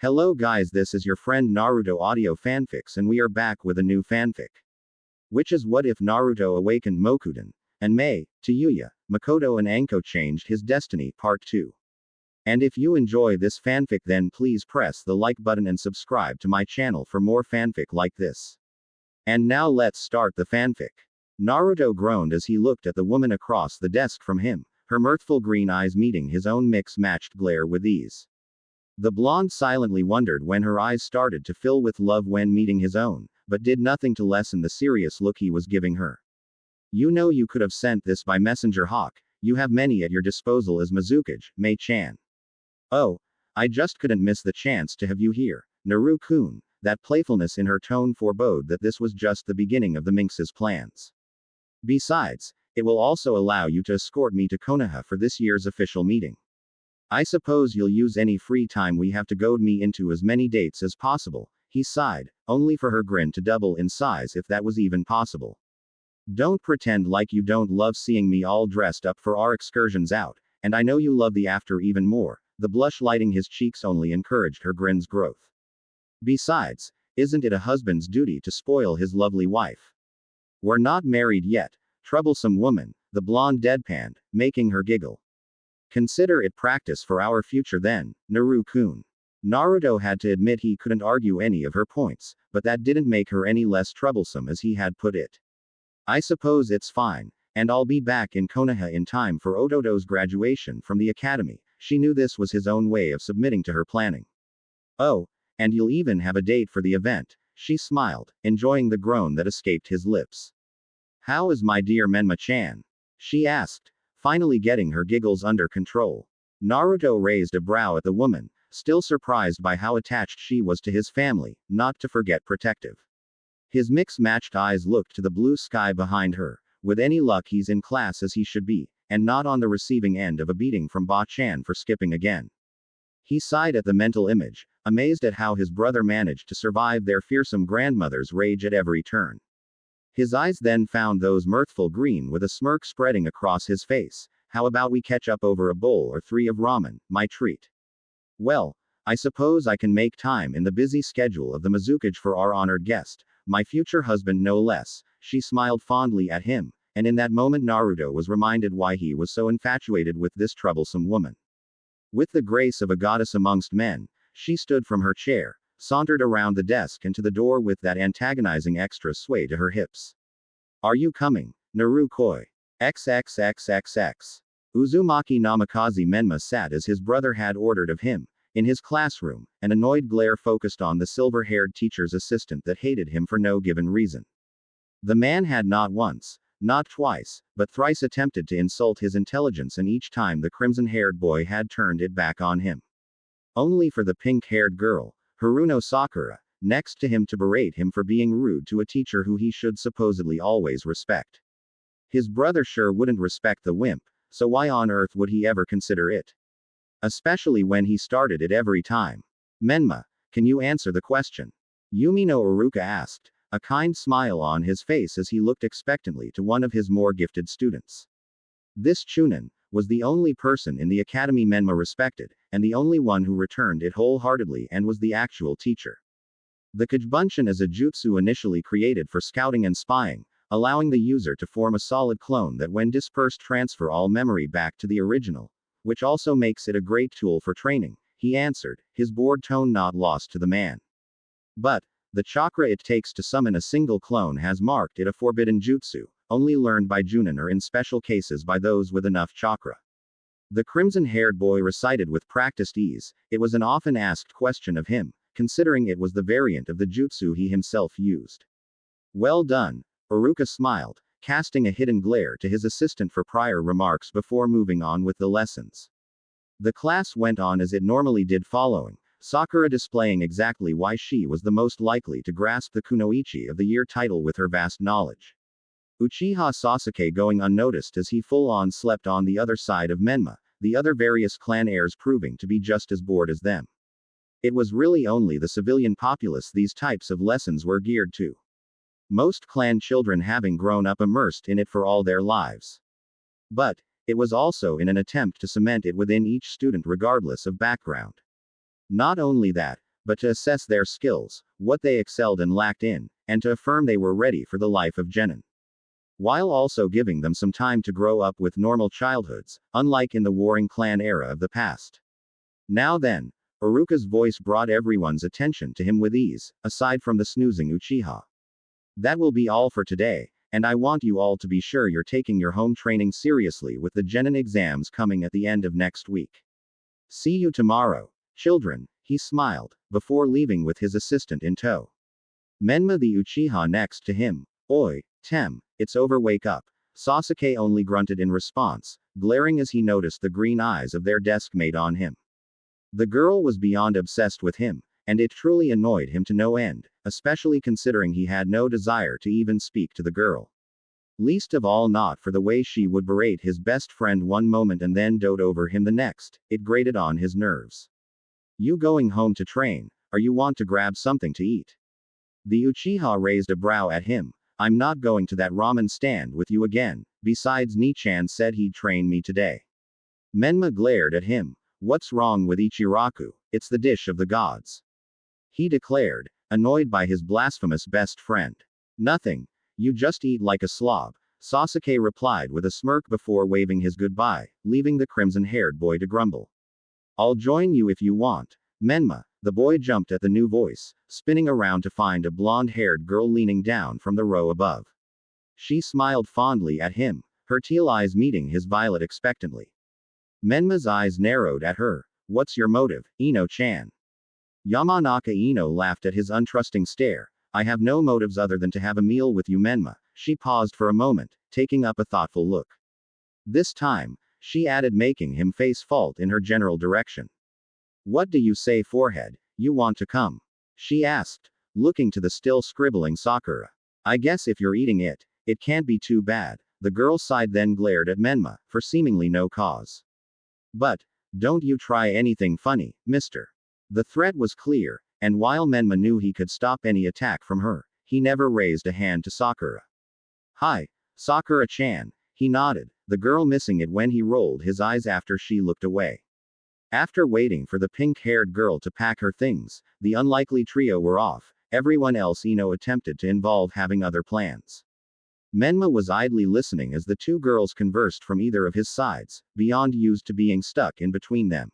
Hello guys, this is your friend Naruto Audio Fanfics and we are back with a new fanfic. Which is what if Naruto awakened Mokuton, and Tayuya, Mikoto and Anko changed his destiny part 2. And if you enjoy this fanfic then please press the like button and subscribe to my channel for more fanfic like this. And now let's start the fanfic. Naruto groaned as he looked at the woman across the desk from him, her mirthful green eyes meeting his own mix-matched glare with ease. The blonde silently wondered when her eyes started to fill with love when meeting his own, but did nothing to lessen the serious look he was giving her. You know you could have sent this by messenger hawk, you have many at your disposal as Mizukage, Mei-chan. Oh, I just couldn't miss the chance to have you here, Naru-kun. That playfulness in her tone forebode that this was just the beginning of the minx's plans. Besides, it will also allow you to escort me to Konoha for this year's official meeting. I suppose you'll use any free time we have to goad me into as many dates as possible, he sighed, only for her grin to double in size if that was even possible. Don't pretend like you don't love seeing me all dressed up for our excursions out, and I know you love the after even more. The blush lighting his cheeks only encouraged her grin's growth. Besides, isn't it a husband's duty to spoil his lovely wife? We're not married yet, troublesome woman, the blonde deadpanned, making her giggle. Consider it practice for our future then, Naru-kun. Naruto had to admit he couldn't argue any of her points, but that didn't make her any less troublesome as he had put it. I suppose it's fine, and I'll be back in Konoha in time for Ototo's graduation from the academy. She knew this was his own way of submitting to her planning. Oh, and you'll even have a date for the event, she smiled, enjoying the groan that escaped his lips. How is my dear Menma-chan? She asked, finally getting her giggles under control. Naruto raised a brow at the woman, still surprised by how attached she was to his family, not to forget protective. His mix-matched eyes looked to the blue sky behind her. With any luck he's in class as he should be, and not on the receiving end of a beating from Ba-chan for skipping again. He sighed at the mental image, amazed at how his brother managed to survive their fearsome grandmother's rage at every turn. His eyes then found those mirthful green with a smirk spreading across his face. How about we catch up over a bowl or 3 of ramen, my treat? Well, I suppose I can make time in the busy schedule of the Mizukage for our honored guest, my future husband no less. She smiled fondly at him, and in that moment Naruto was reminded why he was so infatuated with this troublesome woman. With the grace of a goddess amongst men, she stood from her chair, sauntered around the desk and to the door with that antagonizing extra sway to her hips. Are you coming, Naru-koi? XXXXX. Uzumaki Namikaze Menma sat as his brother had ordered of him, in his classroom, an annoyed glare focused on the silver-haired teacher's assistant that hated him for no given reason. The man had not once, not twice, but thrice attempted to insult his intelligence, and each time the crimson-haired boy had turned it back on him. Only for the pink-haired girl, Haruno Sakura, next to him to berate him for being rude to a teacher who he should supposedly always respect. His brother sure wouldn't respect the wimp, so why on earth would he ever consider it? Especially when he started it every time. Menma, can you answer the question? Yumino Iruka asked, a kind smile on his face as he looked expectantly to one of his more gifted students. This Chunin was the only person in the academy Menma respected, and the only one who returned it wholeheartedly and was the actual teacher. The Kajbunshin is a jutsu initially created for scouting and spying, allowing the user to form a solid clone that when dispersed transfer all memory back to the original, which also makes it a great tool for training, he answered, his bored tone not lost to the man. But the chakra it takes to summon a single clone has marked it a forbidden jutsu, only learned by Junin or in special cases by those with enough chakra. The crimson-haired boy recited with practiced ease. It was an often asked question of him, considering it was the variant of the jutsu he himself used. Well done, Iruka smiled, casting a hidden glare to his assistant for prior remarks before moving on with the lessons. The class went on as it normally did, following Sakura displaying exactly why she was the most likely to grasp the Kunoichi of the Year title with her vast knowledge. Uchiha Sasuke going unnoticed as he full-on slept on the other side of Menma, the other various clan heirs proving to be just as bored as them. It was really only the civilian populace these types of lessons were geared to. Most clan children having grown up immersed in it for all their lives. But it was also in an attempt to cement it within each student regardless of background. Not only that, but to assess their skills, what they excelled and lacked in, and to affirm they were ready for the life of genin. While also giving them some time to grow up with normal childhoods, unlike in the warring clan era of the past. Now then, Iruka's voice brought everyone's attention to him with ease, aside from the snoozing Uchiha. That will be all for today, and I want you all to be sure you're taking your home training seriously with the genin exams coming at the end of next week. See you tomorrow, children, he smiled, before leaving with his assistant in tow. Menma the Uchiha next to him. Oi, Tem, it's over, wake up. Sasuke only grunted in response, glaring as he noticed the green eyes of their desk mate on him. The girl was beyond obsessed with him, and it truly annoyed him to no end, especially considering he had no desire to even speak to the girl. Least of all not for the way she would berate his best friend one moment and then dote over him the next, it grated on his nerves. You going home to train, or you want to grab something to eat? The Uchiha raised a brow at him. I'm not going to that ramen stand with you again, besides Nichan said he'd train me today. Menma glared at him. What's wrong with Ichiraku? It's the dish of the gods. He declared, annoyed by his blasphemous best friend. Nothing. You just eat like a slob, Sasuke replied with a smirk before waving his goodbye, leaving the crimson-haired boy to grumble. I'll join you if you want. Menma, the boy jumped at the new voice, spinning around to find a blonde-haired girl leaning down from the row above. She smiled fondly at him, her teal eyes meeting his violet expectantly. Menma's eyes narrowed at her. What's your motive, Ino-chan? Yamanaka Ino laughed at his untrusting stare. I have no motives other than to have a meal with you, Menma. She paused for a moment, taking up a thoughtful look. This time, she added, making him face fault in her general direction. What do you say, forehead? You want to come? She asked, looking to the still scribbling Sakura. I guess if you're eating it, it can't be too bad. The girl sighed, then glared at Menma, for seemingly no cause. But, don't you try anything funny, mister. The threat was clear, and while Menma knew he could stop any attack from her, he never raised a hand to Sakura. Hi, Sakura-chan, he nodded, the girl missing it when he rolled his eyes after she looked away. After waiting for the pink-haired girl to pack her things, the unlikely trio were off, everyone else Ino attempted to involve having other plans. Menma was idly listening as the two girls conversed from either of his sides, beyond used to being stuck in between them.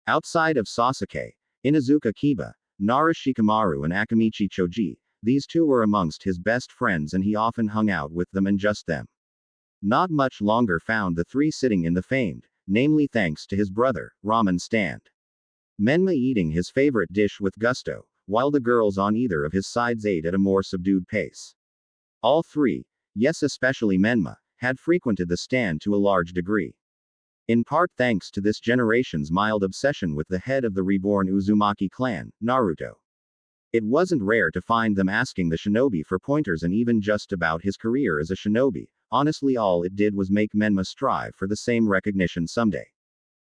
Outside of Sasuke, Inuzuka Kiba, Nara Shikamaru and Akamichi Choji, these two were amongst his best friends and he often hung out with them and just them. Not much longer found the three sitting in the famed, namely thanks to his brother, ramen stand. Menma eating his favorite dish with gusto, while the girls on either of his sides ate at a more subdued pace. All three, yes especially Menma, had frequented the stand to a large degree. In part thanks to this generation's mild obsession with the head of the reborn Uzumaki clan, Naruto. It wasn't rare to find them asking the shinobi for pointers and even just about his career as a shinobi. Honestly, all it did was make Menma strive for the same recognition someday.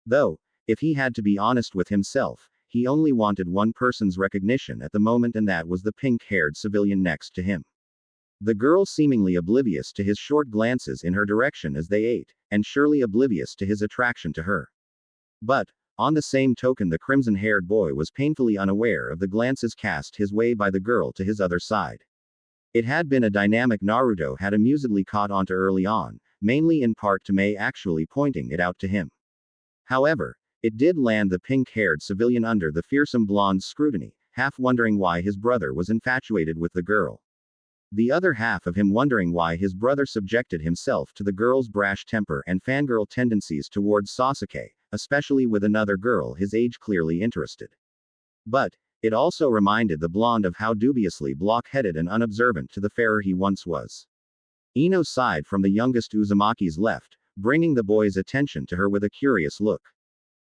Though, if he had to be honest with himself, he only wanted one person's recognition at the moment, and that was the pink-haired civilian next to him. The girl seemingly oblivious to his short glances in her direction as they ate, and surely oblivious to his attraction to her. But, on the same token, the crimson-haired boy was painfully unaware of the glances cast his way by the girl to his other side. It had been a dynamic Naruto had amusedly caught onto early on, mainly in part to Mei actually pointing it out to him. However, it did land the pink-haired civilian under the fearsome blonde's scrutiny, half wondering why his brother was infatuated with the girl. The other half of him wondering why his brother subjected himself to the girl's brash temper and fangirl tendencies towards Sasuke, especially with another girl his age clearly interested. But, it also reminded the blonde of how dubiously block-headed and unobservant to the fairer he once was. Ino sighed from the youngest Uzumaki's left, bringing the boy's attention to her with a curious look.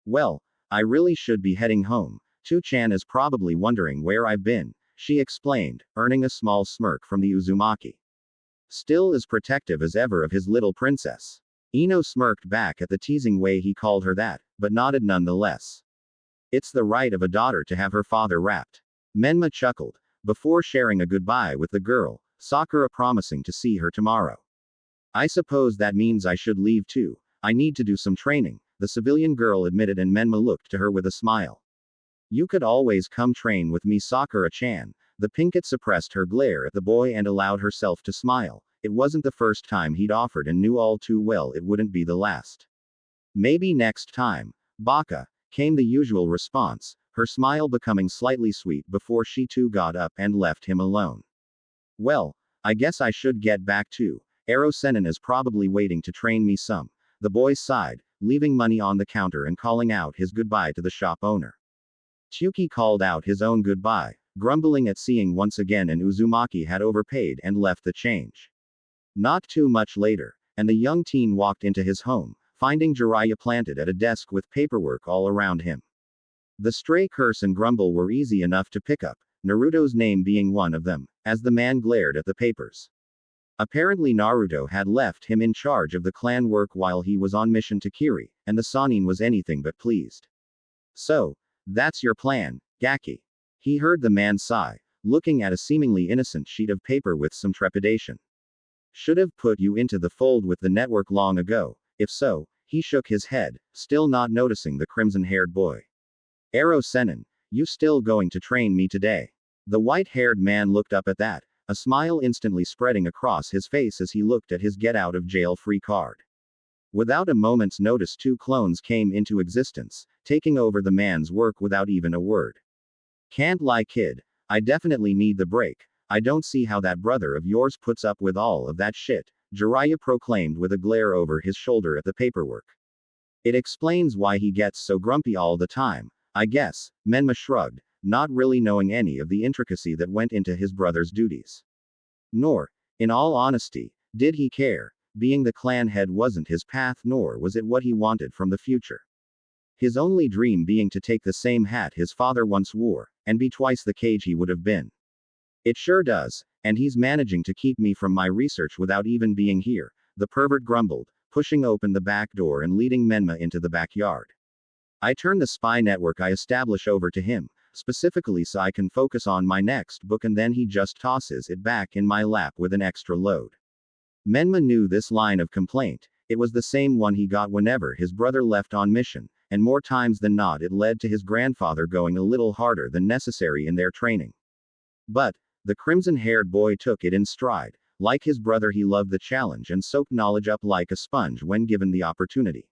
Well, I really should be heading home. Tu-chan is probably wondering where I've been, she explained, earning a small smirk from the Uzumaki. Still as protective as ever of his little princess. Ino smirked back at the teasing way he called her that, but nodded nonetheless. It's the right of a daughter to have her father wrapped. Menma chuckled, before sharing a goodbye with the girl, Sakura promising to see her tomorrow. I suppose that means I should leave too. I need to do some training, the civilian girl admitted, and Menma looked to her with a smile. You could always come train with me, Sakura-chan. The pinkette suppressed her glare at the boy and allowed herself to smile. It wasn't the first time he'd offered and knew all too well it wouldn't be the last. Maybe next time. Baka, came the usual response, her smile becoming slightly sweet before she too got up and left him alone. Well, I guess I should get back too. Ero-senin is probably waiting to train me some. The boy sighed, leaving money on the counter and calling out his goodbye to the shop owner. Tsuki called out his own goodbye, grumbling at seeing once again an Uzumaki had overpaid and left the change. Not too much later, and the young teen walked into his home, finding Jiraiya planted at a desk with paperwork all around him. The stray curse and grumble were easy enough to pick up, Naruto's name being one of them, as the man glared at the papers. Apparently Naruto had left him in charge of the clan work while he was on mission to Kiri, and the Sannin was anything but pleased. So, that's your plan, Gaki. He heard the man sigh, looking at a seemingly innocent sheet of paper with some trepidation. Should have put you into the fold with the network long ago. If so, he shook his head, still not noticing the crimson-haired boy. Ero-senin, you still going to train me today? The white-haired man looked up at that, a smile instantly spreading across his face as he looked at his get-out-of-jail-free card. Without a moment's notice, two clones came into existence, taking over the man's work without even a word. Can't lie, kid. I definitely need the break. I don't see how that brother of yours puts up with all of that shit, Jiraiya proclaimed with a glare over his shoulder at the paperwork. It explains why he gets so grumpy all the time, I guess, Menma shrugged, not really knowing any of the intricacy that went into his brother's duties. Nor, in all honesty, did he care. Being the clan head wasn't his path, nor was it what he wanted from the future. His only dream being to take the same hat his father once wore, and be twice the cage he would have been. It sure does, and he's managing to keep me from my research without even being here, the pervert grumbled, pushing open the back door and leading Menma into the backyard. I turn the spy network I establish over to him, specifically so I can focus on my next book, and then he just tosses it back in my lap with an extra load. Menma knew this line of complaint. It was the same one he got whenever his brother left on mission, and more times than not it led to his grandfather going a little harder than necessary in their training. But, the crimson-haired boy took it in stride. Like his brother, he loved the challenge and soaked knowledge up like a sponge when given the opportunity.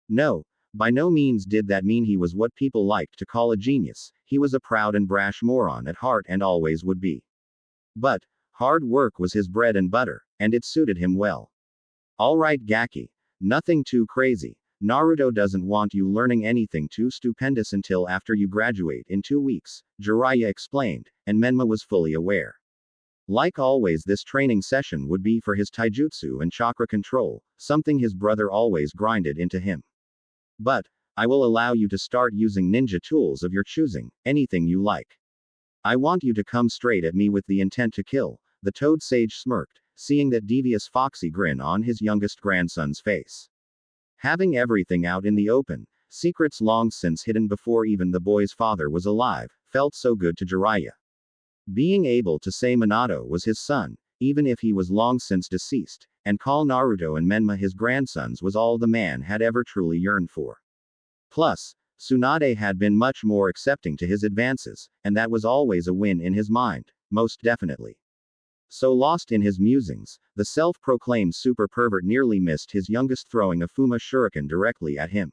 No, by no means did that mean he was what people liked to call a genius. He was a proud and brash moron at heart and always would be. But, hard work was his bread and butter, and it suited him well. Alright, Gaki. Nothing too crazy. Naruto doesn't want you learning anything too stupendous until after you graduate in 2 weeks, Jiraiya explained, and Menma was fully aware. Like always, this training session would be for his taijutsu and chakra control, something his brother always grinded into him. But, I will allow you to start using ninja tools of your choosing, anything you like. I want you to come straight at me with the intent to kill, the toad sage smirked, seeing that devious foxy grin on his youngest grandson's face. Having everything out in the open, secrets long since hidden before even the boy's father was alive, felt so good to Jiraiya. Being able to say Minato was his son, even if he was long since deceased, and call Naruto and Menma his grandsons was all the man had ever truly yearned for. Plus, Tsunade had been much more accepting to his advances, and that was always a win in his mind, most definitely. So lost in his musings, the self-proclaimed super pervert nearly missed his youngest throwing a Fuma shuriken directly at him.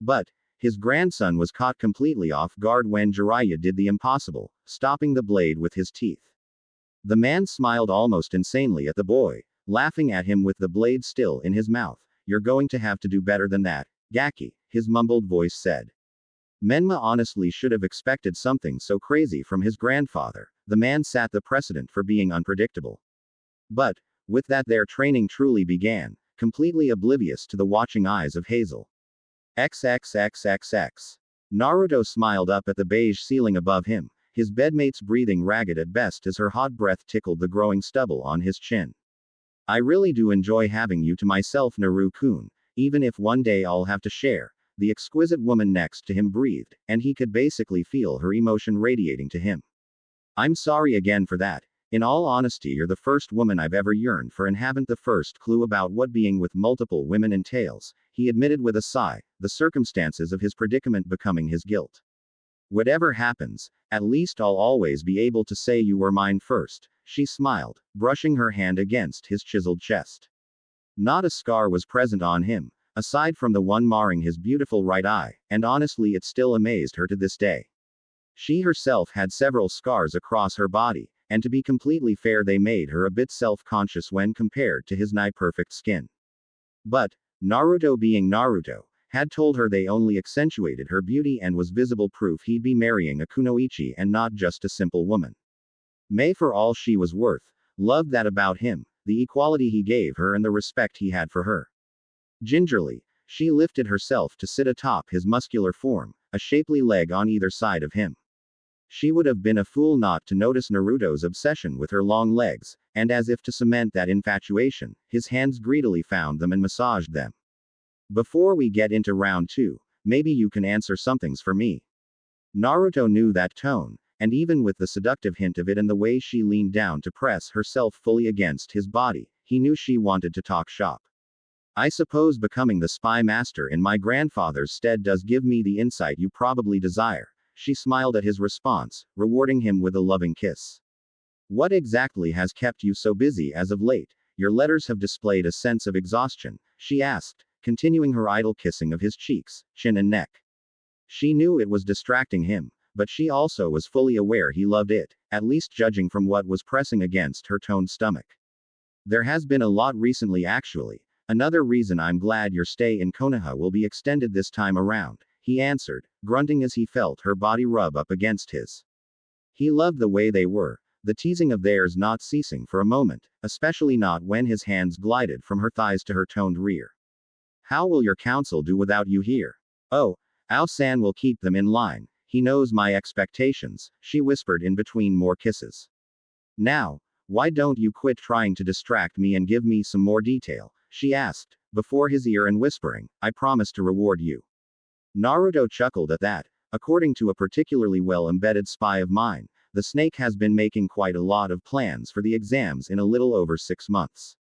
But, his grandson was caught completely off guard when Jiraiya did the impossible, stopping the blade with his teeth. The man smiled almost insanely at the boy, laughing at him with the blade still in his mouth. You're going to have to do better than that, Gaki, his mumbled voice said. Menma honestly should have expected something so crazy from his grandfather. The man set the precedent for being unpredictable. But, with that their training truly began, completely oblivious to the watching eyes of Hazel. XXXXX. Naruto smiled up at the beige ceiling above him, his bedmates breathing ragged at best as her hot breath tickled the growing stubble on his chin. I really do enjoy having you to myself, Naru-kun, even if one day I'll have to share. The exquisite woman next to him breathed, and he could basically feel her emotion radiating to him. I'm sorry again for that. In all honesty, you're the first woman I've ever yearned for and haven't the first clue about what being with multiple women entails, he admitted with a sigh, the circumstances of his predicament becoming his guilt. Whatever happens, at least I'll always be able to say you were mine first, she smiled, brushing her hand against his chiseled chest. Not a scar was present on him, aside from the one marring his beautiful right eye, and honestly it still amazed her to this day. She herself had several scars across her body, and to be completely fair they made her a bit self-conscious when compared to his nigh-perfect skin. But, Naruto being Naruto, had told her they only accentuated her beauty and was visible proof he'd be marrying a kunoichi and not just a simple woman. May, for all she was worth, loved that about him, the equality he gave her and the respect he had for her. Gingerly, she lifted herself to sit atop his muscular form, a shapely leg on either side of him. She would have been a fool not to notice Naruto's obsession with her long legs, and as if to cement that infatuation, his hands greedily found them and massaged them. Before we get into round 2, maybe you can answer somethings for me. Naruto knew that tone, and even with the seductive hint of it and the way she leaned down to press herself fully against his body, he knew she wanted to talk shop. I suppose becoming the spy master in my grandfather's stead does give me the insight you probably desire. She smiled at his response, rewarding him with a loving kiss. What exactly has kept you so busy as of late? Your letters have displayed a sense of exhaustion, she asked, continuing her idle kissing of his cheeks, chin and neck. She knew it was distracting him, but she also was fully aware he loved it, at least judging from what was pressing against her toned stomach. There has been a lot recently actually. Another reason I'm glad your stay in Konoha will be extended this time around, he answered, grunting as he felt her body rub up against his. He loved the way they were, the teasing of theirs not ceasing for a moment, especially not when his hands glided from her thighs to her toned rear. How will your counsel do without you here? Oh, Ao-san will keep them in line, he knows my expectations, she whispered in between more kisses. Now, why don't you quit trying to distract me and give me some more detail, she asked, before his ear and whispering, I promise to reward you. Naruto chuckled at that. According to a particularly well-embedded spy of mine, the snake has been making quite a lot of plans for the exams in a little over 6 months.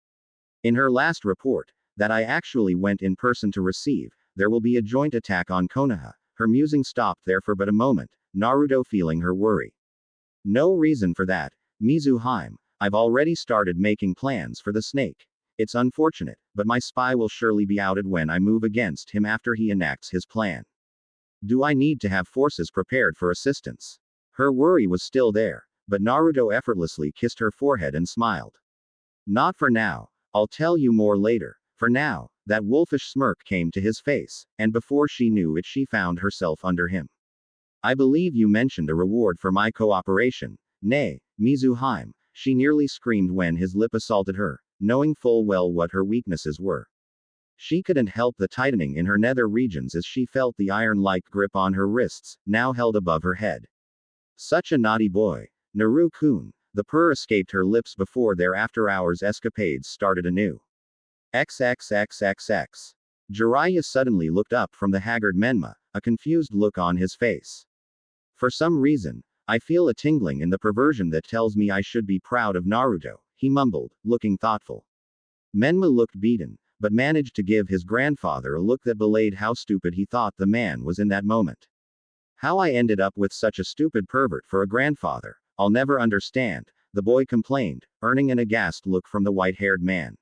In her last report, that I actually went in person to receive, there will be a joint attack on Konoha. Her musing stopped there for but a moment, Naruto feeling her worry. No reason for that, Mizuhime. I've already started making plans for the snake. It's unfortunate, but my spy will surely be outed when I move against him after he enacts his plan. Do I need to have forces prepared for assistance? Her worry was still there, but Naruto effortlessly kissed her forehead and smiled. Not for now, I'll tell you more later. For now, that wolfish smirk came to his face, and before she knew it she found herself under him. I believe you mentioned a reward for my cooperation. Nay, Mizuhime, she nearly screamed when his lip assaulted her, knowing full well what her weaknesses were. She couldn't help the tightening in her nether regions as she felt the iron-like grip on her wrists, now held above her head. Such a naughty boy. Naru-kun, the purr escaped her lips before their after-hours escapades started anew. XXXXX. Jiraiya suddenly looked up from the haggard Menma, a confused look on his face. For some reason, I feel a tingling in the perversion that tells me I should be proud of Naruto, he mumbled, looking thoughtful. Menma looked beaten, but managed to give his grandfather a look that belayed how stupid he thought the man was in that moment. How I ended up with such a stupid pervert for a grandfather, I'll never understand, the boy complained, earning an aghast look from the white-haired man.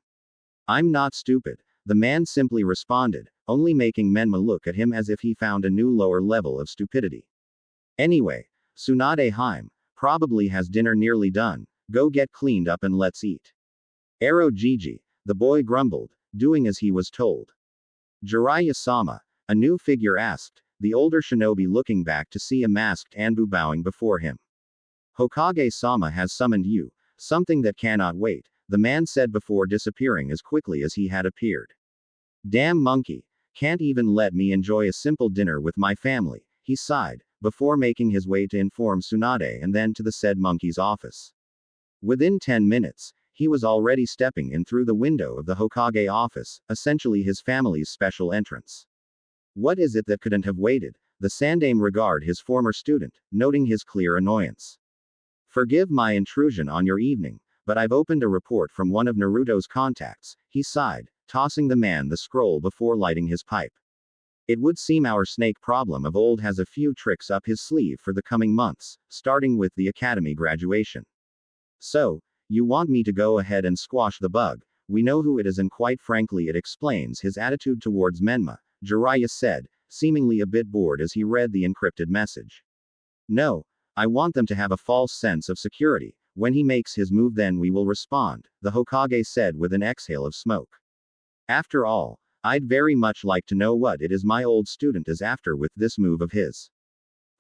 I'm not stupid, the man simply responded, only making Menma look at him as if he found a new lower level of stupidity. Anyway, Tsunade-hime, probably has dinner nearly done, go get cleaned up and let's eat. Aro Gigi, the boy grumbled, doing as he was told. Jiraiya-sama, a new figure asked, the older shinobi looking back to see a masked Anbu bowing before him. Hokage-sama has summoned you, something that cannot wait, the man said before disappearing as quickly as he had appeared. Damn monkey, can't even let me enjoy a simple dinner with my family, he sighed, before making his way to inform Tsunade and then to the said monkey's office. Within 10 minutes, he was already stepping in through the window of the Hokage office, essentially his family's special entrance. What is it that couldn't have waited? The Sandaime regarded his former student, noting his clear annoyance. Forgive my intrusion on your evening, but I've opened a report from one of Naruto's contacts, he sighed, tossing the man the scroll before lighting his pipe. It would seem our snake problem of old has a few tricks up his sleeve for the coming months, starting with the academy graduation. So, you want me to go ahead and squash the bug? We know who it is, and quite frankly it explains his attitude towards Menma, Jiraiya said, seemingly a bit bored as he read the encrypted message. No, I want them to have a false sense of security. When he makes his move, then we will respond, the Hokage said with an exhale of smoke. After all, I'd very much like to know what it is my old student is after with this move of his.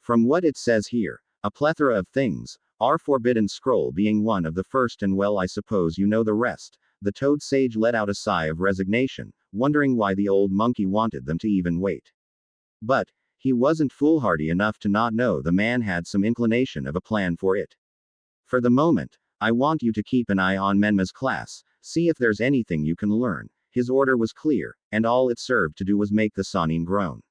From what it says here, a plethora of things, our forbidden scroll being one of the first, and well, I suppose you know the rest. The toad sage let out a sigh of resignation, wondering why the old monkey wanted them to even wait. But he wasn't foolhardy enough to not know the man had some inclination of a plan for it. For the moment, I want you to keep an eye on Menma's class, see if there's anything you can learn. His order was clear, and all it served to do was make the Sannin groan.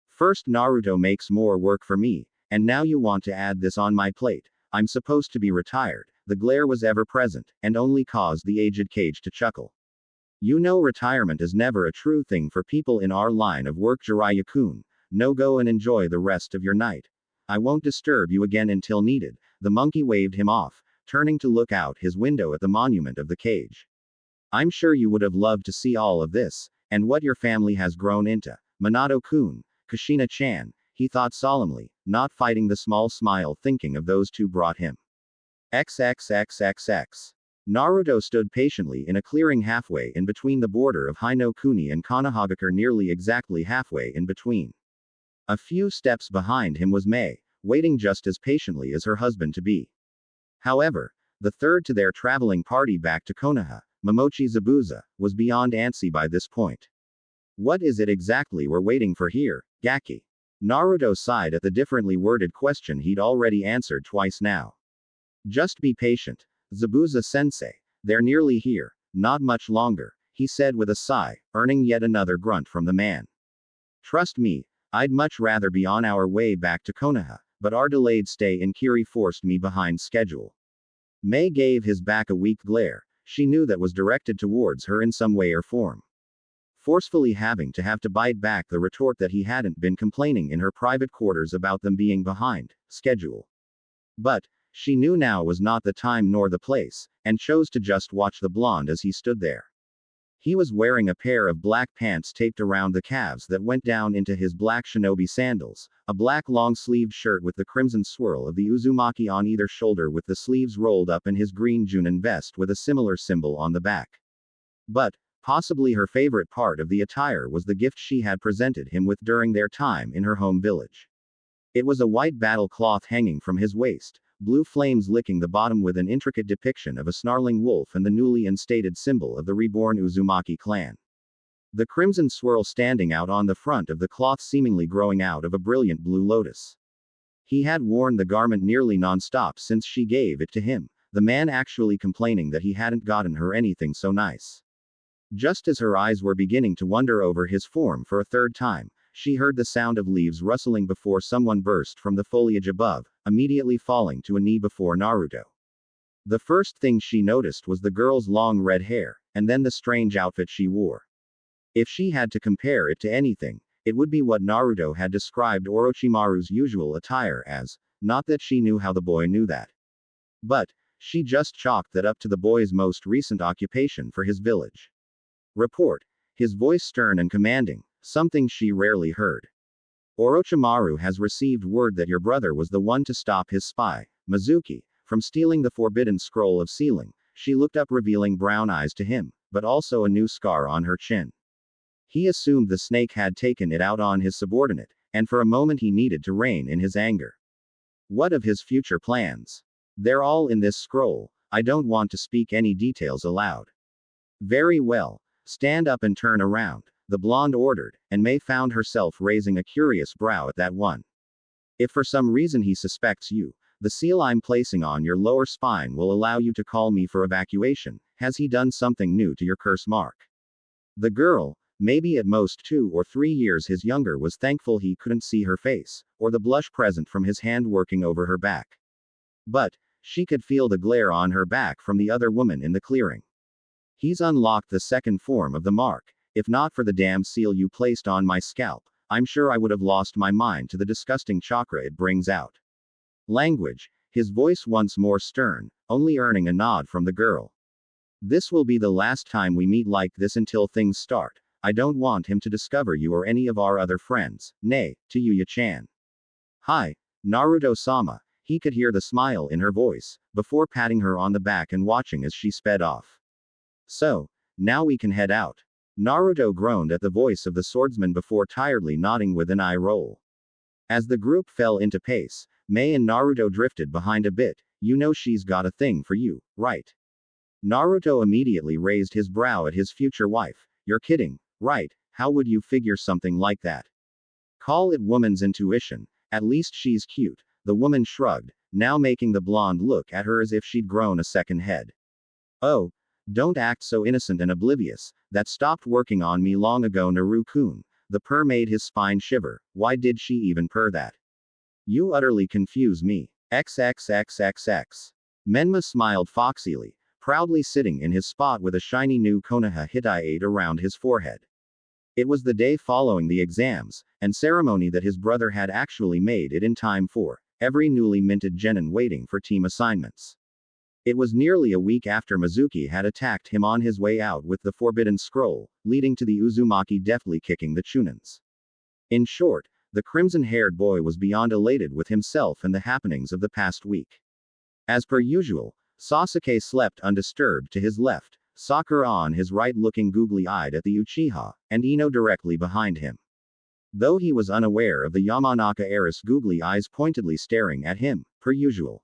First Naruto makes more work for me, and now you want to add this on my plate. I'm supposed to be retired. The glare was ever present, and only caused the aged Kage to chuckle. You know retirement is never a true thing for people in our line of work, Jiraiya-kun. No, go and enjoy the rest of your night. I won't disturb you again until needed. The monkey waved him off, turning to look out his window at the monument of the cage. I'm sure you would have loved to see all of this, and what your family has grown into. Minato-kun, Kushina-chan, he thought solemnly, not fighting the small smile thinking of those two brought him. XXXXX. Naruto stood patiently in a clearing halfway in between the border of Hino-kuni and Konohagakure, nearly exactly halfway in between. A few steps behind him was Mei, waiting just as patiently as her husband-to-be. However, the third to their traveling party back to Konoha, Momochi Zabuza, was beyond antsy by this point. What is it exactly we're waiting for here, Gaki? Naruto sighed at the differently worded question he'd already answered twice now. Just be patient, Zabuza-sensei. They're nearly here, not much longer, he said with a sigh, earning yet another grunt from the man. Trust me, I'd much rather be on our way back to Konoha, but our delayed stay in Kiri forced me behind schedule. Mei gave his back a weak glare. She knew that was directed towards her in some way or form. Forcefully having to bite back the retort that he hadn't been complaining in her private quarters about them being behind schedule. But she knew now was not the time nor the place, and chose to just watch the blonde as he stood there. He was wearing a pair of black pants taped around the calves that went down into his black shinobi sandals, a black long-sleeved shirt with the crimson swirl of the Uzumaki on either shoulder with the sleeves rolled up, and his green Junin vest with a similar symbol on the back. But possibly her favorite part of the attire was the gift she had presented him with during their time in her home village. It was a white battle cloth hanging from his waist, blue flames licking the bottom with an intricate depiction of a snarling wolf and the newly instated symbol of the reborn Uzumaki clan. The crimson swirl standing out on the front of the cloth seemingly growing out of a brilliant blue lotus. He had worn the garment nearly non-stop since she gave it to him, the man actually complaining that he hadn't gotten her anything so nice. Just as her eyes were beginning to wander over his form for a third time, she heard the sound of leaves rustling before someone burst from the foliage above, immediately falling to a knee before Naruto. The first thing she noticed was the girl's long red hair, and then the strange outfit she wore. If she had to compare it to anything, it would be what Naruto had described Orochimaru's usual attire as, not that she knew how the boy knew that. But she just chalked that up to the boy's most recent occupation for his village. Report. His voice stern and commanding, something she rarely heard. Orochimaru has received word that your brother was the one to stop his spy, Mizuki, from stealing the forbidden scroll of sealing. She looked up, revealing brown eyes to him, but also a new scar on her chin. He assumed the snake had taken it out on his subordinate, and for a moment he needed to rein in his anger. What of his future plans? They're all in this scroll. I don't want to speak any details aloud. Very well. Stand up and turn around, the blonde ordered, and Mei found herself raising a curious brow at that one. If for some reason he suspects you, the seal I'm placing on your lower spine will allow you to call me for evacuation. Has he done something new to your curse mark? The girl, maybe at most 2 or 3 years his younger, was thankful he couldn't see her face, or the blush present from his hand working over her back. But she could feel the glare on her back from the other woman in the clearing. He's unlocked the second form of the mark. If not for the damn seal you placed on my scalp, I'm sure I would have lost my mind to the disgusting chakra it brings out. Language, his voice once more stern, only earning a nod from the girl. This will be the last time we meet like this until things start. I don't want him to discover you or any of our other friends. Nay, Tayuya-chan. Hi, Naruto-sama. He could hear the smile in her voice, before patting her on the back and watching as she sped off. So, now we can head out. Naruto groaned at the voice of the swordsman before tiredly nodding with an eye roll. As the group fell into pace, Mei and Naruto drifted behind a bit. You know she's got a thing for you, right? Naruto immediately raised his brow at his future wife. You're kidding, right? How would you figure something like that? Call it woman's intuition. At least she's cute. The woman shrugged, now making the blonde look at her as if she'd grown a second head. Oh, don't act so innocent and oblivious. That stopped working on me long ago, Naru-kun. The purr made his spine shiver. Why did she even purr that? You utterly confuse me. XXXXX. Menma smiled foxily, proudly sitting in his spot with a shiny new Konoha Hitai around his forehead. It was the day following the exams, and ceremony that his brother had actually made it in time for every newly minted genin waiting for team assignments. It was nearly a week after Mizuki had attacked him on his way out with the Forbidden Scroll, leading to the Uzumaki deftly kicking the Chunins. In short, the crimson-haired boy was beyond elated with himself and the happenings of the past week. As per usual, Sasuke slept undisturbed to his left, Sakura on his right looking googly-eyed at the Uchiha, and Ino directly behind him. Though he was unaware of the Yamanaka heiress googly eyes pointedly staring at him, per usual.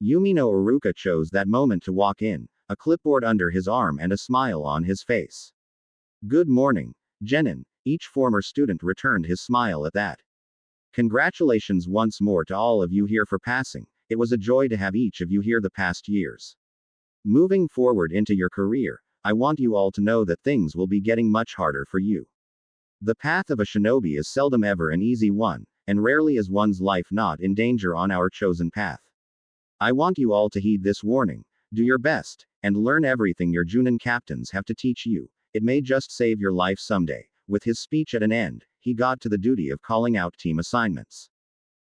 Yumino Iruka chose that moment to walk in, a clipboard under his arm and a smile on his face. Good morning, genin. Each former student returned his smile at that. Congratulations once more to all of you here for passing. It was a joy to have each of you here the past years. Moving forward into your career, I want you all to know that things will be getting much harder for you. The path of a shinobi is seldom ever an easy one, and rarely is one's life not in danger on our chosen path. I want you all to heed this warning, do your best, and learn everything your Junin captains have to teach you. It may just save your life someday. With his speech at an end, he got to the duty of calling out team assignments.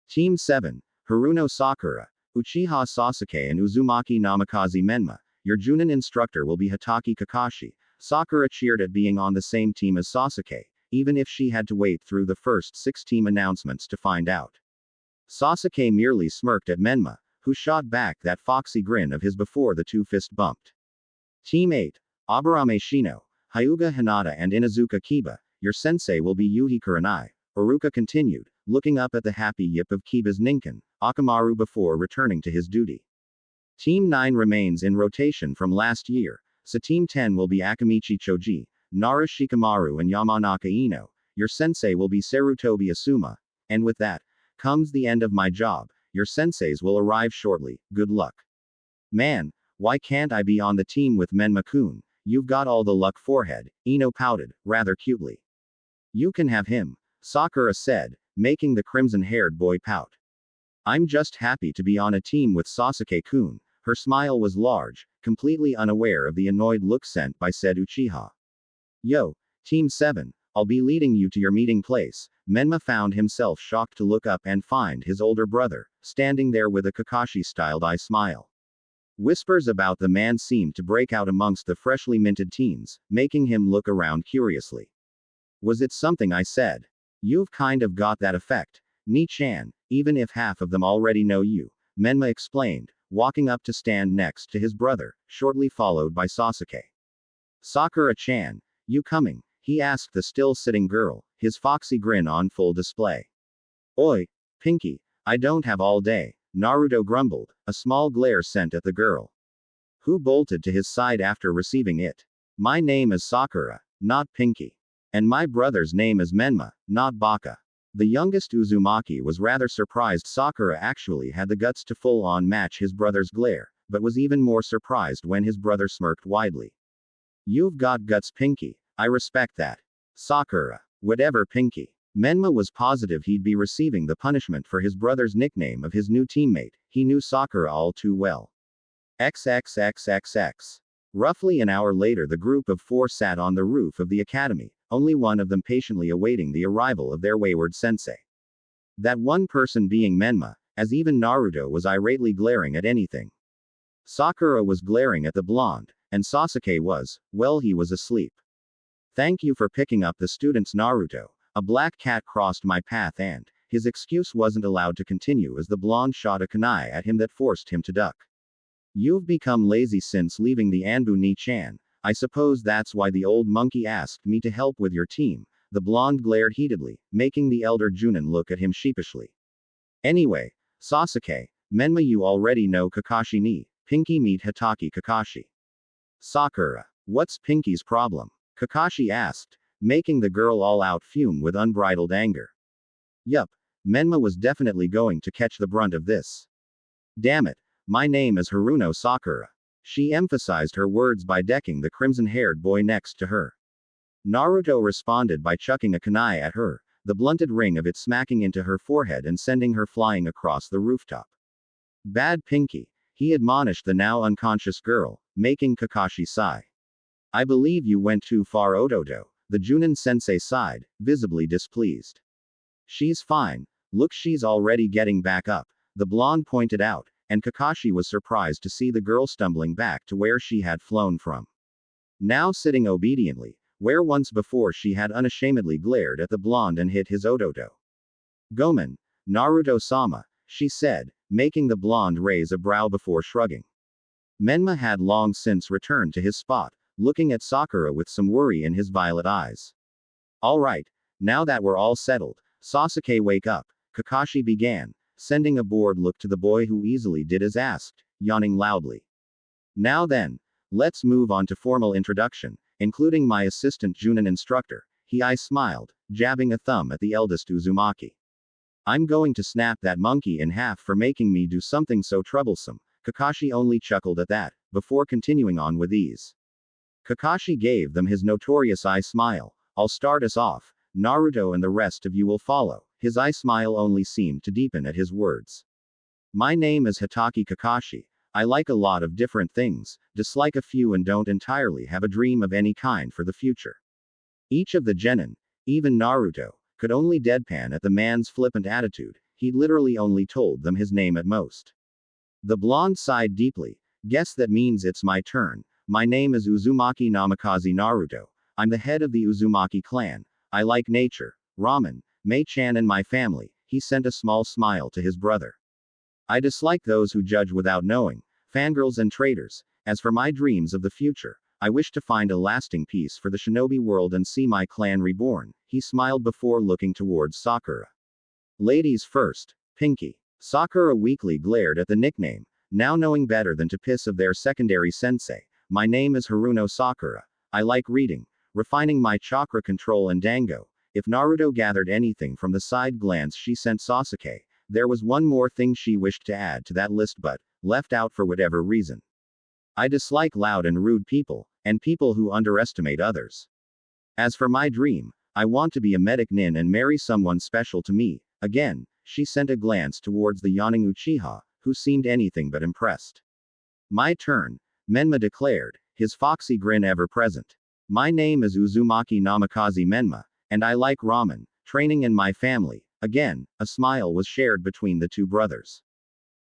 Team 7, Haruno Sakura, Uchiha Sasuke and Uzumaki Namikaze Menma. Your Junin instructor will be Hatake Kakashi. Sakura cheered at being on the same team as Sasuke, even if she had to wait through the first 6 team announcements to find out. Sasuke merely smirked at Menma, who shot back that foxy grin of his before the two fist bumped. Team 8, Aburame Shino, Hyuga Hinata and Inazuka Kiba. Your sensei will be Yuhi Kurenai, Iruka continued, looking up at the happy yip of Kiba's ninkin, Akamaru before returning to his duty. Team 9 remains in rotation from last year, so Team 10 will be Akamichi Choji, Nara Shikamaru and Yamanaka Ino. Your sensei will be Sarutobi Asuma. And with that, comes the end of my job. Your senseis will arrive shortly. Good luck. Man, why can't I be on the team with Menma-kun? You've got all the luck, forehead. Ino pouted, rather cutely. You can have him, Sakura said, making the crimson-haired boy pout. I'm just happy to be on a team with Sasuke-kun. Her smile was large, completely unaware of the annoyed look sent by said Uchiha. Yo, Team 7, I'll be leading you to your meeting place. Menma found himself shocked to look up and find his older brother, standing there with a Kakashi-styled eye smile. Whispers about the man seemed to break out amongst the freshly minted teens, making him look around curiously. Was it something I said? You've kind of got that effect, Ni-chan, even if half of them already know you, Menma explained, walking up to stand next to his brother, shortly followed by Sasuke. Sakura-chan, you coming? He asked the still-sitting girl, his foxy grin on full display. Oi, Pinky, I don't have all day, Naruto grumbled, a small glare sent at the girl. Who bolted to his side after receiving it? My name is Sakura, not Pinky. And my brother's name is Menma, not Baka. The youngest Uzumaki was rather surprised Sakura actually had the guts to full-on match his brother's glare, but was even more surprised when his brother smirked widely. You've got guts, Pinky. I respect that. Sakura. Whatever, Pinky. Menma was positive he'd be receiving the punishment for his brother's nickname of his new teammate. He knew Sakura all too well. XXXXX. Roughly an hour later, the group of 4 sat on the roof of the academy, only one of them patiently awaiting the arrival of their wayward sensei. That one person being Menma, as even Naruto was irately glaring at anything. Sakura was glaring at the blonde, and Sasuke was, well, he was asleep. Thank you for picking up the students, Naruto. A black cat crossed my path and, his excuse wasn't allowed to continue as the blonde shot a kunai at him that forced him to duck. You've become lazy since leaving the Anbu Ni-chan. I suppose that's why the old monkey asked me to help with your team. The blonde glared heatedly, making the elder Junin look at him sheepishly. Anyway, Sasuke, Menma, you already know Kakashi ni, Pinky meet Hitaki Kakashi. Sakura. What's Pinky's problem? Kakashi asked, making the girl all out fume with unbridled anger. Yup, Menma was definitely going to catch the brunt of this. Damn it, my name is Haruno Sakura. She emphasized her words by decking the crimson-haired boy next to her. Naruto responded by chucking a kunai at her, the blunted ring of it smacking into her forehead and sending her flying across the rooftop. Bad Pinky, he admonished the now unconscious girl, making Kakashi sigh. I believe you went too far, Ododo, the Junin sensei sighed, visibly displeased. She's fine, look, she's already getting back up, the blonde pointed out, and Kakashi was surprised to see the girl stumbling back to where she had flown from. Now sitting obediently, where once before she had unashamedly glared at the blonde and hit his Ododo. Gomen, Naruto-sama, she said, making the blonde raise a brow before shrugging. Menma had long since returned to his spot, looking at Sakura with some worry in his violet eyes. Alright, now that we're all settled, Sasuke, wake up, Kakashi began, sending a bored look to the boy who easily did as asked, yawning loudly. Now then, let's move on to formal introduction, including my assistant Junin instructor. I smiled, jabbing a thumb at the eldest Uzumaki. I'm going to snap that monkey in half for making me do something so troublesome. Kakashi only chuckled at that, before continuing on with ease. Kakashi gave them his notorious eye smile. I'll start us off, Naruto, and the rest of you will follow. His eye smile only seemed to deepen at his words. My name is Hitaki Kakashi. I like a lot of different things, dislike a few, and don't entirely have a dream of any kind for the future. Each of the genin, even Naruto, could only deadpan at the man's flippant attitude. He literally only told them his name at most. The blonde sighed deeply. Guess that means it's my turn. My name is Uzumaki Namikaze Naruto. I'm the head of the Uzumaki clan. I like nature, ramen, Mei-chan, and my family. He sent a small smile to his brother. I dislike those who judge without knowing, fangirls and traitors. As for my dreams of the future, I wish to find a lasting peace for the shinobi world and see my clan reborn. He smiled before looking towards Sakura. Ladies first, Pinky. Sakura weakly glared at the nickname, now knowing better than to piss of their secondary sensei. My name is Haruno Sakura. I like reading, refining my chakra control, and dango. If Naruto gathered anything from the side glance she sent Sasuke, there was one more thing she wished to add to that list but left out for whatever reason. I dislike loud and rude people, and people who underestimate others. As for my dream, I want to be a medic nin and marry someone special to me. Again, she sent a glance towards the yawning Uchiha, who seemed anything but impressed. My turn, Menma declared, his foxy grin ever present. My name is Uzumaki Namikaze Menma, and I like ramen, training, in my family. Again, a smile was shared between the two brothers.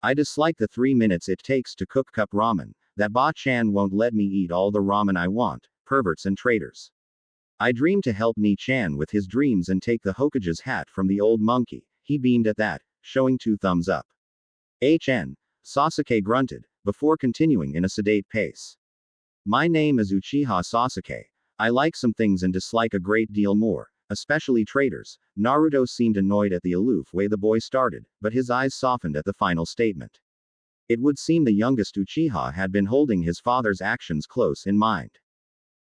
I dislike the 3 minutes it takes to cook cup ramen. That Ba-chan won't let me eat all the ramen I want, perverts and traitors. I dream to help Ni-chan with his dreams and take the Hokage's hat from the old monkey. He beamed at that, showing 2 thumbs up. HN, Sasuke grunted, before continuing in a sedate pace. My name is Uchiha Sasuke. I like some things and dislike a great deal more, especially traitors. Naruto seemed annoyed at the aloof way the boy started, but his eyes softened at the final statement. It would seem the youngest Uchiha had been holding his father's actions close in mind.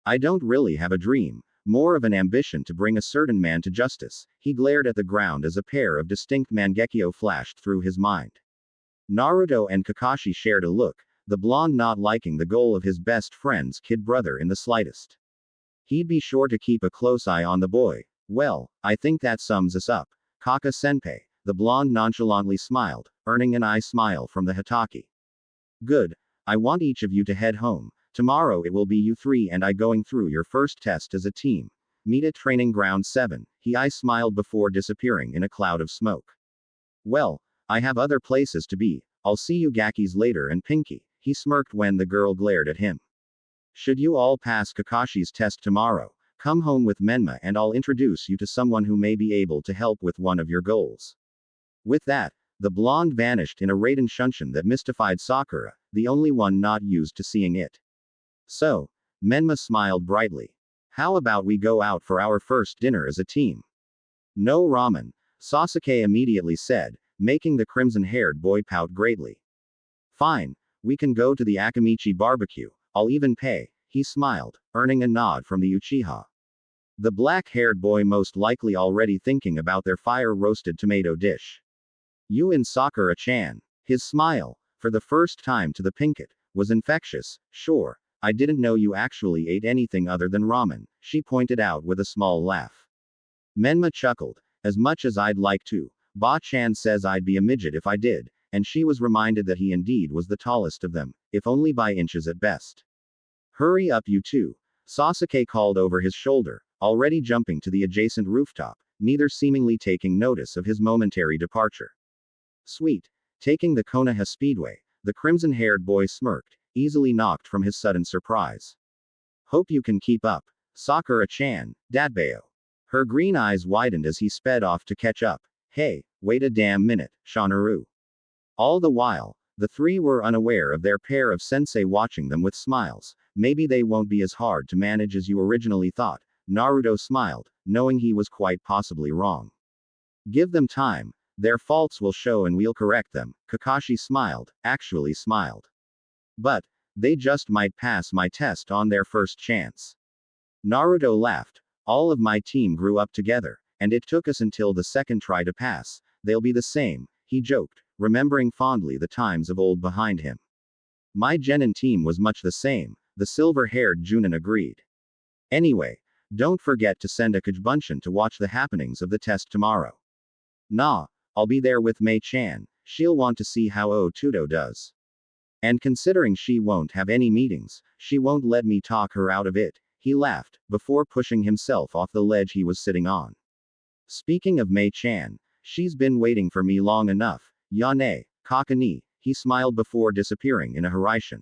I don't really have a dream, more of an ambition to bring a certain man to justice. He glared at the ground as a pair of distinct Mangekyo flashed through his mind. Naruto and Kakashi shared a look, the blonde not liking the goal of his best friend's kid brother in the slightest. He'd be sure to keep a close eye on the boy. Well, I think that sums us up. Kaka-senpai, the blonde nonchalantly smiled, earning an eye smile from the Hitaki. Good. I want each of you to head home. Tomorrow it will be you 3 and I going through your first test as a team. meet at training ground 7, I smiled before disappearing in a cloud of smoke. Well, I have other places to be, I'll see you Gakis later and Pinky, he smirked when the girl glared at him. Should you all pass Kakashi's test tomorrow, come home with Menma and I'll introduce you to someone who may be able to help with one of your goals. With that, the blonde vanished in a Raiden Shunshin that mystified Sakura, the only one not used to seeing it. So, Menma smiled brightly. How about we go out for our first dinner as a team? No ramen, Sasuke immediately said, making the crimson-haired boy pout greatly. Fine, we can go to the Akamichi barbecue, I'll even pay, he smiled, earning a nod from the Uchiha. The black-haired boy most likely already thinking about their fire-roasted tomato dish. You and Sakura-chan. His smile, for the first time to the Pinkett, was infectious. Sure, I didn't know you actually ate anything other than ramen, she pointed out with a small laugh. Menma chuckled. As much as I'd like to, Ba-chan says I'd be a midget if I did, and she was reminded that he indeed was the tallest of them, if only by inches at best. Hurry up you two, Sasuke called over his shoulder, already jumping to the adjacent rooftop, neither seemingly taking notice of his momentary departure. Sweet. Taking the Konoha Speedway, the crimson-haired boy smirked, easily knocked from his sudden surprise. Hope you can keep up. Sakura-chan, Datbeo. Her green eyes widened as he sped off to catch up. Hey, wait a damn minute, Shanaru. All the while, the three were unaware of their pair of sensei watching them with smiles. Maybe they won't be as hard to manage as you originally thought, Naruto smiled, knowing he was quite possibly wrong. Give them time, their faults will show and we'll correct them, Kakashi smiled, actually smiled. But, they just might pass my test on their first chance. Naruto laughed. All of my team grew up together, and it took us until the second try to pass. They'll be the same, he joked, remembering fondly the times of old behind him. My Genin team was much the same, the silver-haired Junin agreed. Anyway, don't forget to send a Kajbunshin to watch the happenings of the test tomorrow. Nah, I'll be there with Mei-chan, she'll want to see how Otudo does. And considering she won't have any meetings, she won't let me talk her out of it, he laughed, before pushing himself off the ledge he was sitting on. Speaking of Mei-chan, she's been waiting for me long enough, Yane, Kakani, he smiled before disappearing in a Hiraishin.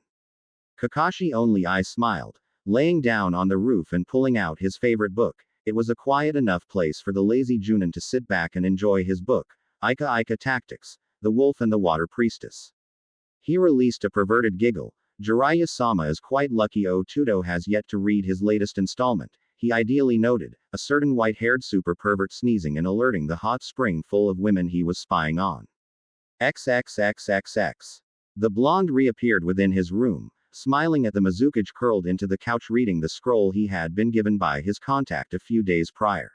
Kakashi only I smiled, laying down on the roof and pulling out his favorite book. It was a quiet enough place for the lazy Junin to sit back and enjoy his book, Ika Ika Tactics, The Wolf and the Water Priestess. He released a perverted giggle. Jiraiya-sama is quite lucky Otudo has yet to read his latest installment, he ideally noted, a certain white-haired super pervert sneezing and alerting the hot spring full of women he was spying on. XXXXX. The blonde reappeared within his room, smiling at the Mizukage curled into the couch reading the scroll he had been given by his contact a few days prior.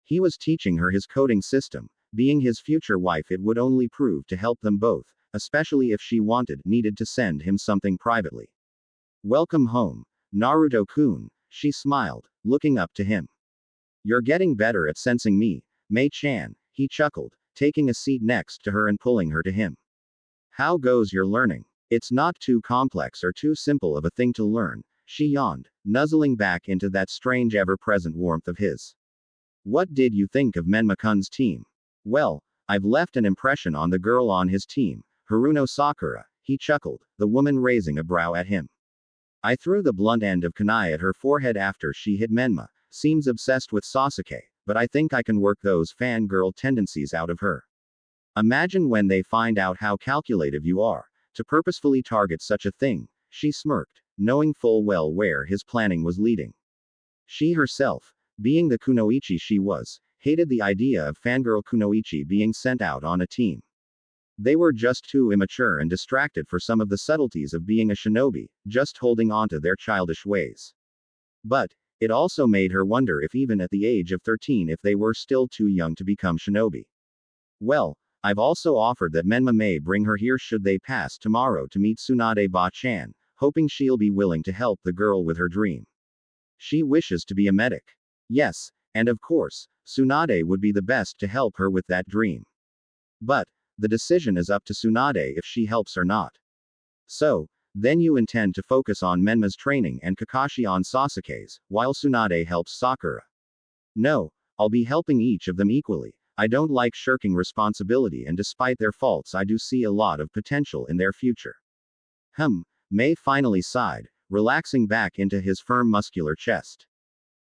He was teaching her his coding system. Being his future wife, it would only prove to help them both, especially if she needed to send him something privately. Welcome home, Naruto-kun, she smiled, looking up to him. You're getting better at sensing me, Mei-chan, he chuckled, taking a seat next to her and pulling her to him. How goes your learning? It's not too complex or too simple of a thing to learn, she yawned, nuzzling back into that strange ever-present warmth of his. What did you think of Menma-kun's team? Well, I've left an impression on the girl on his team, Haruno Sakura, he chuckled, the woman raising a brow at him. I threw the blunt end of kunai at her forehead after she hit Menma, seems obsessed with Sasuke, but I think I can work those fangirl tendencies out of her. Imagine when they find out how calculative you are, to purposefully target such a thing, she smirked, knowing full well where his planning was leading. She herself, being the kunoichi she was, hated the idea of fangirl kunoichi being sent out on a team. They were just too immature and distracted for some of the subtleties of being a shinobi, just holding on to their childish ways. But, it also made her wonder if even at the age of 13 if they were still too young to become shinobi. Well, I've also offered that Menma may bring her here should they pass tomorrow to meet Tsunade Ba-chan, hoping she'll be willing to help the girl with her dream. She wishes to be a medic. Yes, and of course, Tsunade would be the best to help her with that dream. But, the decision is up to Tsunade if she helps or not. So, then you intend to focus on Menma's training and Kakashi on Sasuke's, while Tsunade helps Sakura. No, I'll be helping each of them equally. I don't like shirking responsibility, and despite their faults, I do see a lot of potential in their future. Mei finally sighed, relaxing back into his firm muscular chest.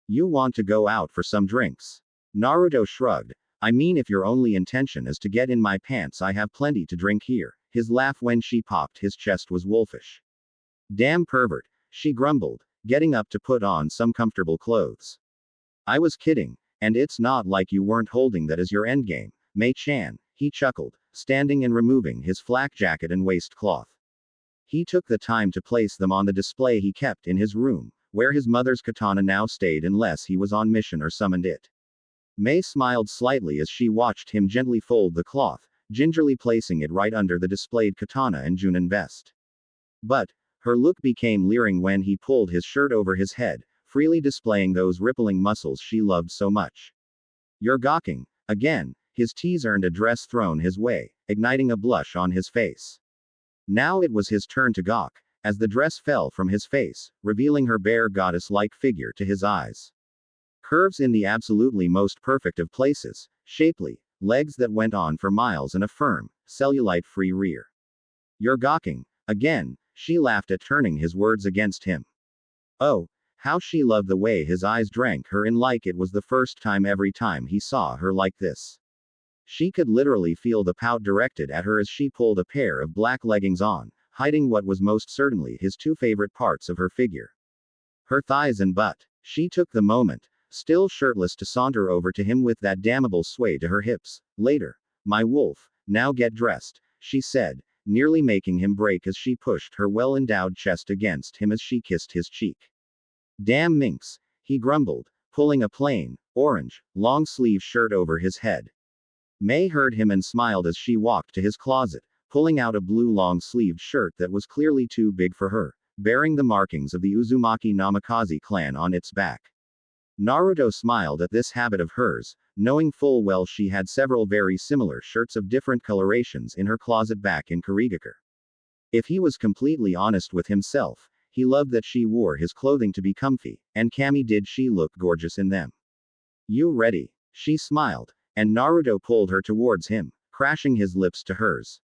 You want to go out for some drinks? Naruto shrugged. I mean, if your only intention is to get in my pants, I have plenty to drink here. His laugh when she popped his chest was wolfish. Damn pervert, she grumbled, getting up to put on some comfortable clothes. I was kidding, and it's not like you weren't holding that as your endgame, Mei-chan, he chuckled, standing and removing his flak jacket and waistcloth. He took the time to place them on the display he kept in his room, where his mother's katana now stayed unless he was on mission or summoned it. Mei smiled slightly as she watched him gently fold the cloth, gingerly placing it right under the displayed katana and Junin vest. But, her look became leering when he pulled his shirt over his head, freely displaying those rippling muscles she loved so much. You're gawking. Again, his tease earned a dress thrown his way, igniting a blush on his face. Now it was his turn to gawk, as the dress fell from his face, revealing her bare goddess-like figure to his eyes. Curves in the absolutely most perfect of places, shapely, legs that went on for miles and a firm, cellulite-free rear. You're gawking. Again, she laughed at turning his words against him. Oh, how she loved the way his eyes drank her in like it was the first time every time he saw her like this. She could literally feel the pout directed at her as she pulled a pair of black leggings on, hiding what was most certainly his two favorite parts of her figure. Her thighs and butt. She took the moment, still shirtless, to saunter over to him with that damnable sway to her hips. Later, my wolf, now get dressed, she said, nearly making him break as she pushed her well-endowed chest against him as she kissed his cheek. Damn minx, he grumbled, pulling a plain, orange, long-sleeve shirt over his head. Mei heard him and smiled as she walked to his closet, pulling out a blue long-sleeved shirt that was clearly too big for her, bearing the markings of the Uzumaki Namikaze clan on its back. Naruto smiled at this habit of hers, knowing full well she had several very similar shirts of different colorations in her closet back in Kurigakure. If he was completely honest with himself, he loved that she wore his clothing to be comfy, and Kami did she look gorgeous in them. You ready? She smiled, and Naruto pulled her towards him, crashing his lips to hers.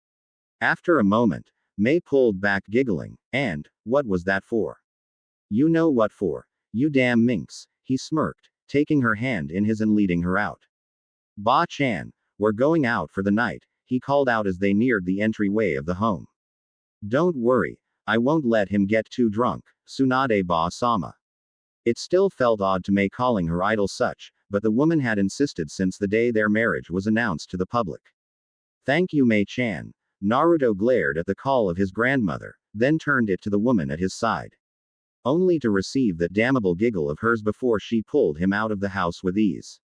After a moment, Mei pulled back giggling, and, what was that for? You know what for, you damn minx, he smirked, taking her hand in his and leading her out. Ba-chan, we're going out for the night, he called out as they neared the entryway of the home. Don't worry, I won't let him get too drunk, Tsunade Ba-sama. It still felt odd to Mei calling her idol such, but the woman had insisted since the day their marriage was announced to the public. Thank you, Mei-chan. Naruto glared at the call of his grandmother, then turned it to the woman at his side. Only to receive that damnable giggle of hers before she pulled him out of the house with ease.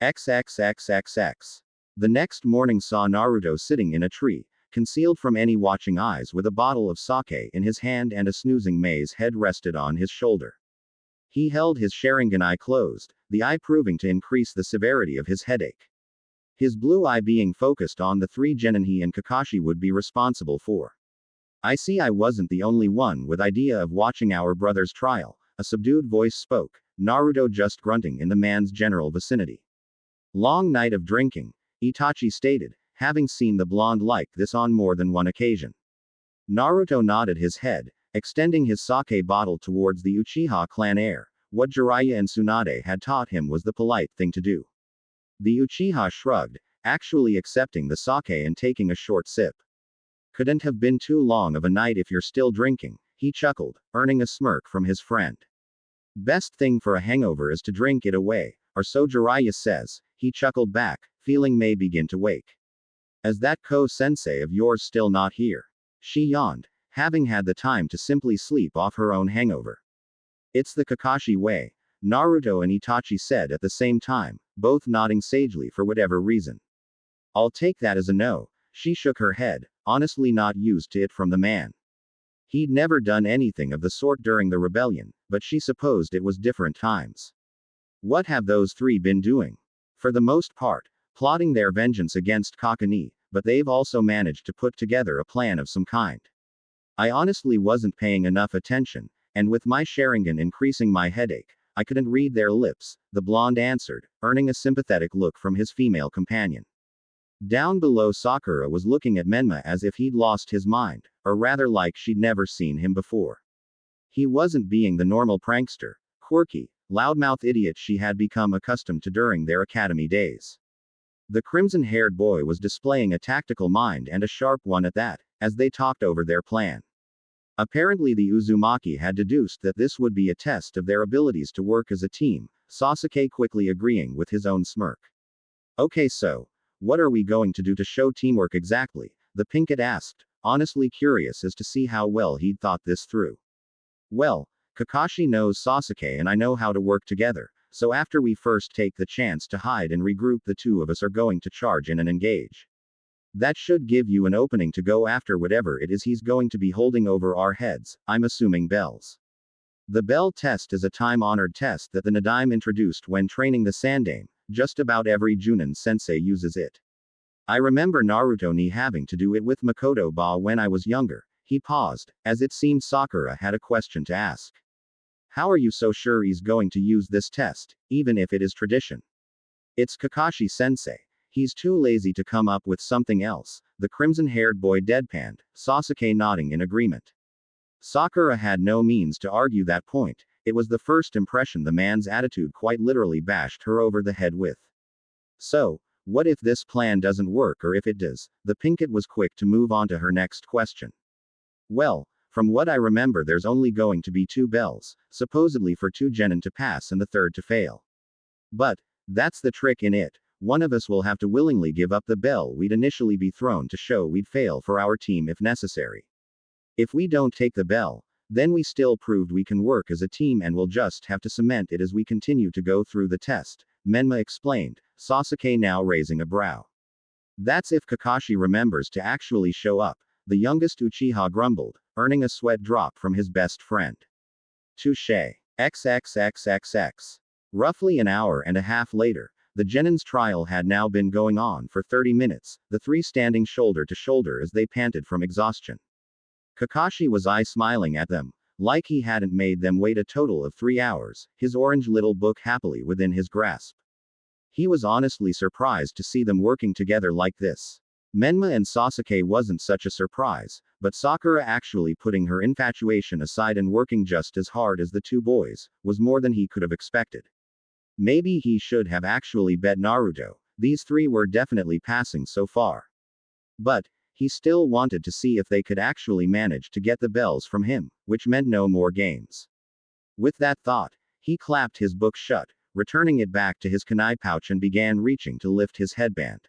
XXXXX. The next morning saw Naruto sitting in a tree, concealed from any watching eyes with a bottle of sake in his hand and a snoozing Mei's head rested on his shoulder. He held his Sharingan eye closed, the eye proving to increase the severity of his headache. His blue eye being focused on the 3 genin he and Kakashi would be responsible for. I see I wasn't the only one with idea of watching our brother's trial, a subdued voice spoke, Naruto just grunting in the man's general vicinity. Long night of drinking, Itachi stated, having seen the blonde like this on more than one occasion. Naruto nodded his head, extending his sake bottle towards the Uchiha clan heir. What Jiraiya and Tsunade had taught him was the polite thing to do. The Uchiha shrugged, actually accepting the sake and taking a short sip. Couldn't have been too long of a night if you're still drinking, he chuckled, earning a smirk from his friend. Best thing for a hangover is to drink it away, or so Jiraiya says, he chuckled back, feeling Mei begin to wake. Is that Ko-sensei of yours still not here? She yawned, having had the time to simply sleep off her own hangover. It's the Kakashi way, Naruto and Itachi said at the same time, both nodding sagely for whatever reason. I'll take that as a no, she shook her head, honestly not used to it from the man. He'd never done anything of the sort during the rebellion, but she supposed it was different times. What have those 3 been doing? For the most part, plotting their vengeance against Kakani, but they've also managed to put together a plan of some kind. I honestly wasn't paying enough attention, and with my Sharingan increasing my headache, I couldn't read their lips, the blonde answered, earning a sympathetic look from his female companion. Down below, Sakura was looking at Menma as if he'd lost his mind, or rather like she'd never seen him before. He wasn't being the normal prankster, quirky, loudmouth idiot she had become accustomed to during their academy days. The crimson-haired boy was displaying a tactical mind, and a sharp one at that, as they talked over their plan. Apparently the Uzumaki had deduced that this would be a test of their abilities to work as a team, Sasuke quickly agreeing with his own smirk. Okay, so, what are we going to do to show teamwork exactly? The pink kid asked, honestly curious as to see how well he'd thought this through. Well, Kakashi knows Sasuke and I know how to work together, so after we first take the chance to hide and regroup, the two of us are going to charge in and engage. That should give you an opening to go after whatever it is he's going to be holding over our heads, I'm assuming bells. The bell test is a time-honored test that the Nadaime introduced when training the Sandaime. Just about every Junin sensei uses it. I remember Naruto ni having to do it with Mikoto ba when I was younger. He paused, as it seemed Sakura had a question to ask. How are you so sure he's going to use this test, even if it is tradition? It's Kakashi sensei. He's too lazy to come up with something else, the crimson-haired boy deadpanned, Sasuke nodding in agreement. Sakura had no means to argue that point. It was the first impression the man's attitude quite literally bashed her over the head with. So, what if this plan doesn't work, or if it does? The pink kid was quick to move on to her next question. Well, from what I remember, there's only going to be 2 bells, supposedly for 2 genin to pass and the third to fail. But, that's the trick in it. One of us will have to willingly give up the bell we'd initially be thrown to show we'd fail for our team if necessary. If we don't take the bell, then we still proved we can work as a team and we'll just have to cement it as we continue to go through the test, Menma explained, Sasuke now raising a brow. That's if Kakashi remembers to actually show up, the youngest Uchiha grumbled, earning a sweat drop from his best friend. Touché. XXXXX. Roughly an hour and a half later, the Genin's trial had now been going on for 30 minutes, the three standing shoulder to shoulder as they panted from exhaustion. Kakashi was smiling at them, like he hadn't made them wait a total of 3 hours, his orange little book happily within his grasp. He was honestly surprised to see them working together like this. Menma and Sasuke wasn't such a surprise, but Sakura actually putting her infatuation aside and working just as hard as the two boys, was more than he could have expected. Maybe he should have actually bet Naruto, these three were definitely passing so far. But, he still wanted to see if they could actually manage to get the bells from him, which meant no more games. With that thought, he clapped his book shut, returning it back to his kunai pouch and began reaching to lift his headband.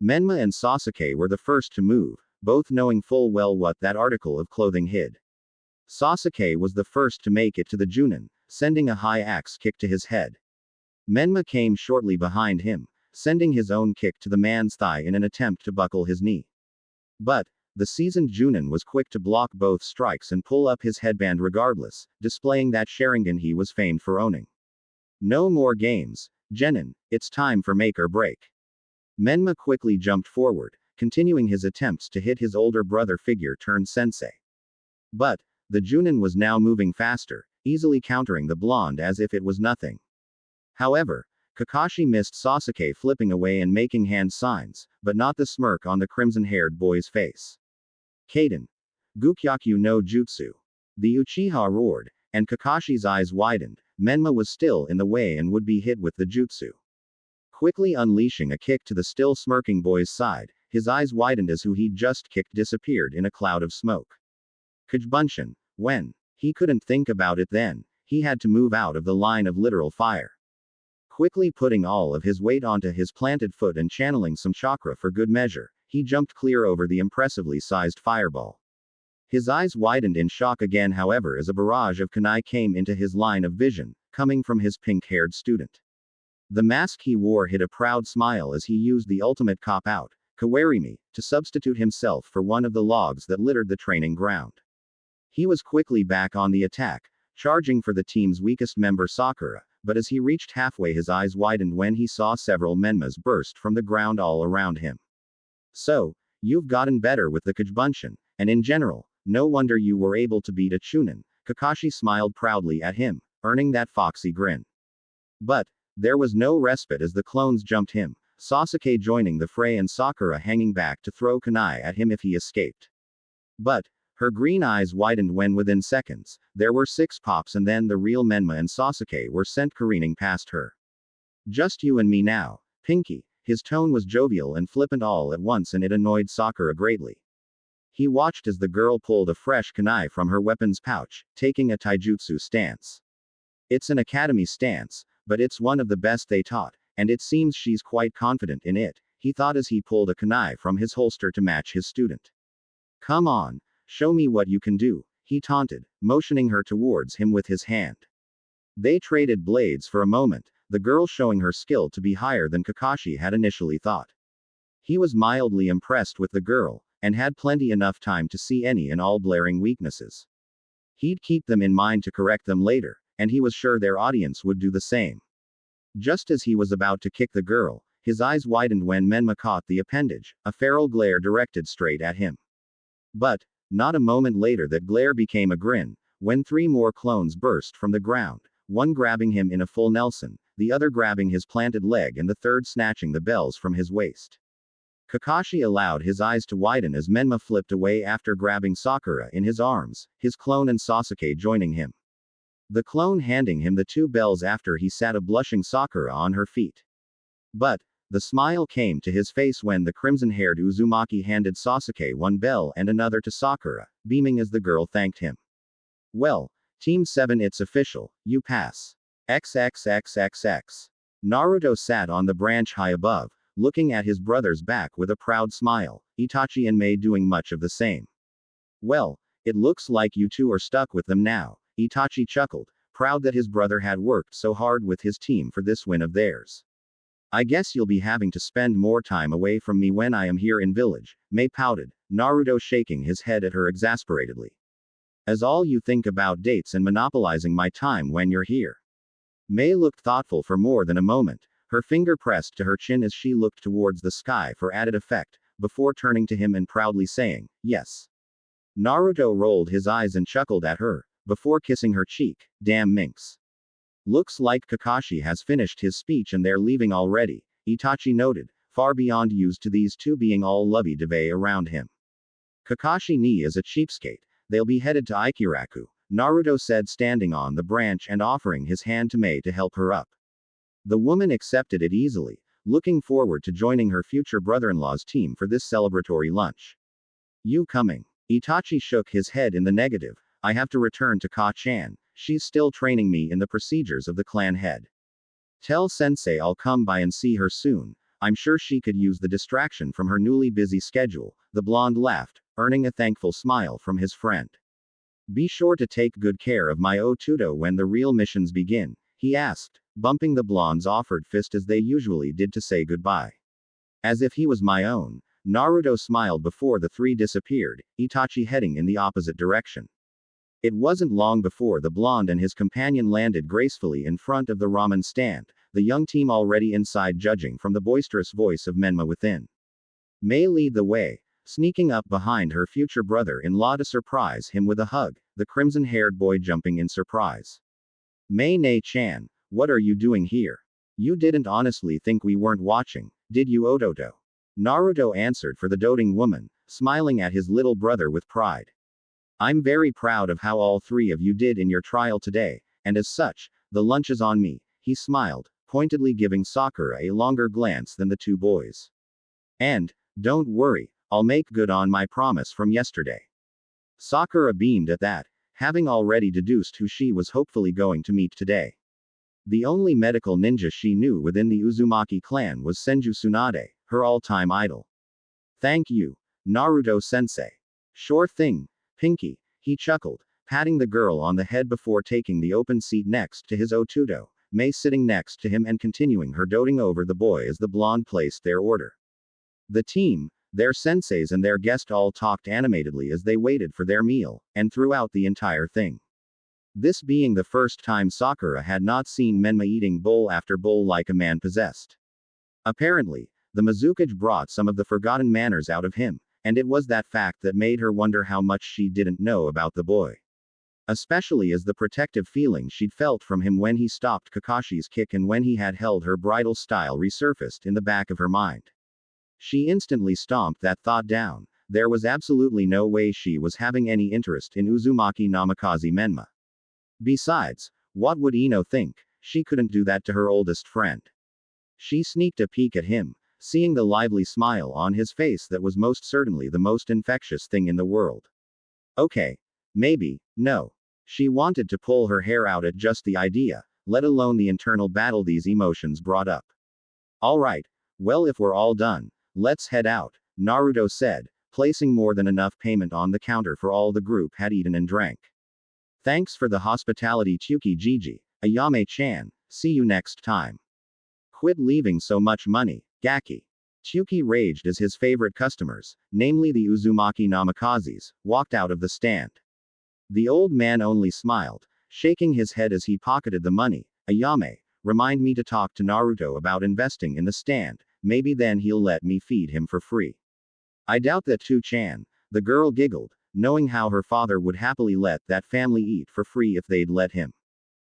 Menma and Sasuke were the first to move, both knowing full well what that article of clothing hid. Sasuke was the first to make it to the Junin, sending a high axe kick to his head. Menma came shortly behind him, sending his own kick to the man's thigh in an attempt to buckle his knee. But, the seasoned Junin was quick to block both strikes and pull up his headband regardless, displaying that Sharingan he was famed for owning. No more games, Genin, it's time for make or break. Menma quickly jumped forward, continuing his attempts to hit his older brother figure turned sensei. But, the Junin was now moving faster, easily countering the blonde as if it was nothing. However, Kakashi missed Sasuke flipping away and making hand signs, but not the smirk on the crimson-haired boy's face. Kaden. Gukyaku no Jutsu. The Uchiha roared, and Kakashi's eyes widened. Menma was still in the way and would be hit with the jutsu. Quickly unleashing a kick to the still smirking boy's side, his eyes widened as who he'd just kicked disappeared in a cloud of smoke. Kajbunshin. When? He couldn't think about it then, he had to move out of the line of literal fire. Quickly putting all of his weight onto his planted foot and channeling some chakra for good measure, he jumped clear over the impressively sized fireball. His eyes widened in shock again, however, as a barrage of kunai came into his line of vision, coming from his pink-haired student. The mask he wore hid a proud smile as he used the ultimate cop-out, kawarimi, to substitute himself for one of the logs that littered the training ground. He was quickly back on the attack, charging for the team's weakest member Sakura, but as he reached halfway his eyes widened when he saw several Menmas burst from the ground all around him. So, you've gotten better with the Kajbunshin, and in general, no wonder you were able to beat a Chunin, Kakashi smiled proudly at him, earning that foxy grin. But there was no respite as the clones jumped him, Sasuke joining the fray and Sakura hanging back to throw kunai at him if he escaped. But her green eyes widened when within seconds, there were 6 pops and then the real Menma and Sasuke were sent careening past her. Just you and me now, Pinky. His tone was jovial and flippant all at once and it annoyed Sakura greatly. He watched as the girl pulled a fresh kunai from her weapons pouch, taking a taijutsu stance. It's an academy stance, but it's one of the best they taught, and it seems she's quite confident in it, he thought as he pulled a kunai from his holster to match his student. Come on, show me what you can do, he taunted, motioning her towards him with his hand. They traded blades for a moment, the girl showing her skill to be higher than Kakashi had initially thought. He was mildly impressed with the girl, and had plenty enough time to see any and all blaring weaknesses. He'd keep them in mind to correct them later, and he was sure their audience would do the same. Just as he was about to kick the girl, his eyes widened when Menma caught the appendage, a feral glare directed straight at him. But not a moment later that glare became a grin, when 3 more clones burst from the ground, one grabbing him in a full Nelson, the other grabbing his planted leg and the third snatching the bells from his waist. Kakashi allowed his eyes to widen as Menma flipped away after grabbing Sakura in his arms, his clone and Sasuke joining him. The clone handing him the 2 bells after he sat a blushing Sakura on her feet. But the smile came to his face when the crimson-haired Uzumaki handed Sasuke 1 bell and another to Sakura, beaming as the girl thanked him. Well, Team 7, it's official, you pass. XXXXX. Naruto sat on the branch high above, looking at his brother's back with a proud smile, Itachi and Mei doing much of the same. Well, it looks like you two are stuck with them now, Itachi chuckled, proud that his brother had worked so hard with his team for this win of theirs. I guess you'll be having to spend more time away from me when I am here in village, Mei pouted, Naruto shaking his head at her exasperatedly. As all you think about dates and monopolizing my time when you're here. Mei looked thoughtful for more than a moment, her finger pressed to her chin as she looked towards the sky for added effect, before turning to him and proudly saying, yes. Naruto rolled his eyes and chuckled at her, before kissing her cheek, damn minx. Looks like Kakashi has finished his speech and they're leaving already, Itachi noted, far beyond used to these two being all lovey-dovey around him. Kakashi ni is a cheapskate, they'll be headed to Ikiraku, Naruto said standing on the branch and offering his hand to Mei to help her up. The woman accepted it easily, looking forward to joining her future brother-in-law's team for this celebratory lunch. You coming? Itachi shook his head in the negative, I have to return to Ka-chan, she's still training me in the procedures of the clan head. Tell sensei I'll come by and see her soon, I'm sure she could use the distraction from her newly busy schedule, the blonde laughed, earning a thankful smile from his friend. Be sure to take good care of my Otudo when the real missions begin, he asked, bumping the blonde's offered fist as they usually did to say goodbye. As if he was my own, Naruto smiled before the 3 disappeared, Itachi heading in the opposite direction. It wasn't long before the blonde and his companion landed gracefully in front of the ramen stand, the young team already inside judging from the boisterous voice of Menma within. Mei lead the way, sneaking up behind her future brother-in-law to surprise him with a hug, the crimson-haired boy jumping in surprise. Mei Ne-chan, what are you doing here? You didn't honestly think we weren't watching, did you Ototo? Naruto answered for the doting woman, smiling at his little brother with pride. I'm very proud of how all 3 of you did in your trial today, and as such, the lunch is on me, he smiled, pointedly giving Sakura a longer glance than the 2 boys. And, don't worry, I'll make good on my promise from yesterday. Sakura beamed at that, having already deduced who she was hopefully going to meet today. The only medical ninja she knew within the Uzumaki clan was Senju Tsunade, her all-time idol. Thank you, Naruto-sensei. Sure thing, Pinky, he chuckled, patting the girl on the head before taking the open seat next to his Otudo, Mei sitting next to him and continuing her doting over the boy as the blonde placed their order. The team, their senseis and their guest all talked animatedly as they waited for their meal, and throughout the entire thing. This being the first time Sakura had not seen Menma eating bowl after bowl like a man possessed. Apparently, the Mizukage brought some of the forgotten manners out of him, and it was that fact that made her wonder how much she didn't know about the boy. especially as the protective feeling she'd felt from him when he stopped Kakashi's kick and when he had held her bridal style resurfaced in the back of her mind. She instantly stomped that thought down. There was absolutely no way she was having any interest in Uzumaki Namikaze Menma. Besides, what would Ino think? She couldn't do that to her oldest friend. She sneaked a peek at him, seeing the lively smile on his face that was most certainly the most infectious thing in the world. Okay. Maybe, no. She wanted to pull her hair out at just the idea, let alone the internal battle these emotions brought up. Alright, well, if we're all done, let's head out, Naruto said, placing more than enough payment on the counter for all the group had eaten and drank. Thanks for the hospitality, Tsukiji, Ayame-chan, see you next time. Quit leaving so much money, Gaki. Tsuki raged as his favorite customers, namely the Uzumaki Namikazes, walked out of the stand. The old man only smiled, shaking his head as he pocketed the money. Ayame, remind me to talk to Naruto about investing in the stand, maybe then he'll let me feed him for free. I doubt that too, Chan. The girl giggled, knowing how her father would happily let that family eat for free if they'd let him.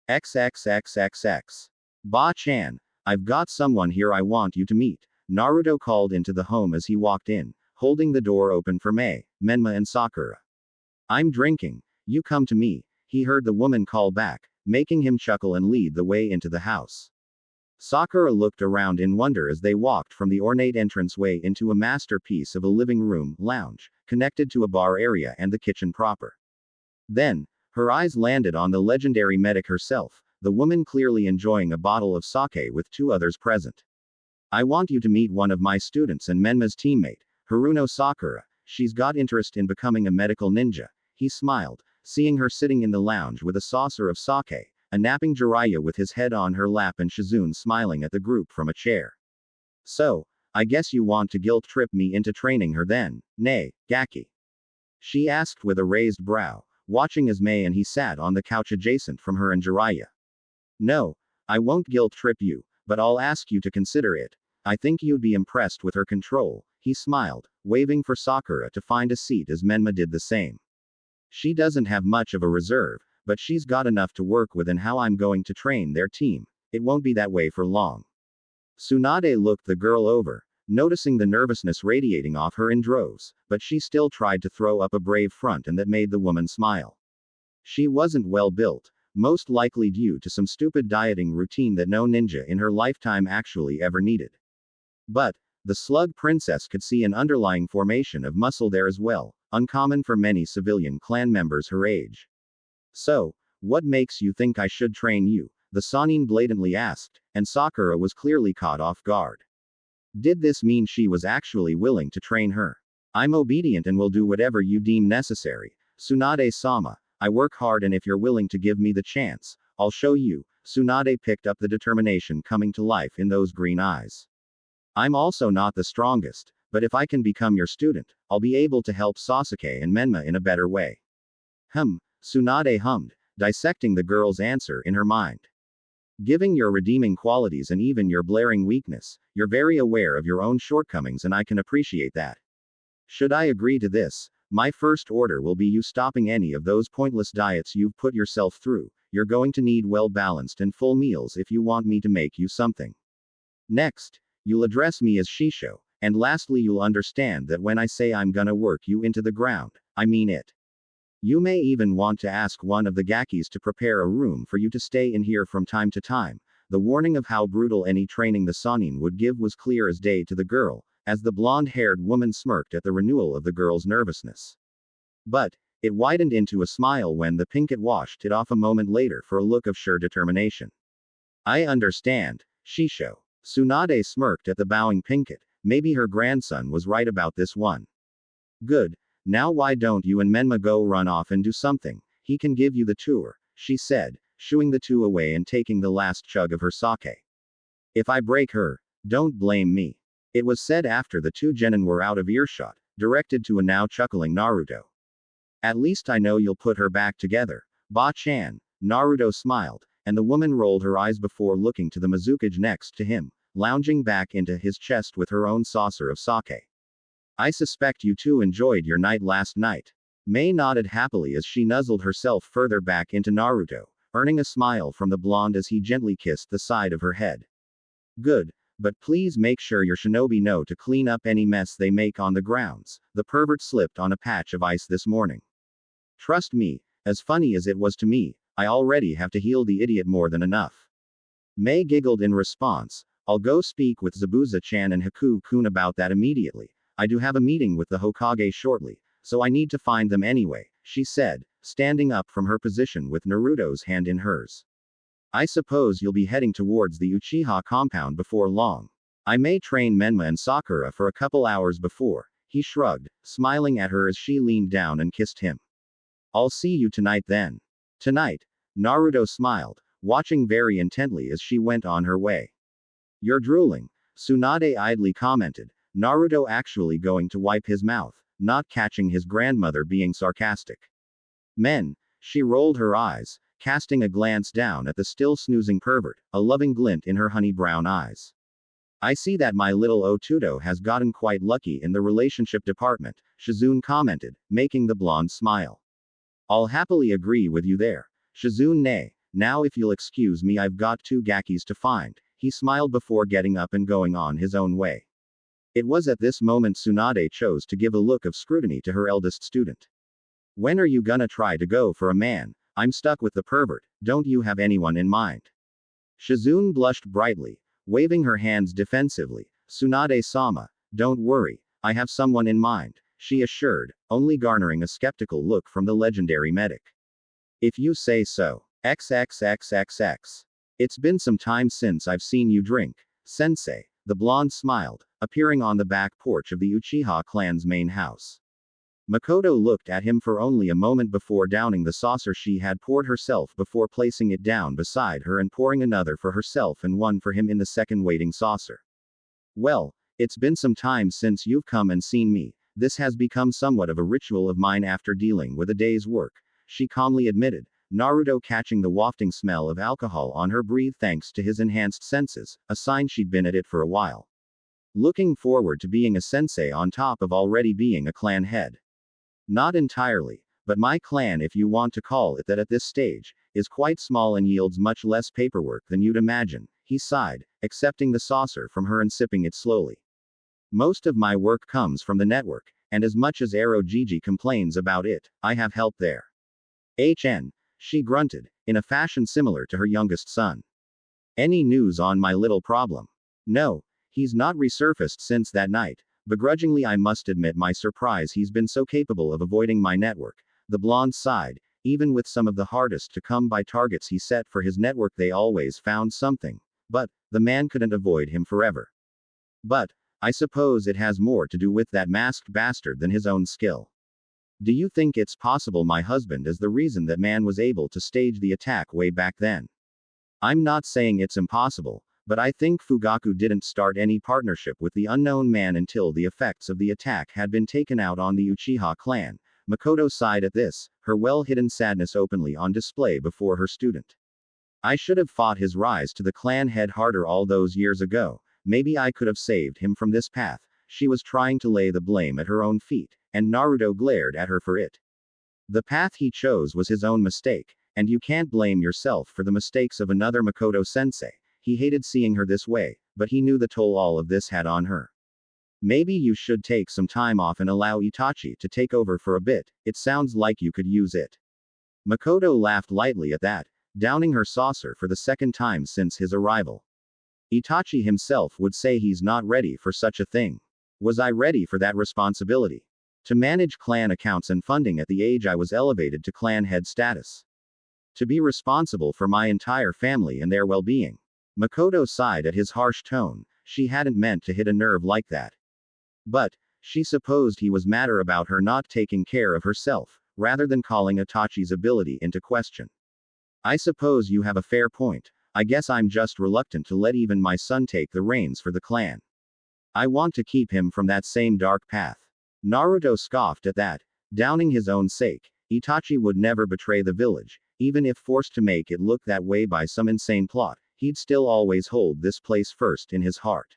XXXXX. Ba-chan, I've got someone here I want you to meet, Naruto called into the home as he walked in, holding the door open for Mei, Menma and Sakura. I'm drinking. You come to me, he heard the woman call back, making him chuckle and lead the way into the house. Sakura looked around in wonder as they walked from the ornate entranceway into a masterpiece of a living room lounge, connected to a bar area and the kitchen proper. Then, her eyes landed on the legendary medic herself, the woman clearly enjoying a bottle of sake with two others present. I want you to meet one of my students and Menma's teammate, Haruno Sakura. She's got interest in becoming a medical ninja. He smiled, seeing her sitting in the lounge with a saucer of sake, a napping Jiraiya with his head on her lap and Shizune smiling at the group from a chair. So, I guess you want to guilt-trip me into training her then, nay, Gaki? She asked with a raised brow, watching as Mei and he sat on the couch adjacent from her and Jiraiya. No, I won't guilt-trip you, but I'll ask you to consider it. I think you'd be impressed with her control, he smiled, waving for Sakura to find a seat as Menma did the same. She doesn't have much of a reserve, but she's got enough to work with, and how I'm going to train their team, it won't be that way for long. Tsunade looked the girl over, noticing the nervousness radiating off her in droves, but she still tried to throw up a brave front, and that made the woman smile. She wasn't well built, most likely due to some stupid dieting routine that no ninja in her lifetime actually ever needed. But, the slug princess could see an underlying formation of muscle there as well, uncommon for many civilian clan members her age. So, what makes you think I should train you? The Sannin blatantly asked, and Sakura was clearly caught off guard. Did this mean she was actually willing to train her? I'm obedient and will do whatever you deem necessary, Tsunade-sama. I work hard, and if you're willing to give me the chance, I'll show you. Tsunade picked up the determination coming to life in those green eyes. I'm also not the strongest, but if I can become your student, I'll be able to help Sasuke and Menma in a better way. Tsunade hummed, dissecting the girl's answer in her mind. Giving your redeeming qualities and even your blaring weakness, you're very aware of your own shortcomings, and I can appreciate that. Should I agree to this, my first order will be you stopping any of those pointless diets you've put yourself through. You're going to need well-balanced and full meals if you want me to make you something. Next, you'll address me as Shisho, and lastly you'll understand that when I say I'm gonna work you into the ground, I mean it. You may even want to ask one of the Gakis to prepare a room for you to stay in here from time to time. The warning of how brutal any training the Sannin would give was clear as day to the girl, as the blonde-haired woman smirked at the renewal of the girl's nervousness. But, it widened into a smile when the Pinkett washed it off a moment later for a look of sure determination. I understand, Shisho. Tsunade smirked at the bowing Pinkett. Maybe her grandson was right about this one. Good. Now why don't you and Menma go run off and do something? He can give you the tour, she said, shooing the two away and taking the last chug of her sake. If I break her, don't blame me. It was said after the two genin were out of earshot, directed to a now chuckling Naruto. At least I know you'll put her back together. Ba-chan. Naruto smiled, and the woman rolled her eyes before looking to the Mizukage next to him, lounging back into his chest with her own saucer of sake. I suspect you two enjoyed your night last night. Mei nodded happily as she nuzzled herself further back into Naruto, earning a smile from the blonde as he gently kissed the side of her head. Good, but please make sure your shinobi know to clean up any mess they make on the grounds. The pervert slipped on a patch of ice this morning. Trust me, as funny as it was to me, I already have to heal the idiot more than enough. Mei giggled in response. I'll go speak with Zabuza-chan and Haku-kun about that immediately. I do have a meeting with the Hokage shortly, so I need to find them anyway, she said, standing up from her position with Naruto's hand in hers. I suppose you'll be heading towards the Uchiha compound before long. I may train Menma and Sakura for a couple hours before. He shrugged, smiling at her as she leaned down and kissed him. I'll see you tonight then. Tonight? Naruto smiled, watching very intently as she went on her way. You're drooling, Tsunade idly commented, Naruto actually going to wipe his mouth, not catching his grandmother being sarcastic. Men, she rolled her eyes, casting a glance down at the still snoozing pervert, a loving glint in her honey brown eyes. I see that my little Otuto has gotten quite lucky in the relationship department, Shizune commented, making the blonde smile. I'll happily agree with you there. Shizune nay, now if you'll excuse me I've got 2 gakis to find, he smiled before getting up and going on his own way. It was at this moment Tsunade chose to give a look of scrutiny to her eldest student. When are you gonna try to go for a man? I'm stuck with the pervert, don't you have anyone in mind? Shizune blushed brightly, waving her hands defensively. Tsunade-sama, don't worry, I have someone in mind, she assured, only garnering a skeptical look from the legendary medic. If you say so. XXXXX. It's been some time since I've seen you drink, sensei, the blonde smiled, appearing on the back porch of the Uchiha clan's main house. Mikoto looked at him for only a moment before downing the saucer she had poured herself before placing it down beside her and pouring another for herself and one for him in the second waiting saucer. Well, it's been some time since you've come and seen me. This has become somewhat of a ritual of mine after dealing with a day's work, she calmly admitted, Naruto catching the wafting smell of alcohol on her breath thanks to his enhanced senses, a sign she'd been at it for a while. Looking forward to being a sensei on top of already being a clan head. Not entirely, but my clan, if you want to call it that at this stage, is quite small and yields much less paperwork than you'd imagine, he sighed, accepting the saucer from her and sipping it slowly. Most of my work comes from the network, and as much as Ero Gigi complains about it, I have help there. HN, she grunted, in a fashion similar to her youngest son. Any news on my little problem? No, he's not resurfaced since that night. Begrudgingly I must admit my surprise he's been so capable of avoiding my network, the blonde sighed, even with some of the hardest to come by targets he set for his network they always found something, but, the man couldn't avoid him forever. But, I suppose it has more to do with that masked bastard than his own skill. Do you think it's possible my husband is the reason that man was able to stage the attack way back then? I'm not saying it's impossible, but I think Fugaku didn't start any partnership with the unknown man until the effects of the attack had been taken out on the Uchiha clan. Mikoto sighed at this, her well-hidden sadness openly on display before her student. I should have fought his rise to the clan head harder all those years ago, maybe I could have saved him from this path. She was trying to lay the blame at her own feet, and Naruto glared at her for it. The path he chose was his own mistake, and you can't blame yourself for the mistakes of another. Mikoto-sensei. He hated seeing her this way, but he knew the toll all of this had on her. Maybe you should take some time off and allow Itachi to take over for a bit, it sounds like you could use it. Mikoto laughed lightly at that, downing her saucer for the second time since his arrival. Itachi himself would say he's not ready for such a thing. Was I ready for that responsibility? To manage clan accounts and funding at the age I was elevated to clan head status. To be responsible for my entire family and their well-being. Mikoto sighed at his harsh tone, she hadn't meant to hit a nerve like that. But, she supposed he was madder about her not taking care of herself, rather than calling Itachi's ability into question. I suppose you have a fair point, I guess I'm just reluctant to let even my son take the reins for the clan. I want to keep him from that same dark path. Naruto scoffed at that, downing his own sake. Itachi would never betray the village, even if forced to make it look that way by some insane plot. He'd still always hold this place first in his heart.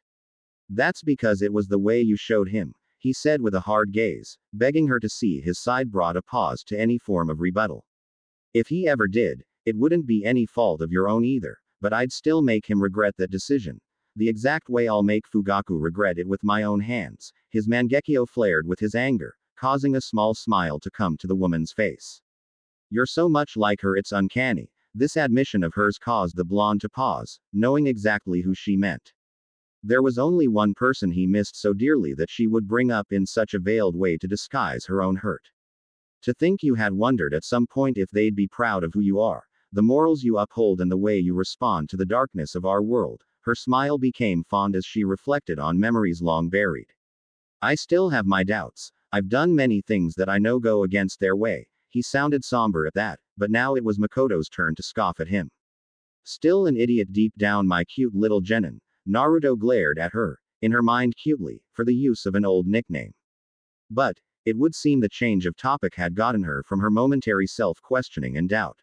That's because it was the way you showed him. he said with a hard gaze, begging her to see his side brought a pause to any form of rebuttal. If he ever did, it wouldn't be any fault of your own either, but I'd still make him regret that decision. The exact way I'll make Fugaku regret it with my own hands. His Mangekyo flared with his anger, causing a small smile to come to the woman's face. You're so much like her it's uncanny. This admission of hers caused the blonde to pause, knowing exactly who she meant. There was only one person he missed so dearly that she would bring up in such a veiled way to disguise her own hurt. To think you had wondered at some point if they'd be proud of who you are, the morals you uphold and the way you respond to the darkness of our world. Her smile became fond as she reflected on memories long buried. I still have my doubts. I've done many things that I know go against their way. He sounded somber at that, but now it was Mikoto's turn to scoff at him. Still an idiot deep down, my cute little genin. Naruto glared at her, in her mind cutely, for the use of an old nickname. But, it would seem the change of topic had gotten her from her momentary self-questioning and doubt.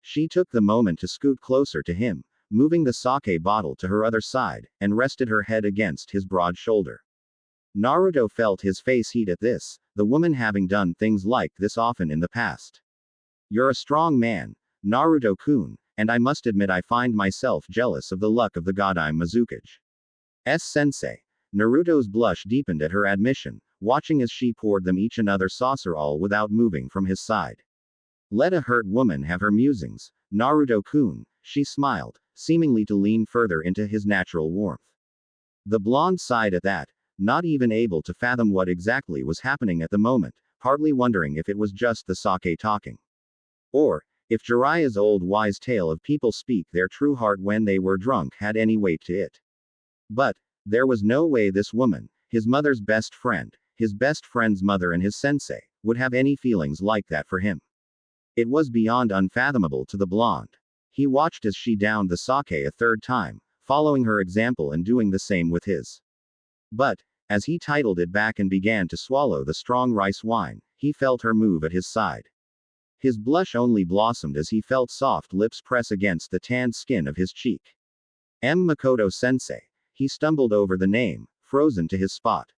She took the moment to scoot closer to him, moving the sake bottle to her other side, and rested her head against his broad shoulder. Naruto felt his face heat at this, the woman having done things like this often in the past. You're a strong man, Naruto-kun, and I must admit I find myself jealous of the luck of the Godime Mizukage. Sensei. Naruto's blush deepened at her admission, watching as she poured them each another saucer all without moving from his side. Let a hurt woman have her musings, Naruto-kun, she smiled, seemingly to lean further into his natural warmth. The blonde sighed at that, not even able to fathom what exactly was happening at the moment, partly wondering if it was just the sake talking. Or, if Jiraiya's old wise tale of people speak their true heart when they were drunk had any weight to it. But, there was no way this woman, his mother's best friend, his best friend's mother and his sensei, would have any feelings like that for him. It was beyond unfathomable to the blonde. He watched as she downed the sake a third time, following her example and doing the same with his. But, as he titled it back and began to swallow the strong rice wine, he felt her move at his side. His blush only blossomed as he felt soft lips press against the tanned skin of his cheek. Mikoto sensei. He stumbled over the name, frozen to his spot.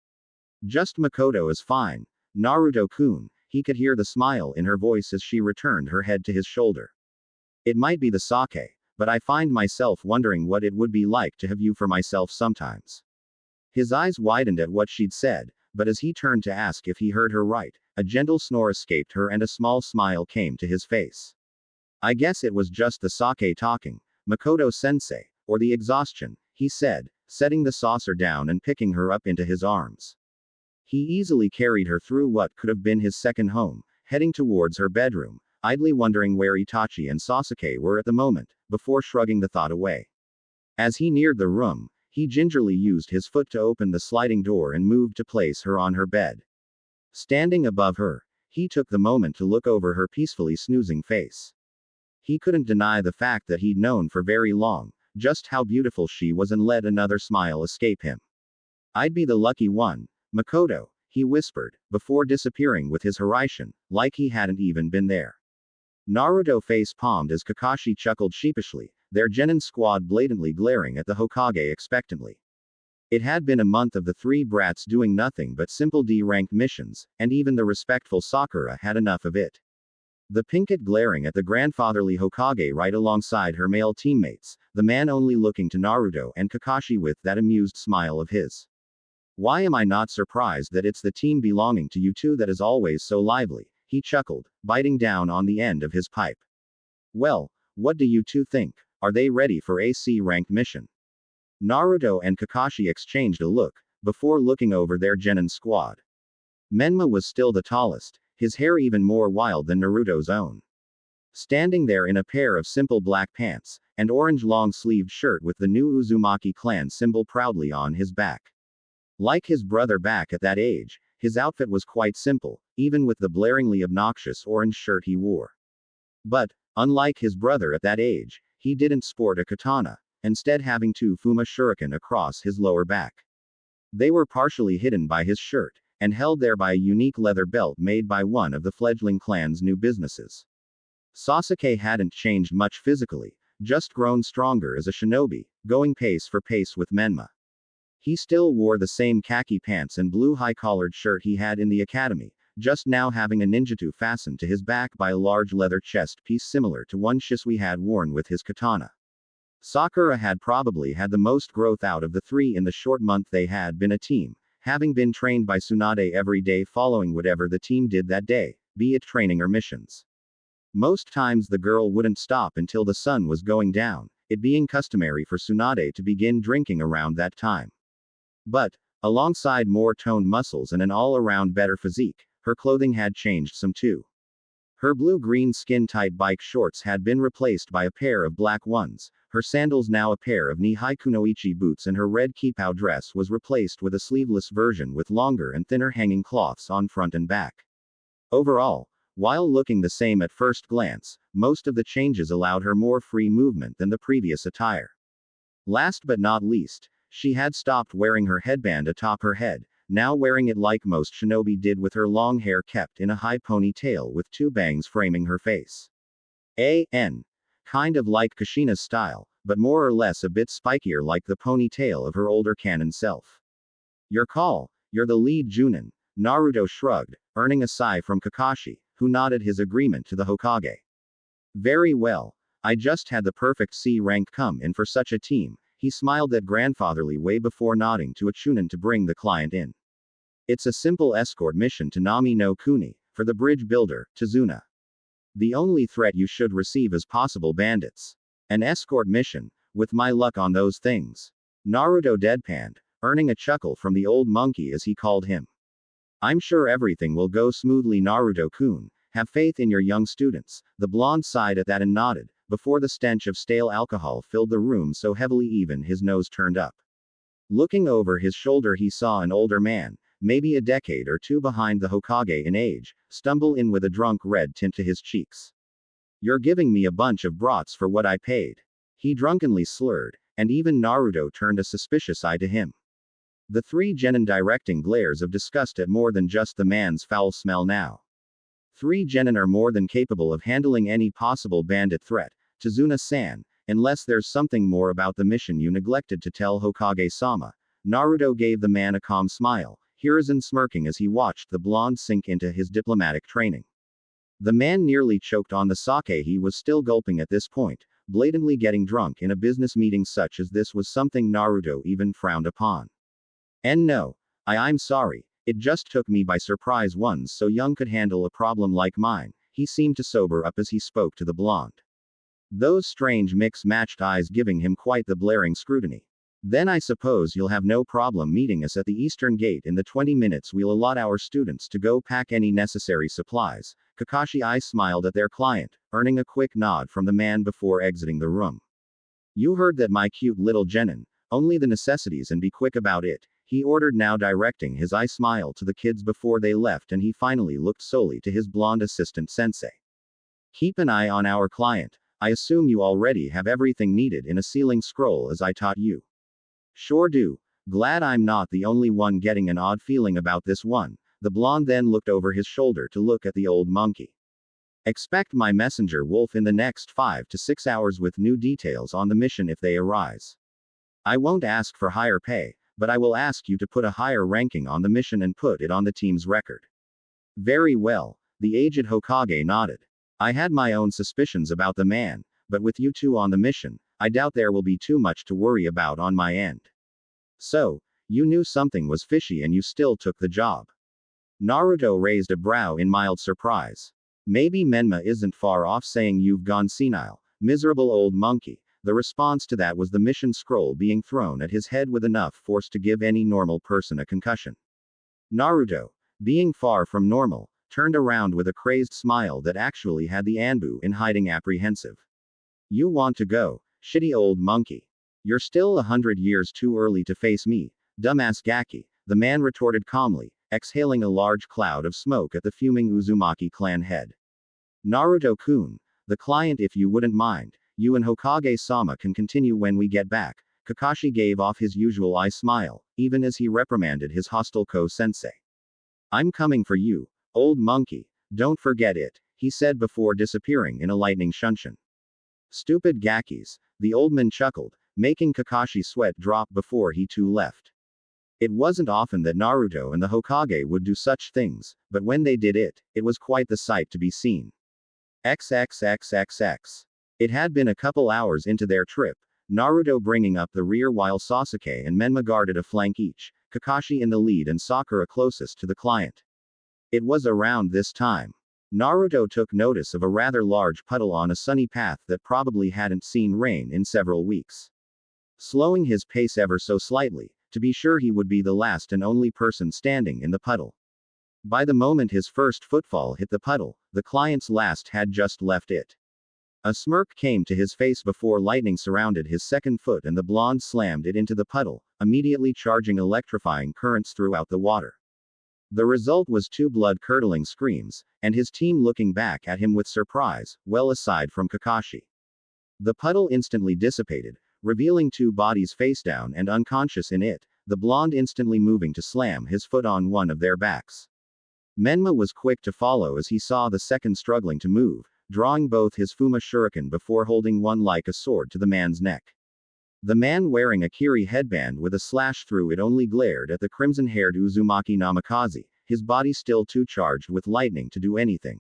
Just Mikoto is fine, Naruto-kun, he could hear the smile in her voice as she returned her head to his shoulder. It might be the sake, but I find myself wondering what it would be like to have you for myself sometimes. His eyes widened at what she'd said, but as he turned to ask if he heard her right, a gentle snore escaped her and a small smile came to his face. I guess it was just the sake talking, Mikoto-sensei, or the exhaustion, he said, setting the saucer down and picking her up into his arms. He easily carried her through what could have been his second home, heading towards her bedroom, idly wondering where Itachi and Sasuke were at the moment, before shrugging the thought away. As he neared the room, he gingerly used his foot to open the sliding door and moved to place her on her bed. Standing above her, he took the moment to look over her peacefully snoozing face. He couldn't deny the fact that he'd known for very long, just how beautiful she was and let another smile escape him. I'd be the lucky one, Mikoto, he whispered, before disappearing with his Hiraishin, like he hadn't even been there. Naruto face-palmed as Kakashi chuckled sheepishly, their genin squad blatantly glaring at the Hokage expectantly. It had been a month of the three brats doing nothing but simple D-rank missions, and even the respectful Sakura had enough of it. The Pinkett glaring at the grandfatherly Hokage right alongside her male teammates, the man only looking to Naruto and Kakashi with that amused smile of his. Why am I not surprised that it's the team belonging to you two that is always so lively, he chuckled, biting down on the end of his pipe. Well, what do you two think? Are they ready for a C-ranked mission? Naruto and Kakashi exchanged a look, before looking over their genin squad. Menma was still the tallest, his hair even more wild than Naruto's own. Standing there in a pair of simple black pants, and orange long-sleeved shirt with the new Uzumaki clan symbol proudly on his back. Like his brother back at that age, his outfit was quite simple, even with the blaringly obnoxious orange shirt he wore. But, unlike his brother at that age, he didn't sport a katana, instead having two Fuma shuriken across his lower back. They were partially hidden by his shirt, and held there by a unique leather belt made by one of the fledgling clan's new businesses. Sasuke hadn't changed much physically, just grown stronger as a shinobi, going pace for pace with Menma. He still wore the same khaki pants and blue high-collared shirt he had in the academy, just now having a ninjutsu fastened to his back by a large leather chest piece similar to one Shisui had worn with his katana. Sakura had probably had the most growth out of the three in the short month they had been a team, having been trained by Tsunade every day following whatever the team did that day, be it training or missions. Most times the girl wouldn't stop until the sun was going down, it being customary for Tsunade to begin drinking around that time. But, alongside more toned muscles and an all-around better physique, her clothing had changed some too. Her blue-green skin-tight bike shorts had been replaced by a pair of black ones, her sandals now a pair of knee-high kunoichi boots, and her red kipao dress was replaced with a sleeveless version with longer and thinner hanging cloths on front and back. Overall, while looking the same at first glance, most of the changes allowed her more free movement than the previous attire. Last but not least, she had stopped wearing her headband atop her head, now wearing it like most shinobi did with her long hair kept in a high ponytail with two bangs framing her face. Kind of like Kushina's style, but more or less a bit spikier like the ponytail of her older canon self. Your call, you're the lead Junin, Naruto shrugged, earning a sigh from Kakashi, who nodded his agreement to the Hokage. Very well, I just had the perfect C rank come in for such a team, he smiled that grandfatherly way before nodding to a Chunin to bring the client in. It's a simple escort mission to Nami no Kuni, for the bridge builder, Tazuna. The only threat you should receive is possible bandits. An escort mission, with my luck on those things. Naruto deadpanned, earning a chuckle from the old monkey as he called him. I'm sure everything will go smoothly, Naruto-kun. Have faith in your young students. The blonde sighed at that and nodded, before the stench of stale alcohol filled the room so heavily even his nose turned up. Looking over his shoulder he saw an older man, maybe a decade or two behind the Hokage in age, stumble in with a drunk red tint to his cheeks. You're giving me a bunch of brats for what I paid. He drunkenly slurred, and even Naruto turned a suspicious eye to him. The three genin directing glares of disgust at more than just the man's foul smell now. Three genin are more than capable of handling any possible bandit threat, Tazuna-san, unless there's something more about the mission you neglected to tell Hokage-sama. Naruto gave the man a calm smile, Hiruzen smirking as he watched the blonde sink into his diplomatic training. The man nearly choked on the sake he was still gulping at this point, blatantly getting drunk in a business meeting such as this was something Naruto even frowned upon. And no, I'm sorry, it just took me by surprise once so young could handle a problem like mine, he seemed to sober up as he spoke to the blonde. Those strange mix-matched eyes giving him quite the blaring scrutiny. Then I suppose you'll have no problem meeting us at the eastern gate in the 20 minutes we'll allot our students to go pack any necessary supplies. Kakashi I smiled at their client, earning a quick nod from the man before exiting the room. You heard that, my cute little genin, only the necessities and be quick about it, he ordered, now directing his eye smile to the kids before they left, and he finally looked solely to his blonde assistant sensei. Keep an eye on our client. I assume you already have everything needed in a sealing scroll as I taught you. Sure do. Glad I'm not the only one getting an odd feeling about this one. The blonde then looked over his shoulder to look at the old monkey. Expect my messenger wolf in the next 5 to 6 hours with new details on the mission if they arise. I won't ask for higher pay, but I will ask you to put a higher ranking on the mission and put it on the team's record. Very well, the aged Hokage nodded. I had my own suspicions about the man, but with you two on the mission, I doubt there will be too much to worry about on my end. So, you knew something was fishy and you still took the job. Naruto raised a brow in mild surprise. Maybe Menma isn't far off saying you've gone senile, miserable old monkey. The response to that was the mission scroll being thrown at his head with enough force to give any normal person a concussion. Naruto, being far from normal, turned around with a crazed smile that actually had the Anbu in hiding apprehensive. You want to go, shitty old monkey. You're still 100 years too early to face me, dumbass Gaki, the man retorted calmly, exhaling a large cloud of smoke at the fuming Uzumaki clan head. Naruto-kun, the client if you wouldn't mind. You and Hokage-sama can continue when we get back. Kakashi gave off his usual eye smile, even as he reprimanded his hostile ko-sensei. I'm coming for you, old monkey, don't forget it, he said before disappearing in a lightning shunshin. Stupid Gakis, the old man chuckled, making Kakashi sweat drop before he too left. It wasn't often that Naruto and the Hokage would do such things, but when they did it, it was quite the sight to be seen. XXXXX. It had been a couple hours into their trip, Naruto bringing up the rear while Sasuke and Menma guarded a flank each, Kakashi in the lead and Sakura closest to the client. It was around this time. Naruto took notice of a rather large puddle on a sunny path that probably hadn't seen rain in several weeks. Slowing his pace ever so slightly, to be sure he would be the last and only person standing in the puddle. By the moment his first footfall hit the puddle, the client's last had just left it. A smirk came to his face before lightning surrounded his second foot and the blonde slammed it into the puddle, immediately charging electrifying currents throughout the water. The result was two blood-curdling screams, and his team looking back at him with surprise, well aside from Kakashi. The puddle instantly dissipated, revealing two bodies face down and unconscious in it, the blonde instantly moving to slam his foot on one of their backs. Menma was quick to follow as he saw the second struggling to move, drawing both his Fuma shuriken before holding one like a sword to the man's neck. The man wearing a kiri headband with a slash through it only glared at the crimson-haired Uzumaki Namikaze, his body still too charged with lightning to do anything.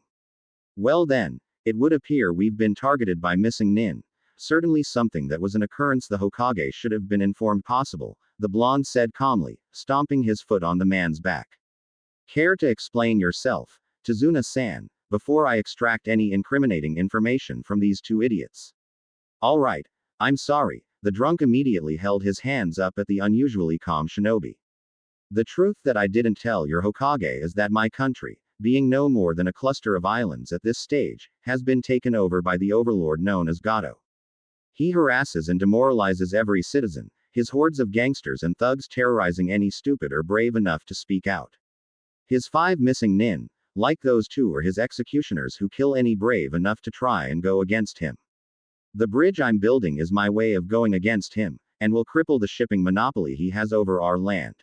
Well then, it would appear we've been targeted by missing nin. Certainly something that was an occurrence the Hokage should have been informed possible, the blonde said calmly, stomping his foot on the man's back. Care to explain yourself, Tazuna-san, before I extract any incriminating information from these two idiots? All right, I'm sorry. The drunk immediately held his hands up at the unusually calm shinobi. The truth that I didn't tell your Hokage is that my country, being no more than a cluster of islands at this stage, has been taken over by the overlord known as Gato. He harasses and demoralizes every citizen, his hordes of gangsters and thugs terrorizing any stupid or brave enough to speak out. His 5 missing nin, like those 2, are his executioners who kill any brave enough to try and go against him. The bridge I'm building is my way of going against him, and will cripple the shipping monopoly he has over our land.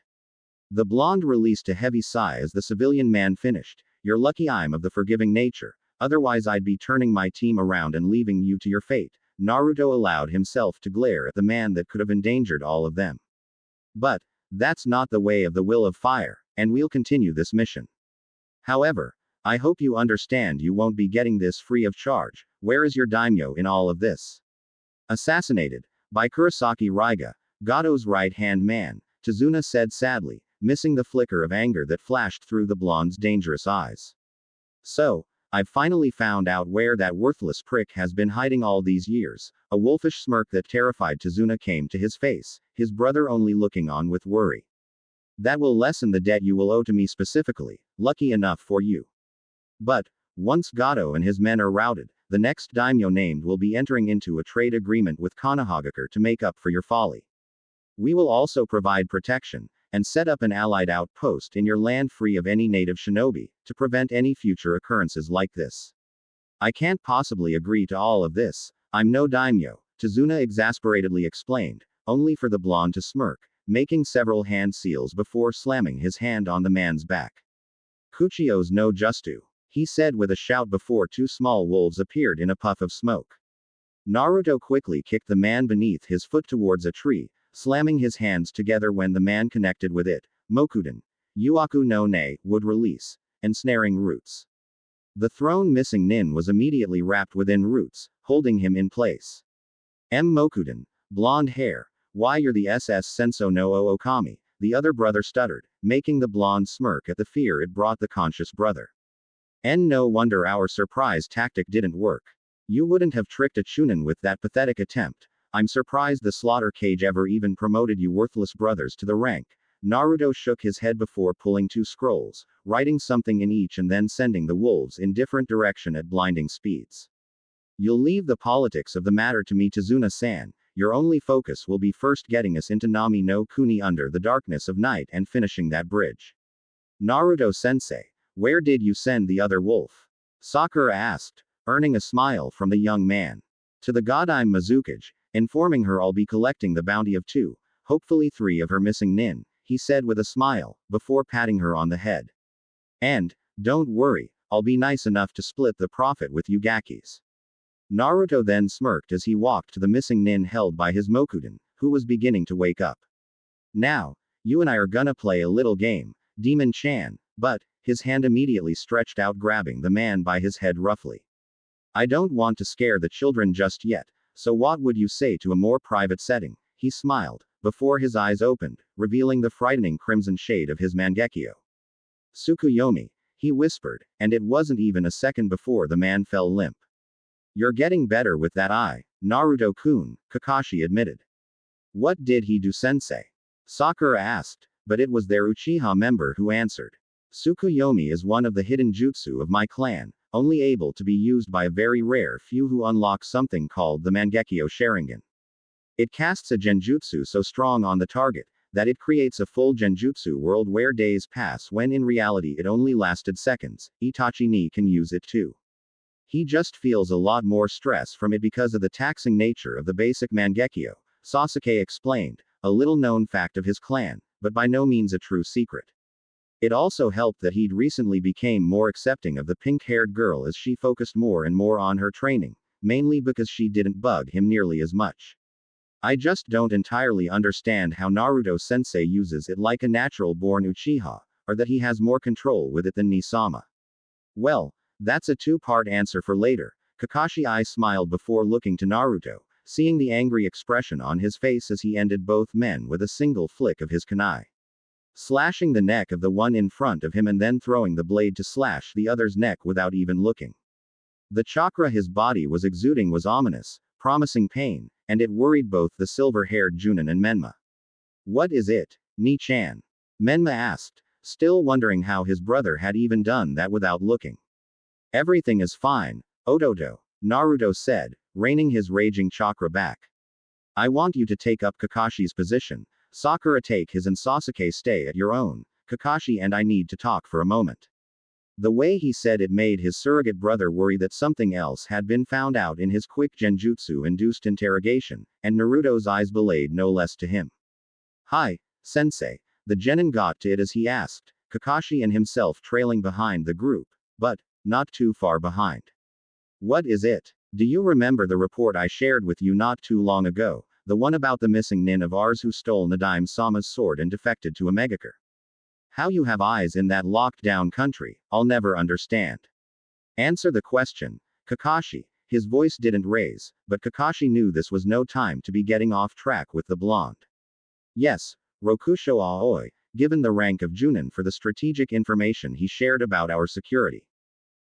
The blonde released a heavy sigh as the civilian man finished. You're lucky I'm of the forgiving nature, otherwise I'd be turning my team around and leaving you to your fate. Naruto allowed himself to glare at the man that could have endangered all of them. But, that's not the way of the will of fire, and we'll continue this mission. However, I hope you understand you won't be getting this free of charge. Where is your daimyo in all of this? Assassinated, by Kurosaki Raiga, Gato's right-hand man, Tazuna said sadly, missing the flicker of anger that flashed through the blonde's dangerous eyes. So, I've finally found out where that worthless prick has been hiding all these years. A wolfish smirk that terrified Tazuna came to his face, his brother only looking on with worry. That will lessen the debt you will owe to me specifically, lucky enough for you. But, once Gato and his men are routed, the next daimyo named will be entering into a trade agreement with Konohagakure to make up for your folly. We will also provide protection, and set up an allied outpost in your land free of any native shinobi, to prevent any future occurrences like this. I can't possibly agree to all of this. I'm no daimyo, Tazuna exasperatedly explained, only for the blonde to smirk, making several hand seals before slamming his hand on the man's back. Kuchio's no justu, he said with a shout before 2 small wolves appeared in a puff of smoke. Naruto quickly kicked the man beneath his foot towards a tree, slamming his hands together when the man connected with it. Mokuton, Yuaku no Ne, would release, ensnaring roots. The thrown missing nin was immediately wrapped within roots, holding him in place. Mokuton, blonde hair, why you're the SS Senso no Okami, the other brother stuttered, making the blonde smirk at the fear it brought the conscious brother. No wonder our surprise tactic didn't work. You wouldn't have tricked a Chunin with that pathetic attempt. I'm surprised the slaughter cage ever even promoted you worthless brothers to the rank. Naruto shook his head before pulling 2 scrolls, writing something in each and then sending the wolves in different direction at blinding speeds. You'll leave the politics of the matter to me, Tazuna-san. Your only focus will be first getting us into Nami no Kuni under the darkness of night and finishing that bridge. Naruto-sensei, where did you send the other wolf? Sakura asked, earning a smile from the young man. To the Godime Mizukage, informing her I'll be collecting the bounty of 2, hopefully 3 of her missing nin, he said with a smile, before patting her on the head. And, don't worry, I'll be nice enough to split the profit with you Gakis. Naruto then smirked as he walked to the missing nin held by his Mokuton, who was beginning to wake up. Now, You and I are gonna play a little game, Demon-chan, but, his hand immediately stretched out grabbing the man by his head roughly. I don't want to scare the children just yet, so what would you say to a more private setting? He smiled, before his eyes opened, revealing the frightening crimson shade of his Mangekyo. Tsukuyomi, he whispered, and it wasn't even a second before the man fell limp. You're getting better with that eye, Naruto-kun, Kakashi admitted. What did he do, sensei? Sakura asked, but it was their Uchiha member who answered. Tsukuyomi is one of the hidden jutsu of my clan, only able to be used by a very rare few who unlock something called the Mangekyo Sharingan. It casts a genjutsu so strong on the target, that it creates a full genjutsu world where days pass when in reality it only lasted seconds. Itachi ni can use it too. He just feels a lot more stress from it because of the taxing nature of the basic Mangekyo, Sasuke explained, a little known fact of his clan, but by no means a true secret. It also helped that he'd recently became more accepting of the pink-haired girl as she focused more and more on her training, mainly because she didn't bug him nearly as much. I just don't entirely understand how Naruto-sensei uses it like a natural-born Uchiha, or that he has more control with it than Nisama. Well, that's a two-part answer for later. Kakashi I smiled before looking to Naruto, seeing the angry expression on his face as he ended both men with a single flick of his kunai. Slashing the neck of the one in front of him and then throwing the blade to slash the other's neck without even looking. The chakra his body was exuding was ominous, promising pain, and it worried both the silver-haired Junin and Menma. What is it, Ni-chan? Menma asked, still wondering how his brother had even done that without looking. Everything is fine, Ototo, Naruto said, reining his raging chakra back. I want you to take up Kakashi's position, Sakura take his and Sasuke stay at your own, Kakashi and I need to talk for a moment. The way he said it made his surrogate brother worry that something else had been found out in his quick genjutsu-induced interrogation, and Naruto's eyes belayed no less to him. Hi, sensei, the genin got to it as he asked, Kakashi and himself trailing behind the group, but, not too far behind. What is it? Do you remember the report I shared with you not too long ago, the one about the missing nin of ours who stole Nadime-sama's sword and defected to a Megakure? How you have eyes in that locked-down country, I'll never understand. Answer the question, Kakashi. His voice didn't raise, but Kakashi knew this was no time to be getting off track with the blonde. Yes, Rokusho Aoi, given the rank of Junin for the strategic information he shared about our security.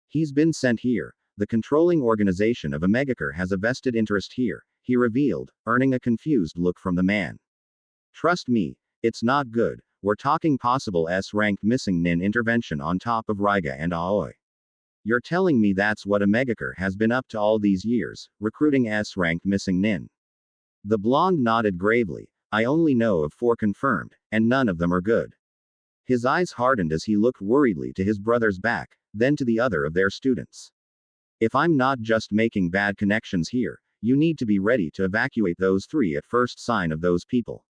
He's been sent here. The controlling organization of a Megakure has a vested interest here, he revealed, earning a confused look from the man. Trust me, it's not good. We're talking possible S-ranked missing nin intervention on top of Raiga and Aoi. You're telling me that's what a Megakure has been up to all these years, recruiting S-ranked missing nin? The blonde nodded gravely. I only know of 4 confirmed, and none of them are good. His eyes hardened as he looked worriedly to his brother's back, then to the other of their students. If I'm not just making bad connections here, you need to be ready to evacuate those 3 at first sign of those people.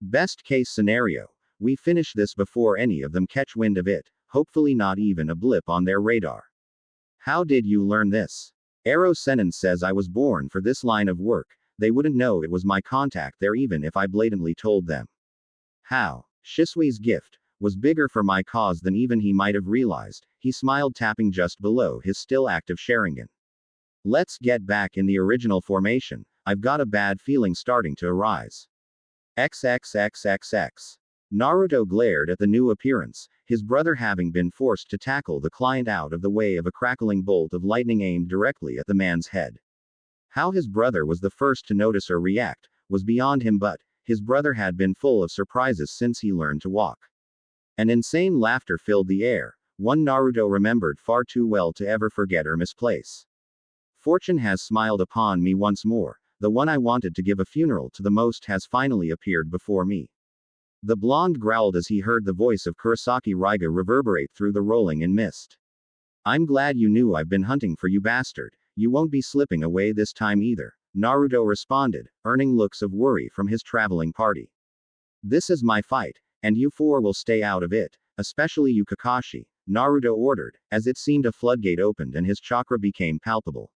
Best case scenario, we finish this before any of them catch wind of it, hopefully not even a blip on their radar. How did you learn this? Ero Senin says I was born for this line of work, they wouldn't know it was my contact there even if I blatantly told them. How? Shisui's gift was bigger for my cause than even he might have realized, he smiled tapping just below his still active Sharingan. Let's get back in the original formation, I've got a bad feeling starting to arise. XXXXX. Naruto glared at the new appearance, his brother having been forced to tackle the client out of the way of a crackling bolt of lightning aimed directly at the man's head. How his brother was the first to notice or react, was beyond him, but his brother had been full of surprises since he learned to walk. An insane laughter filled the air, one Naruto remembered far too well to ever forget or misplace. Fortune has smiled upon me once more, the one I wanted to give a funeral to the most has finally appeared before me. The blonde growled as he heard the voice of Kurosaki Raiga reverberate through the rolling in mist. I'm glad you knew I've been hunting for you, bastard. You won't be slipping away this time either, Naruto responded, earning looks of worry from his traveling party. This is my fight, and you 4 will stay out of it, especially you Kakashi, Naruto ordered, as it seemed a floodgate opened and his chakra became palpable.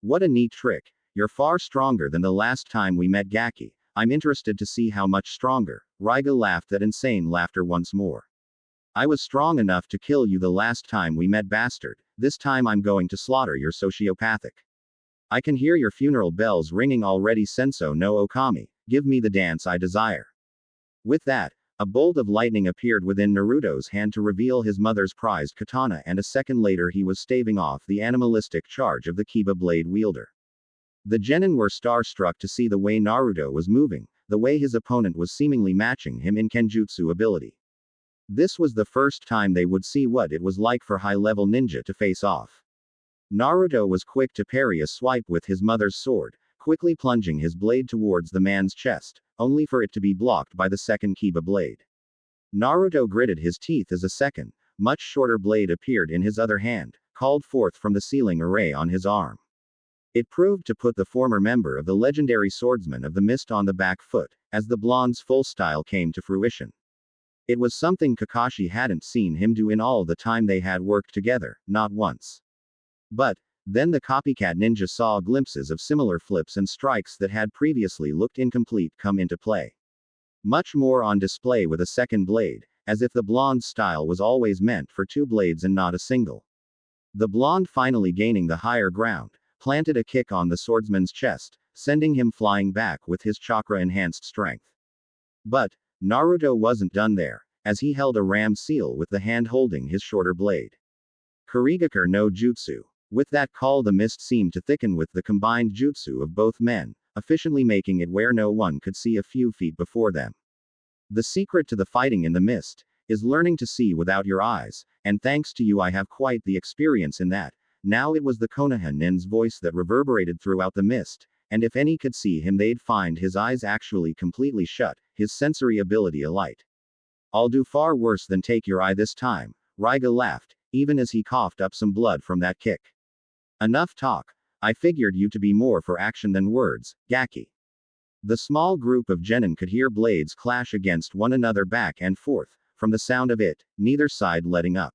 What a neat trick. You're far stronger than the last time we met, Gaki. I'm interested to see how much stronger, Raiga laughed that insane laughter once more. I was strong enough to kill you the last time we met, bastard. This time I'm going to slaughter your sociopathic. I can hear your funeral bells ringing already, Senso no Okami. Give me the dance I desire. With that, a bolt of lightning appeared within Naruto's hand to reveal his mother's prized katana, and a second later he was staving off the animalistic charge of the Kiba blade wielder. The genin were starstruck to see the way Naruto was moving, the way his opponent was seemingly matching him in kenjutsu ability. This was the first time they would see what it was like for high-level ninja to face off. Naruto was quick to parry a swipe with his mother's sword, quickly plunging his blade towards the man's chest, only for it to be blocked by the second Kiba blade. Naruto gritted his teeth as a second, much shorter blade appeared in his other hand, called forth from the ceiling array on his arm. It proved to put the former member of the legendary Swordsman of the Mist on the back foot, as the blonde's full style came to fruition. It was something Kakashi hadn't seen him do in all the time they had worked together, not once. But, then the copycat ninja saw glimpses of similar flips and strikes that had previously looked incomplete come into play. Much more on display with a second blade, as if the blonde's style was always meant for two blades and not a single. The blonde, finally gaining the higher ground, planted a kick on the swordsman's chest, sending him flying back with his chakra-enhanced strength. But, Naruto wasn't done there, as he held a ram seal with the hand holding his shorter blade. Kurigakure no Jutsu. With that call, the mist seemed to thicken with the combined jutsu of both men, efficiently making it where no one could see a few feet before them. The secret to the fighting in the mist is learning to see without your eyes, and thanks to you I have quite the experience in that. Now it was the Konoha nin's voice that reverberated throughout the mist, and if any could see him they'd find his eyes actually completely shut, his sensory ability alight. I'll do far worse than take your eye this time, Raiga laughed, even as he coughed up some blood from that kick. Enough talk. I figured you to be more for action than words, Gaki. The small group of genin could hear blades clash against one another back and forth, from the sound of it, neither side letting up.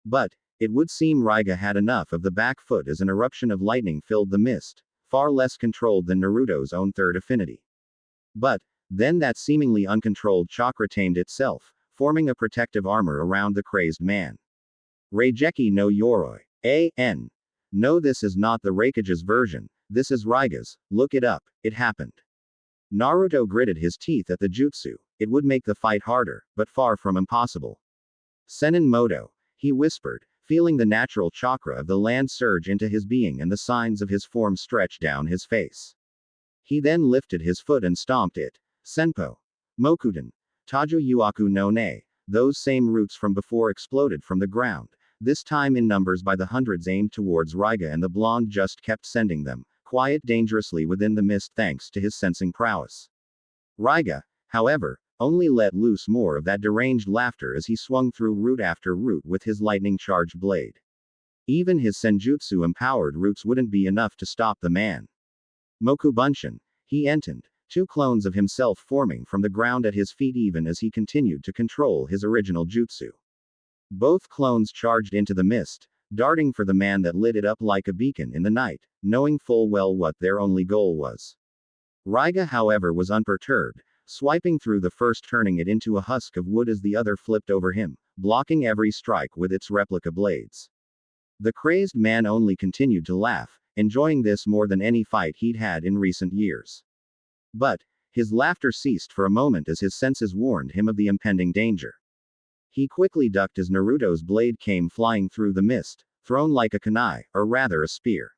But, it would seem Raiga had enough of the back foot as an eruption of lightning filled the mist, far less controlled than Naruto's own third affinity. But, then that seemingly uncontrolled chakra tamed itself, forming a protective armor around the crazed man. Reigeki no Yoroi. A.N. No, this is not the Reikage's version, this is Raiga's, look it up, it happened. Naruto gritted his teeth at the jutsu, it would make the fight harder, but far from impossible. Senin Moto, he whispered, feeling the natural chakra of the land surge into his being and the signs of his form stretch down his face. He then lifted his foot and stomped it. Senpo. Mokuton. Taju Yuaku no Ne. Those same roots from before exploded from the ground, this time in numbers by the hundreds aimed towards Raiga, and the blonde just kept sending them, quiet dangerously within the mist thanks to his sensing prowess. Raiga, however, only let loose more of that deranged laughter as he swung through root after root with his lightning-charged blade. Even his senjutsu-empowered roots wouldn't be enough to stop the man. Mokubunshin, he entered, two clones of himself forming from the ground at his feet even as he continued to control his original jutsu. Both clones charged into the mist, darting for the man that lit it up like a beacon in the night, knowing full well what their only goal was. Raiga, however, was unperturbed, swiping through the first, turning it into a husk of wood as the other flipped over him, blocking every strike with its replica blades. The crazed man only continued to laugh, enjoying this more than any fight he'd had in recent years. But, his laughter ceased for a moment as his senses warned him of the impending danger. He quickly ducked as Naruto's blade came flying through the mist, thrown like a kunai, or rather a spear.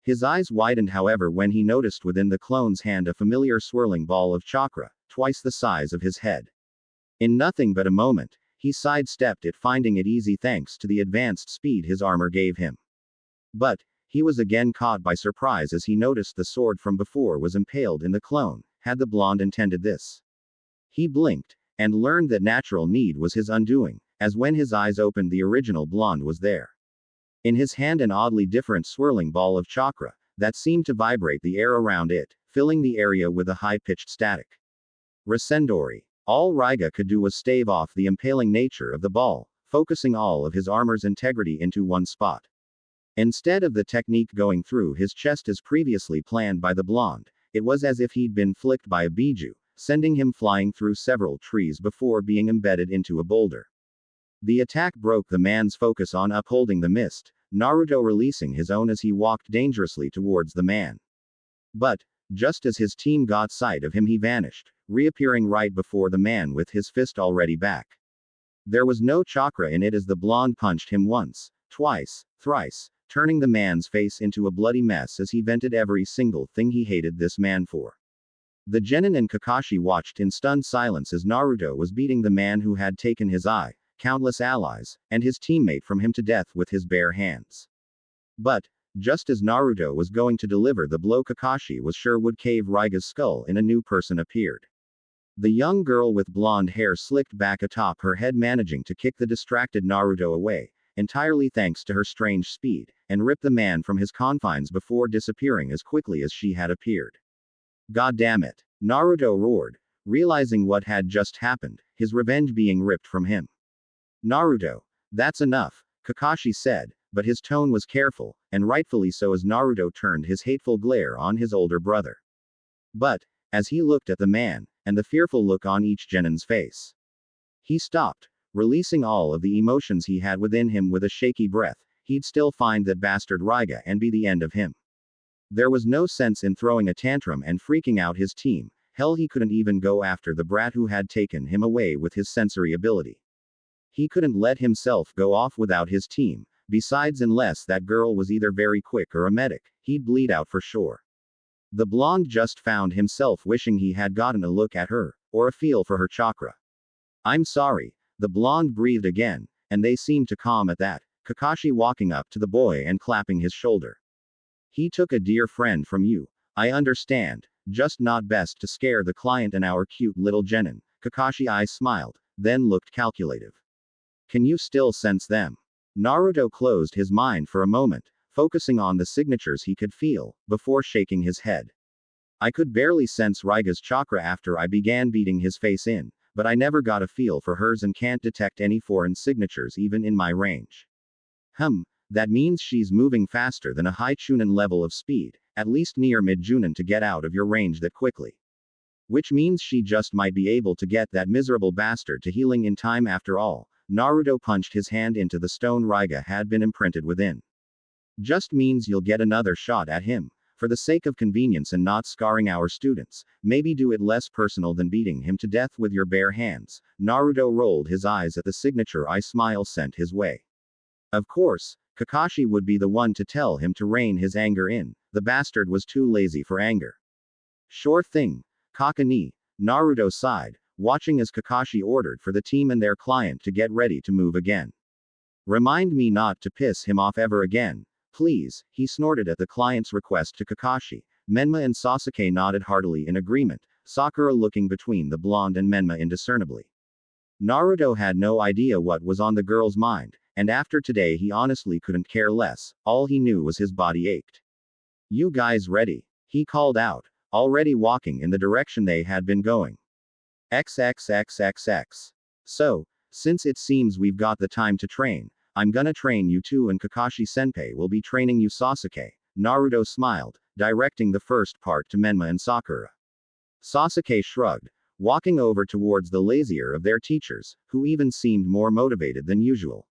His eyes widened, however, when he noticed within the clone's hand a familiar swirling ball of chakra, twice the size of his head. In nothing but a moment, he sidestepped it, finding it easy thanks to the advanced speed his armor gave him. But, he was again caught by surprise as he noticed the sword from before was impaled in the clone. Had the blonde intended this? He blinked, and learned that natural need was his undoing, as when his eyes opened the original blonde was there. In his hand an oddly different swirling ball of chakra, that seemed to vibrate the air around it, filling the area with a high-pitched static. Resendori. All Raiga could do was stave off the impaling nature of the ball, focusing all of his armor's integrity into one spot. Instead of the technique going through his chest as previously planned by the blonde, it was as if he'd been flicked by a bijou, sending him flying through several trees before being embedded into a boulder. The attack broke the man's focus on upholding the mist, Naruto releasing his own as he walked dangerously towards the man. But, just as his team got sight of him, he vanished, reappearing right before the man with his fist already back. There was no chakra in it as the blonde punched him once, twice, thrice, turning the man's face into a bloody mess as he vented every single thing he hated this man for. The genin and Kakashi watched in stunned silence as Naruto was beating the man who had taken his eye, countless allies, and his teammate from him to death with his bare hands. But, just as Naruto was going to deliver the blow Kakashi was sure would cave Raiga's skull in, a new person appeared. The young girl with blonde hair slicked back atop her head, managing to kick the distracted Naruto away, entirely thanks to her strange speed, and rip the man from his confines before disappearing as quickly as she had appeared. God damn it! Naruto roared, realizing what had just happened, his revenge being ripped from him. Naruto, that's enough, Kakashi said, but his tone was careful, and rightfully so as Naruto turned his hateful glare on his older brother. But, as he looked at the man, and the fearful look on each genin's face, he stopped, releasing all of the emotions he had within him with a shaky breath. He'd still find that bastard Raiga and be the end of him. There was no sense in throwing a tantrum and freaking out his team. Hell, he couldn't even go after the brat who had taken him away with his sensory ability. He couldn't let himself go off without his team. Besides, unless that girl was either very quick or a medic, he'd bleed out for sure. The blonde just found himself wishing he had gotten a look at her, or a feel for her chakra. I'm sorry, the blonde breathed again, and they seemed to calm at that, Kakashi walking up to the boy and clapping his shoulder. He took a dear friend from you. I understand, just not best to scare the client and our cute little genin. Kakashi eyes smiled, then looked calculative. Can you still sense them? Naruto closed his mind for a moment, focusing on the signatures he could feel, before shaking his head. I could barely sense Raiga's chakra after I began beating his face in, but I never got a feel for hers and can't detect any foreign signatures even in my range. That means she's moving faster than a high Chunin level of speed, at least near mid-Junin to get out of your range that quickly. Which means she just might be able to get that miserable bastard to healing in time after all. Naruto punched his hand into the stone Raiga had been imprinted within. Just means you'll get another shot at him. For the sake of convenience and not scarring our students, maybe do it less personal than beating him to death with your bare hands. Naruto rolled his eyes at the signature eye smile sent his way. Of course, Kakashi would be the one to tell him to rein his anger in. The bastard was too lazy for anger. Sure thing, Kakani, Naruto sighed, watching as Kakashi ordered for the team and their client to get ready to move again. Remind me not to piss him off ever again, please, he snorted at the client's request to Kakashi. Menma and Sasuke nodded heartily in agreement, Sakura looking between the blonde and Menma indiscernibly. Naruto had no idea what was on the girl's mind, and after today he honestly couldn't care less. All he knew was his body ached. You guys ready? He called out, already walking in the direction they had been going. XXXXX. So, since it seems we've got the time to train, I'm gonna train you too, and Kakashi-senpai will be training you, Sasuke. Naruto smiled, directing the first part to Menma and Sakura. Sasuke shrugged, walking over towards the lazier of their teachers, who even seemed more motivated than usual.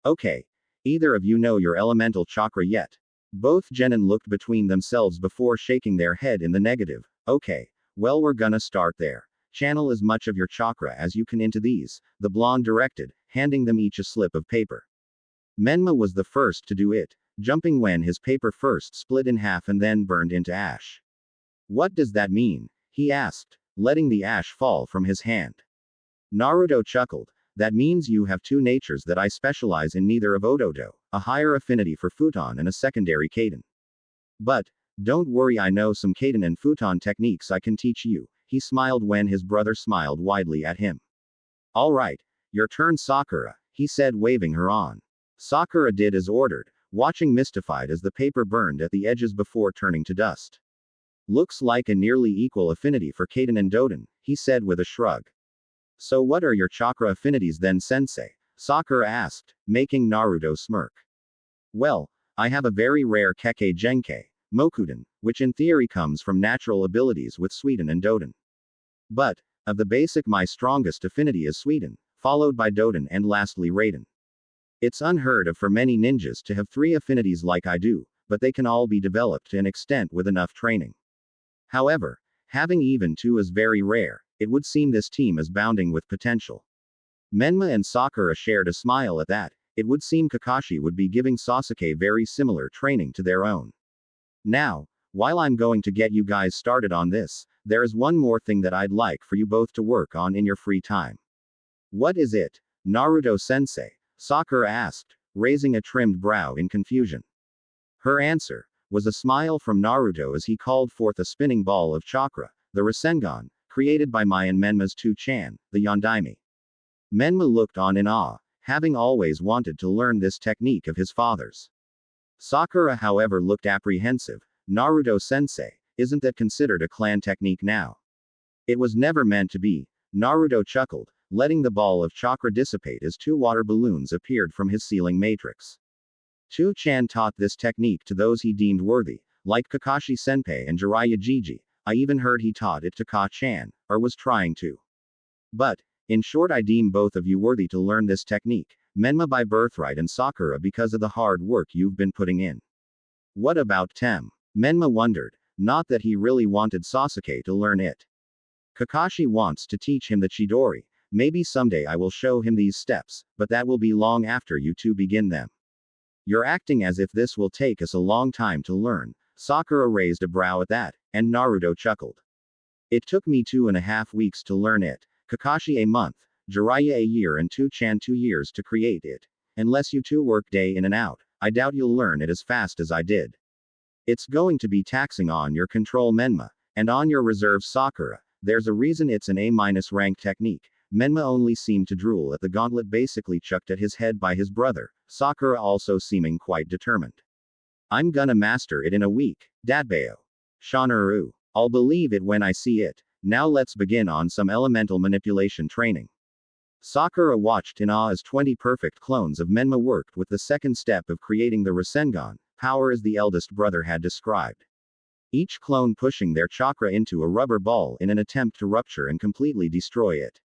Okay. Either of you know your elemental chakra yet? Both genin looked between themselves before shaking their head in the negative. Okay. Well, we're gonna start there. Channel as much of your chakra as you can into these, the blonde directed, handing them each a slip of paper. Menma was the first to do it, jumping when his paper first split in half and then burned into ash. What does that mean? He asked, letting the ash fall from his hand. Naruto chuckled. That means you have two natures that I specialize in, neither of Ododo, a higher affinity for futon and a secondary kaiden. But, don't worry, I know some kaiden and futon techniques I can teach you. He smiled when his brother smiled widely at him. Alright, your turn, Sakura, he said, waving her on. Sakura did as ordered, watching mystified as the paper burned at the edges before turning to dust. Looks like a nearly equal affinity for kaiden and doden, he said with a shrug. So what are your chakra affinities then, sensei? Sakura asked, making Naruto smirk. Well, I have a very rare Kekkei Genkei, Mokuton, which in theory comes from natural abilities with Suiten and Doden. But, of the basic, my strongest affinity is Suiden, followed by Doden and lastly Raiden. It's unheard of for many ninjas to have 3 affinities like I do, but they can all be developed to an extent with enough training. However, having even 2 is very rare. It would seem this team is bounding with potential. Menma and Sakura shared a smile at that. It would seem Kakashi would be giving Sasuke very similar training to their own. Now, while I'm going to get you guys started on this, there is one more thing that I'd like for you both to work on in your free time. What is it, Naruto-sensei? Sakura asked, raising a trimmed brow in confusion. Her answer was a smile from Naruto as he called forth a spinning ball of chakra, the Rasengan, created by Mai and Menma's 2-chan, the Yondaime. Menma looked on in awe, having always wanted to learn this technique of his father's. Sakura, however, looked apprehensive. Naruto-sensei, isn't that considered a clan technique now? It was never meant to be. Naruto chuckled, letting the ball of chakra dissipate as 2 water balloons appeared from his ceiling matrix. 2-chan taught this technique to those he deemed worthy, like Kakashi Senpai and Jiraiya Jiji. I even heard he taught it to Ka-chan, or was trying to. But, in short, I deem both of you worthy to learn this technique, Menma by birthright and Sakura because of the hard work you've been putting in. What about Tem? Menma wondered, not that he really wanted Sasuke to learn it. Kakashi wants to teach him the Chidori. Maybe someday I will show him these steps, but that will be long after you 2 begin them. You're acting as if this will take us a long time to learn. Sakura raised a brow at that, and Naruto chuckled. It took me 2.5 weeks to learn it, Kakashi a month, Jiraiya a year and 2-chan 2 years to create it. Unless you 2 work day in and out, I doubt you'll learn it as fast as I did. It's going to be taxing on your control Menma, and on your reserves Sakura. There's a reason it's an A- rank technique. Menma only seemed to drool at the gauntlet basically chucked at his head by his brother, Sakura also seeming quite determined. I'm gonna master it in a week, Dadbao. Shanaru. I'll believe it when I see it. Now let's begin on some elemental manipulation training. Sakura watched in awe as 20 perfect clones of Menma worked with the second step of creating the Rasengan, power as the eldest brother had described. Each clone pushing their chakra into a rubber ball in an attempt to rupture and completely destroy it.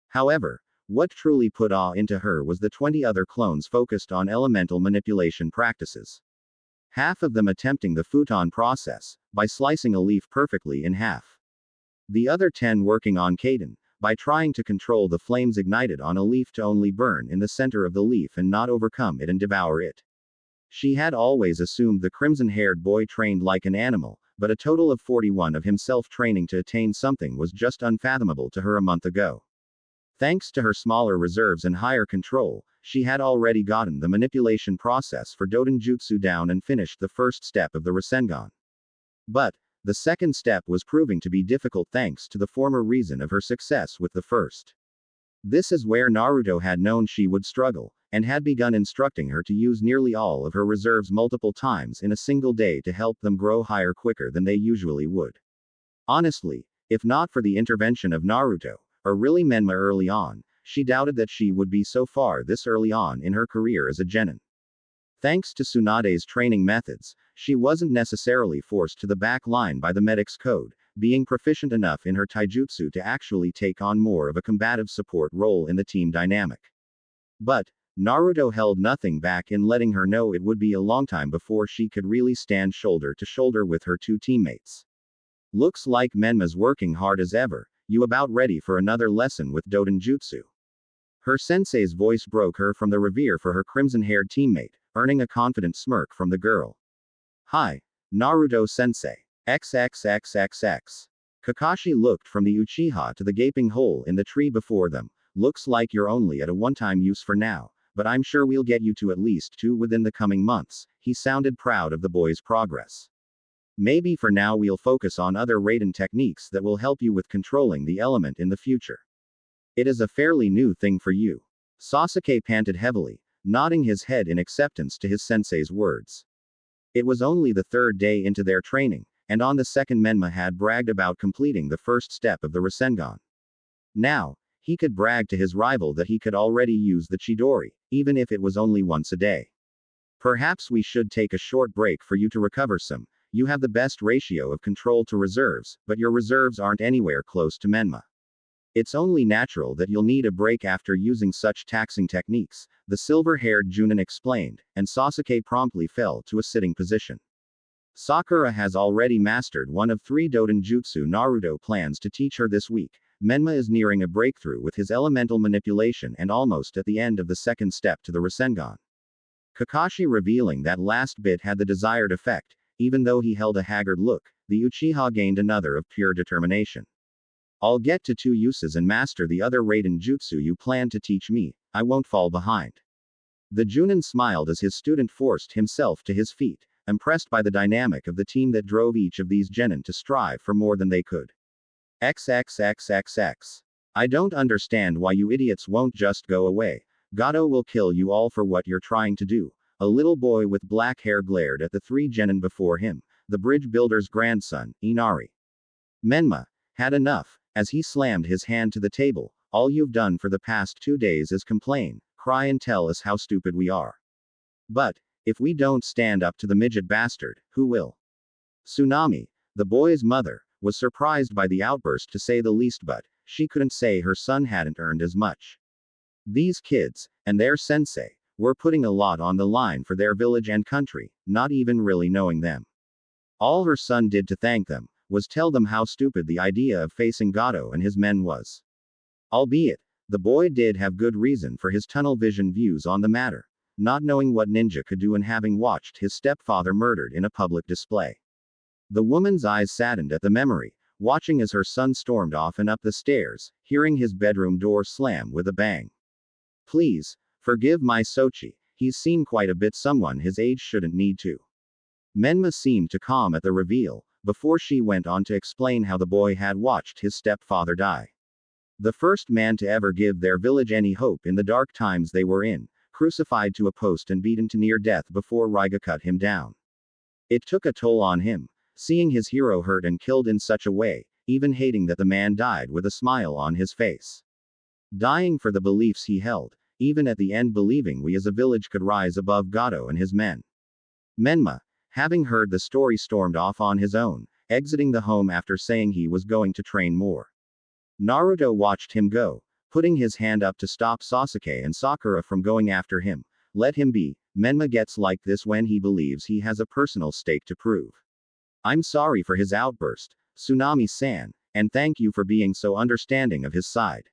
However, what truly put awe into her was the 20 other clones focused on elemental manipulation practices. Half of them attempting the futon process, by slicing a leaf perfectly in half. The other 10 working on Kaden, by trying to control the flames ignited on a leaf to only burn in the center of the leaf and not overcome it and devour it. She had always assumed the crimson-haired boy trained like an animal, but a total of 41 of himself training to attain something was just unfathomable to her a month ago. Thanks to her smaller reserves and higher control, she had already gotten the manipulation process for Doden Jutsu down and finished the first step of the Rasengan. But, the second step was proving to be difficult thanks to the former reason of her success with the first. This is where Naruto had known she would struggle, and had begun instructing her to use nearly all of her reserves multiple times in a single day to help them grow higher quicker than they usually would. Honestly, if not for the intervention of Naruto, or really Menma early on, she doubted that she would be so far this early on in her career as a genin. Thanks to Tsunade's training methods, she wasn't necessarily forced to the back line by the medic's code, being proficient enough in her taijutsu to actually take on more of a combative support role in the team dynamic. But, Naruto held nothing back in letting her know it would be a long time before she could really stand shoulder to shoulder with her 2 teammates. Looks like Menma's working hard as ever. You about ready for another lesson with Doden Jutsu? Her sensei's voice broke her from the revere for her crimson-haired teammate, earning a confident smirk from the girl. Hi, Naruto-sensei. XXXXX. Kakashi looked from the Uchiha to the gaping hole in the tree before them. Looks like you're only at a one-time use for now, but I'm sure we'll get you to at least 2 within the coming months. He sounded proud of the boy's progress. Maybe for now we'll focus on other Raiden techniques that will help you with controlling the element in the future. It is a fairly new thing for you. Sasuke panted heavily, nodding his head in acceptance to his sensei's words. It was only the 3rd day into their training, and on the second Menma had bragged about completing the first step of the Rasengan. Now, he could brag to his rival that he could already use the Chidori, even if it was only once a day. Perhaps we should take a short break for you to recover some. You have the best ratio of control to reserves, but your reserves aren't anywhere close to Menma. It's only natural that you'll need a break after using such taxing techniques, the silver-haired Junin explained, and Sasuke promptly fell to a sitting position. Sakura has already mastered one of 3 Doden Jutsu Naruto plans to teach her this week. Menma is nearing a breakthrough with his elemental manipulation and almost at the end of the second step to the Rasengan. Kakashi revealing that last bit had the desired effect, even though he held a haggard look, the Uchiha gained another of pure determination. I'll get to 2 uses and master the other Raiden Jutsu you plan to teach me, I won't fall behind. The Junin smiled as his student forced himself to his feet, impressed by the dynamic of the team that drove each of these genin to strive for more than they could. XXXXX. I don't understand why you idiots won't just go away. Gato will kill you all for what you're trying to do. A little boy with black hair glared at the 3 genin before him, the bridge builder's grandson, Inari. Menma had enough, as he slammed his hand to the table. All you've done for the past 2 days is complain, cry and tell us how stupid we are. But, if we don't stand up to the midget bastard, who will? Tsunami, the boy's mother, was surprised by the outburst to say the least, but she couldn't say her son hadn't earned as much. These kids, and their sensei, were putting a lot on the line for their village and country, not even really knowing them. All her son did to thank them was tell them how stupid the idea of facing Gato and his men was. Albeit, the boy did have good reason for his tunnel vision views on the matter, not knowing what ninja could do and having watched his stepfather murdered in a public display. The woman's eyes saddened at the memory, watching as her son stormed off and up the stairs, hearing his bedroom door slam with a bang. Please, forgive my Sochi, he's seen quite a bit someone his age shouldn't need to. Menma seemed to calm at the reveal, before she went on to explain how the boy had watched his stepfather die. The first man to ever give their village any hope in the dark times they were in, crucified to a post and beaten to near death before Raiga cut him down. It took a toll on him, seeing his hero hurt and killed in such a way, even hating that the man died with a smile on his face. Dying for the beliefs he held, even at the end believing we as a village could rise above Gato and his men. Menma, having heard the story, stormed off on his own, exiting the home after saying he was going to train more. Naruto watched him go, putting his hand up to stop Sasuke and Sakura from going after him. Let him be, Menma gets like this when he believes he has a personal stake to prove. I'm sorry for his outburst, Tsunami-san, and thank you for being so understanding of his side.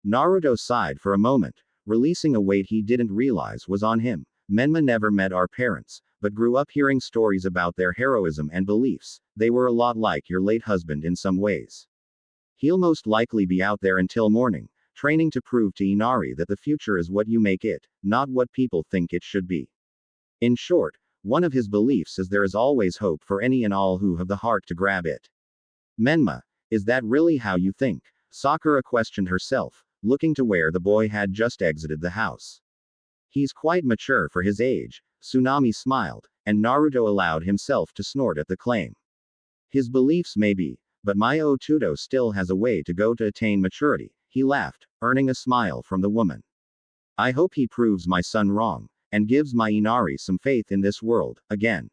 Naruto sighed for a moment, releasing a weight he didn't realize was on him. Menma never met our parents, but grew up hearing stories about their heroism and beliefs. They were a lot like your late husband in some ways. He'll most likely be out there until morning, training to prove to Inari that the future is what you make it, not what people think it should be. In short, one of his beliefs is there is always hope for any and all who have the heart to grab it. Menma, is that really how you think? Sakura questioned herself, looking to where the boy had just exited the house. He's quite mature for his age, Tsunami smiled, and Naruto allowed himself to snort at the claim. His beliefs may be, but my Otudo still has a way to go to attain maturity, he laughed, earning a smile from the woman. I hope he proves my son wrong, and gives my Inari some faith in this world, again.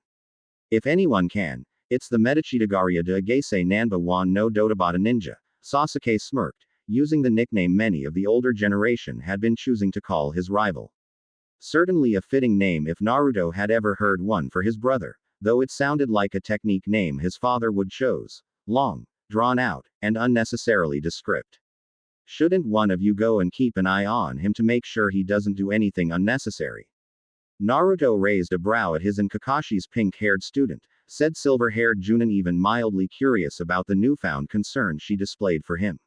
If anyone can, it's the Medachitagaria de Agase Nanba Wan no Dotabata ninja, Sasuke smirked, using the nickname many of the older generation had been choosing to call his rival. Certainly a fitting name if Naruto had ever heard one for his brother, though it sounded like a technique name his father would chose. Long, drawn out, and unnecessarily descript. Shouldn't one of you go and keep an eye on him to make sure he doesn't do anything unnecessary? Naruto raised a brow at his and Kakashi's pink-haired student, said silver-haired Junin, even mildly curious about the newfound concern she displayed for him.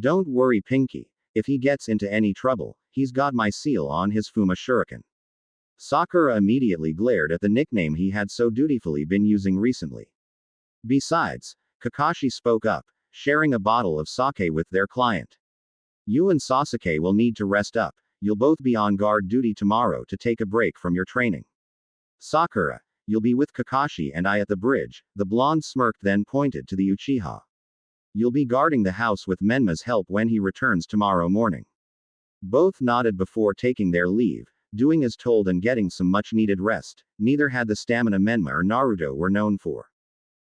Don't worry, Pinky. If he gets into any trouble, he's got my seal on his Fuma Shuriken. Sakura immediately glared at the nickname he had so dutifully been using recently. Besides, Kakashi spoke up, sharing a bottle of sake with their client. You and Sasuke will need to rest up, you'll both be on guard duty tomorrow to take a break from your training. Sakura, you'll be with Kakashi and I at the bridge, the blonde smirked, then pointed to the Uchiha. You'll be guarding the house with Menma's help when he returns tomorrow morning. Both nodded before taking their leave, doing as told and getting some much-needed rest. Neither had the stamina Menma or Naruto were known for.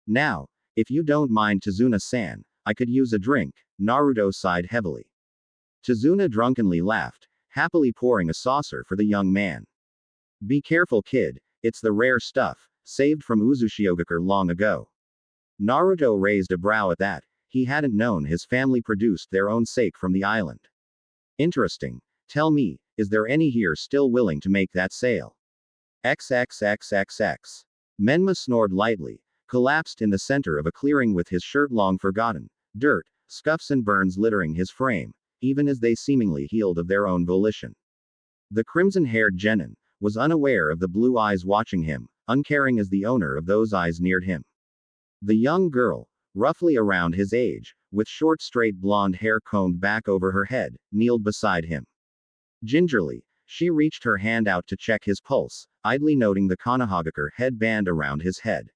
Now, if you don't mind Tazuna-san, I could use a drink. Naruto sighed heavily. Tazuna drunkenly laughed, happily pouring a saucer for the young man. Be careful, kid, it's the rare stuff, saved from Uzushiogakure long ago. Naruto raised a brow at that. He hadn't known his family produced their own sake from the island. Interesting. Tell me, is there any here still willing to make that sale? XXXXX. Menma snored lightly, collapsed in the center of a clearing with his shirt long forgotten, dirt, scuffs and burns littering his frame, even as they seemingly healed of their own volition. The crimson-haired genin was unaware of the blue eyes watching him, uncaring as the owner of those eyes neared him. The young girl, roughly around his age, with short straight blonde hair combed back over her head, kneeled beside him. Gingerly, she reached her hand out to check his pulse, idly noting the Konohagakure headband around his head.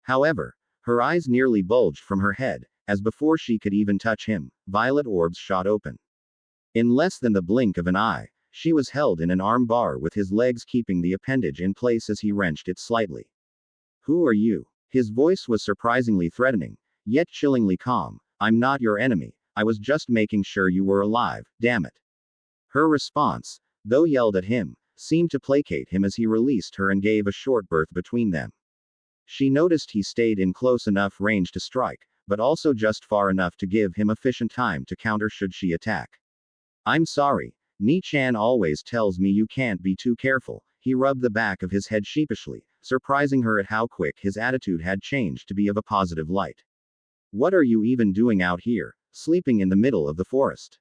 However, her eyes nearly bulged from her head, as before she could even touch him, violet orbs shot open. In less than the blink of an eye, she was held in an arm bar with his legs keeping the appendage in place as he wrenched it slightly. Who are you? His voice was surprisingly threatening, yet chillingly calm. I'm not your enemy, I was just making sure you were alive, damn it. Her response, though yelled at him, seemed to placate him as he released her and gave a short berth between them. She noticed he stayed in close enough range to strike, but also just far enough to give him efficient time to counter should she attack. I'm sorry, Ni-chan always tells me you can't be too careful. He rubbed the back of his head sheepishly, surprising her at how quick his attitude had changed to be of a positive light. What are you even doing out here, sleeping in the middle of the forest?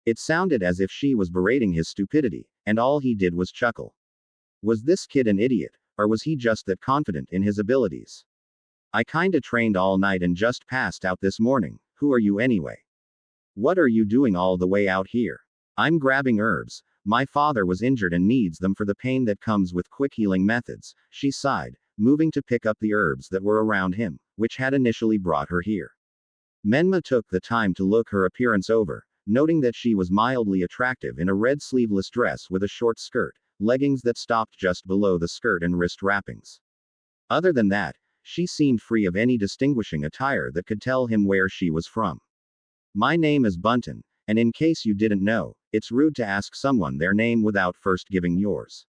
It sounded as if she was berating his stupidity, and all he did was chuckle. Was this kid an idiot, or was he just that confident in his abilities? I kinda trained all night and just passed out this morning. Who are you anyway? What are you doing all the way out here? I'm grabbing herbs. My father was injured and needs them for the pain that comes with quick healing methods, she sighed, moving to pick up the herbs that were around him, which had initially brought her here. Menma took the time to look her appearance over, noting that she was mildly attractive in a red sleeveless dress with a short skirt, leggings that stopped just below the skirt and wrist wrappings. Other than that, she seemed free of any distinguishing attire that could tell him where she was from. My name is Bunton, and in case you didn't know, it's rude to ask someone their name without first giving yours.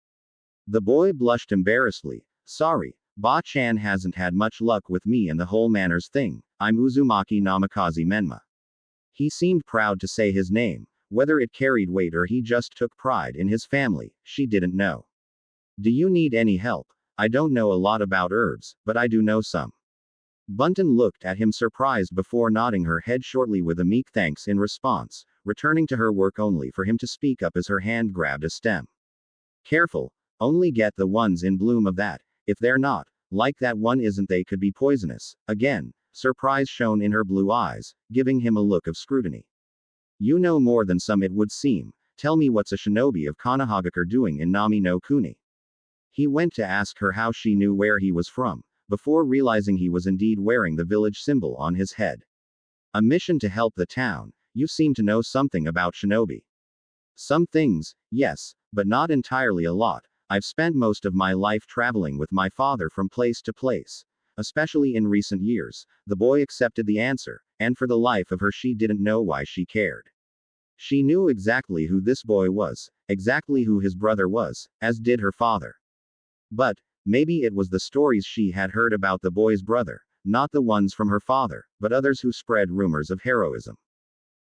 The boy blushed embarrassedly. Sorry, Ba-chan hasn't had much luck with me and the whole manners thing. I'm Uzumaki Namikaze Menma. He seemed proud to say his name, whether it carried weight or he just took pride in his family, she didn't know. Do you need any help? I don't know a lot about herbs, but I do know some. Bunton looked at him surprised before nodding her head shortly with a meek thanks in response, returning to her work only for him to speak up as her hand grabbed a stem. Careful, only get the ones in bloom of that. If they're not, like that one isn't, they could be poisonous. Again, surprise shone in her blue eyes, giving him a look of scrutiny. You know more than some, it would seem. Tell me, what's a shinobi of Konohagakure doing in Nami no Kuni? He went to ask her how she knew where he was from, before realizing he was indeed wearing the village symbol on his head. A mission to help the town. You seem to know something about shinobi. Some things, yes, but not entirely a lot. I've spent most of my life traveling with my father from place to place, especially in recent years. The boy accepted the answer, and for the life of her she didn't know why she cared. She knew exactly who this boy was, exactly who his brother was, as did her father. But, maybe it was the stories she had heard about the boy's brother, not the ones from her father, but others who spread rumors of heroism.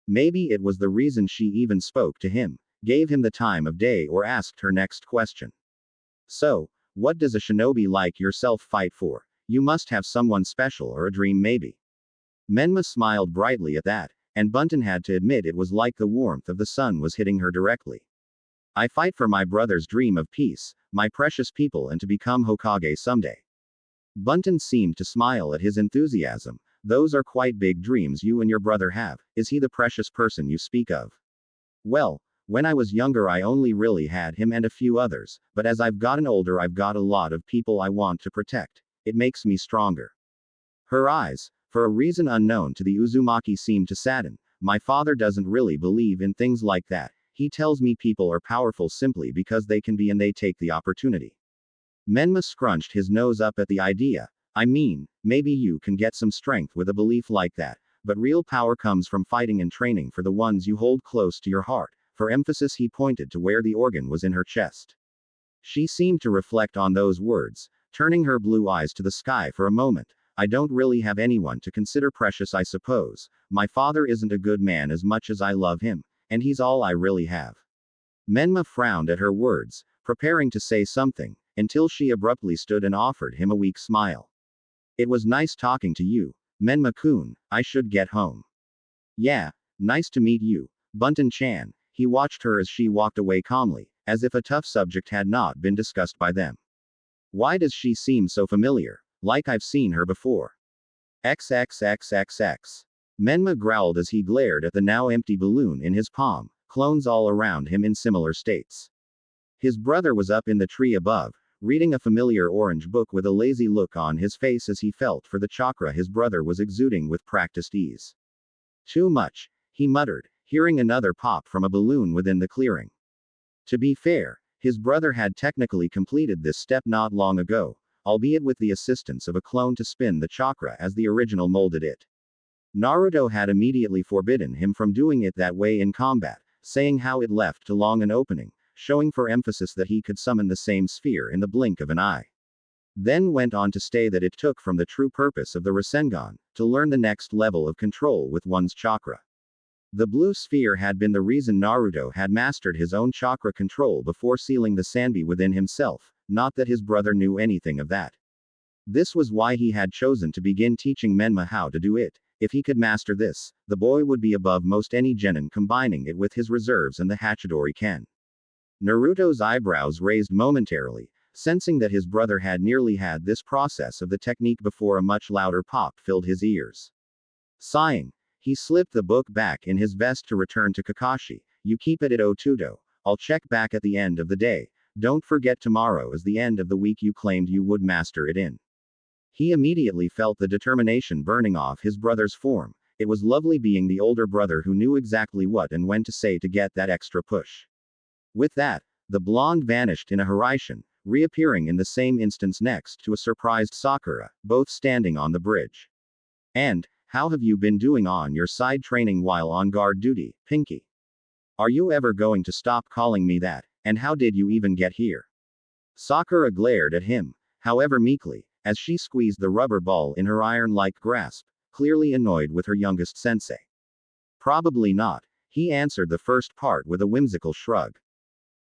Maybe it was the reason she even spoke to him, gave him the time of day, or asked her next question. So, what does a shinobi like yourself fight for? You must have someone special or a dream maybe. Menma smiled brightly at that, and Bunton had to admit it was like the warmth of the sun was hitting her directly. I fight for my brother's dream of peace, my precious people, and to become Hokage someday. Bunton seemed to smile at his enthusiasm. Those are quite big dreams you and your brother have. Is he the precious person you speak of? Well, when I was younger I only really had him and a few others, but as I've gotten older I've got a lot of people I want to protect. It makes me stronger. Her eyes, for a reason unknown to the Uzumaki, seemed to sadden. My father doesn't really believe in things like that. He tells me people are powerful simply because they can be and they take the opportunity. Menma scrunched his nose up at the idea. I mean, maybe you can get some strength with a belief like that, but real power comes from fighting and training for the ones you hold close to your heart. For emphasis, he pointed to where the organ was in her chest. She seemed to reflect on those words, turning her blue eyes to the sky for a moment. I don't really have anyone to consider precious, I suppose. My father isn't a good man as much as I love him, and he's all I really have. Menma frowned at her words, preparing to say something, until she abruptly stood and offered him a weak smile. It was nice talking to you, Menma-kun. I should get home. Yeah, nice to meet you, Bunton-chan. He watched her as she walked away calmly, as if a tough subject had not been discussed by them. Why does she seem so familiar? Like I've seen her before. XXXXX. Menma growled as he glared at the now empty balloon in his palm, clones all around him in similar states. His brother was up in the tree above, reading a familiar orange book with a lazy look on his face as he felt for the chakra his brother was exuding with practiced ease. Too much, he muttered, hearing another pop from a balloon within the clearing. To be fair, his brother had technically completed this step not long ago, albeit with the assistance of a clone to spin the chakra as the original molded it. Naruto had immediately forbidden him from doing it that way in combat, saying how it left too long an opening, showing for emphasis that he could summon the same sphere in the blink of an eye. Then went on to say that it took from the true purpose of the Rasengan, to learn the next level of control with one's chakra. The blue sphere had been the reason Naruto had mastered his own chakra control before sealing the Sanbi within himself, not that his brother knew anything of that. This was why he had chosen to begin teaching Menma how to do it. If he could master this, the boy would be above most any genin combining it with his reserves and the Hachidori Ken. Naruto's eyebrows raised momentarily, sensing that his brother had nearly had this process of the technique before a much louder pop filled his ears. Sighing, he slipped the book back in his vest to return to Kakashi. You keep it at Otudo. I'll check back at the end of the day. Don't forget tomorrow is the end of the week you claimed you would master it in. He immediately felt the determination burning off his brother's form. It was lovely being the older brother who knew exactly what and when to say to get that extra push. With that, the blonde vanished in a Hiraishin, reappearing in the same instance next to a surprised Sakura, both standing on the bridge. And, how have you been doing on your side training while on guard duty, Pinky? Are you ever going to stop calling me that, and how did you even get here? Sakura glared at him, however meekly, as she squeezed the rubber ball in her iron-like grasp, clearly annoyed with her youngest sensei. Probably not, he answered the first part with a whimsical shrug.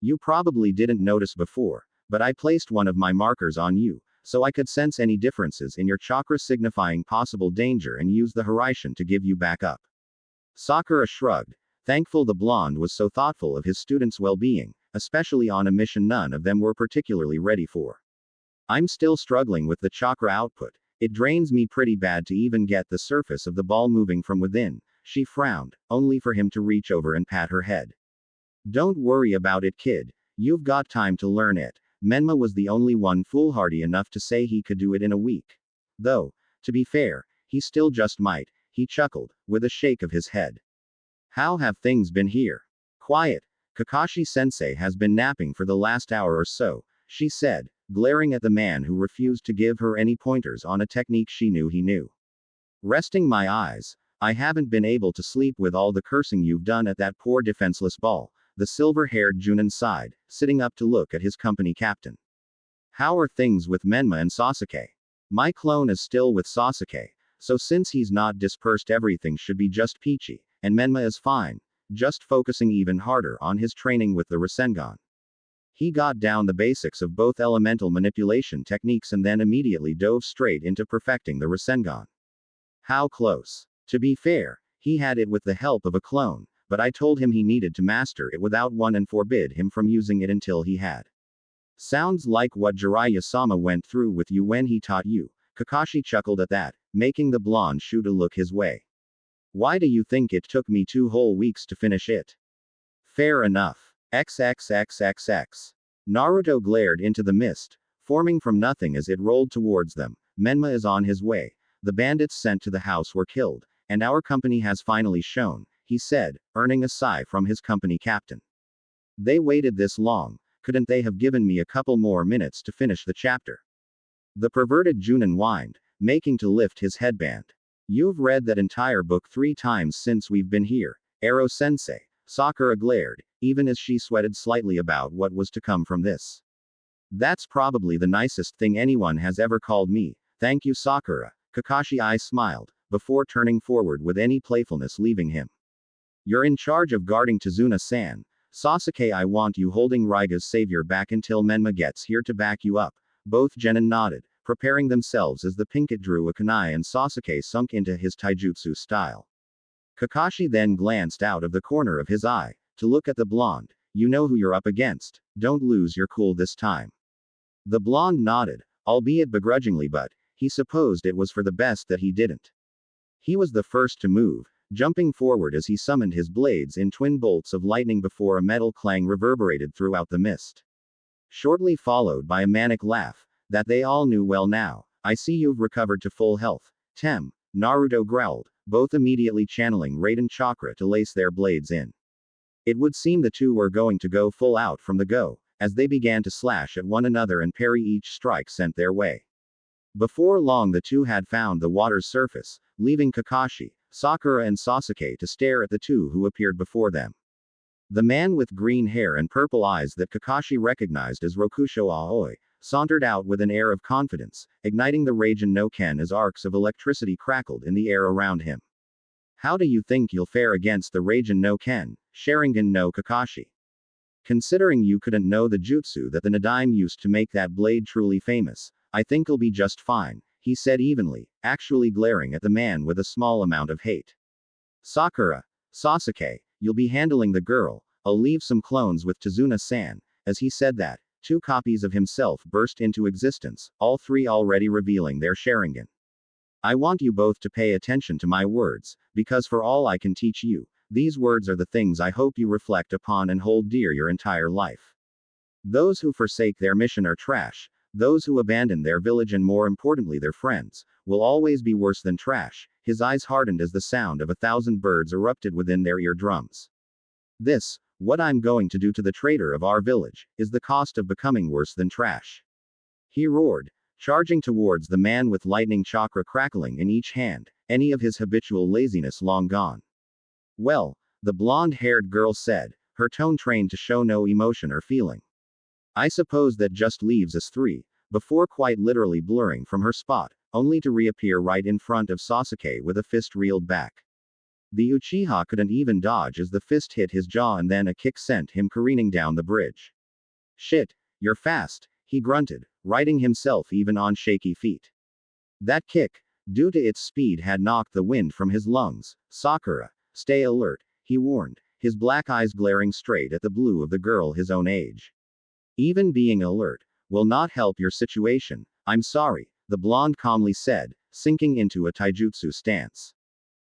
You probably didn't notice before, but I placed one of my markers on you, so I could sense any differences in your chakra signifying possible danger and use the Hiraishin to give you back up. Sakura shrugged, thankful the blonde was so thoughtful of his students' well-being, especially on a mission none of them were particularly ready for. I'm still struggling with the chakra output. It drains me pretty bad to even get the surface of the ball moving from within. She frowned, only for him to reach over and pat her head. Don't worry about it, kid. You've got time to learn it. Menma was the only one foolhardy enough to say he could do it in a week. Though, to be fair, he still just might, he chuckled, with a shake of his head. How have things been here? Quiet. Kakashi-sensei has been napping for the last hour or so, she said, glaring at the man who refused to give her any pointers on a technique she knew he knew. Resting my eyes, I haven't been able to sleep with all the cursing you've done at that poor defenseless ball. The silver-haired Junin sighed, sitting up to look at his company captain. How are things with Menma and Sasuke? My clone is still with Sasuke, so since he's not dispersed everything should be just peachy, and Menma is fine, just focusing even harder on his training with the Rasengan. He got down the basics of both elemental manipulation techniques and then immediately dove straight into perfecting the Rasengan. How close? To be fair, he had it with the help of a clone, but I told him he needed to master it without one and forbid him from using it until he had. Sounds like what Jiraiya-sama went through with you when he taught you. Kakashi chuckled at that, making the blonde shoot a look his way. Why do you think it took me 2 whole weeks to finish it? Fair enough. XXXXX. Naruto glared into the mist, forming from nothing as it rolled towards them. Menma is on his way. The bandits sent to the house were killed, and our company has finally shown, he said, earning a sigh from his company captain. They waited this long, couldn't they have given me a couple more minutes to finish the chapter? The perverted Junin whined, making to lift his headband. You've read that entire book 3 times since we've been here, Ero-sensei. Sakura glared, even as she sweated slightly about what was to come from this. That's probably the nicest thing anyone has ever called me. Thank you, Sakura. Kakashi I smiled, before turning forward with any playfulness leaving him. You're in charge of guarding Tazuna-san. Sasuke, I want you holding Raiga's savior back until Menma gets here to back you up. Both genin nodded, preparing themselves as the Pinkett drew a kunai and Sasuke sunk into his taijutsu style. Kakashi then glanced out of the corner of his eye, to look at the blonde. You know who you're up against. Don't lose your cool this time. The blonde nodded, albeit begrudgingly, but he supposed it was for the best that he didn't. He was the first to move, jumping forward as he summoned his blades in twin bolts of lightning before a metal clang reverberated throughout the mist. Shortly followed by a manic laugh, that they all knew well now. I see you've recovered to full health. Tem. Naruto growled, both immediately channeling Raiden chakra to lace their blades in. It would seem the two were going to go full out from the go, as they began to slash at one another and parry each strike sent their way. Before long the two had found the water's surface, leaving Kakashi, Sakura and Sasuke to stare at the two who appeared before them. The man with green hair and purple eyes that Kakashi recognized as Rokusho Aoi, sauntered out with an air of confidence, igniting the Raijin no Ken as arcs of electricity crackled in the air around him. How do you think you'll fare against the Raijin no Ken, Sharingan no Kakashi? Considering you couldn't know the jutsu that the Nadaime used to make that blade truly famous, I think you'll be just fine, he said evenly, actually glaring at the man with a small amount of hate. Sakura, Sasuke, you'll be handling the girl, I'll leave some clones with Tazuna-san. As he said that, 2 copies of himself burst into existence, all 3 already revealing their Sharingan. I want you both to pay attention to my words, because for all I can teach you, these words are the things I hope you reflect upon and hold dear your entire life. Those who forsake their mission are trash, those who abandon their village and more importantly their friends, will always be worse than trash. His eyes hardened as the sound of 1,000 birds erupted within their eardrums. This, what I'm going to do to the traitor of our village, is the cost of becoming worse than trash. He roared, charging towards the man with lightning chakra crackling in each hand, any of his habitual laziness long gone. Well, the blonde-haired girl said, her tone trained to show no emotion or feeling. I suppose that just leaves us 3, before quite literally blurring from her spot, only to reappear right in front of Sasuke with a fist reeled back. The Uchiha couldn't even dodge as the fist hit his jaw and then a kick sent him careening down the bridge. Shit, you're fast, he grunted, righting himself even on shaky feet. That kick, due to its speed, had knocked the wind from his lungs. Sakura, stay alert, he warned, his black eyes glaring straight at the blue of the girl his own age. Even being alert will not help your situation. I'm sorry, the blonde calmly said, sinking into a taijutsu stance.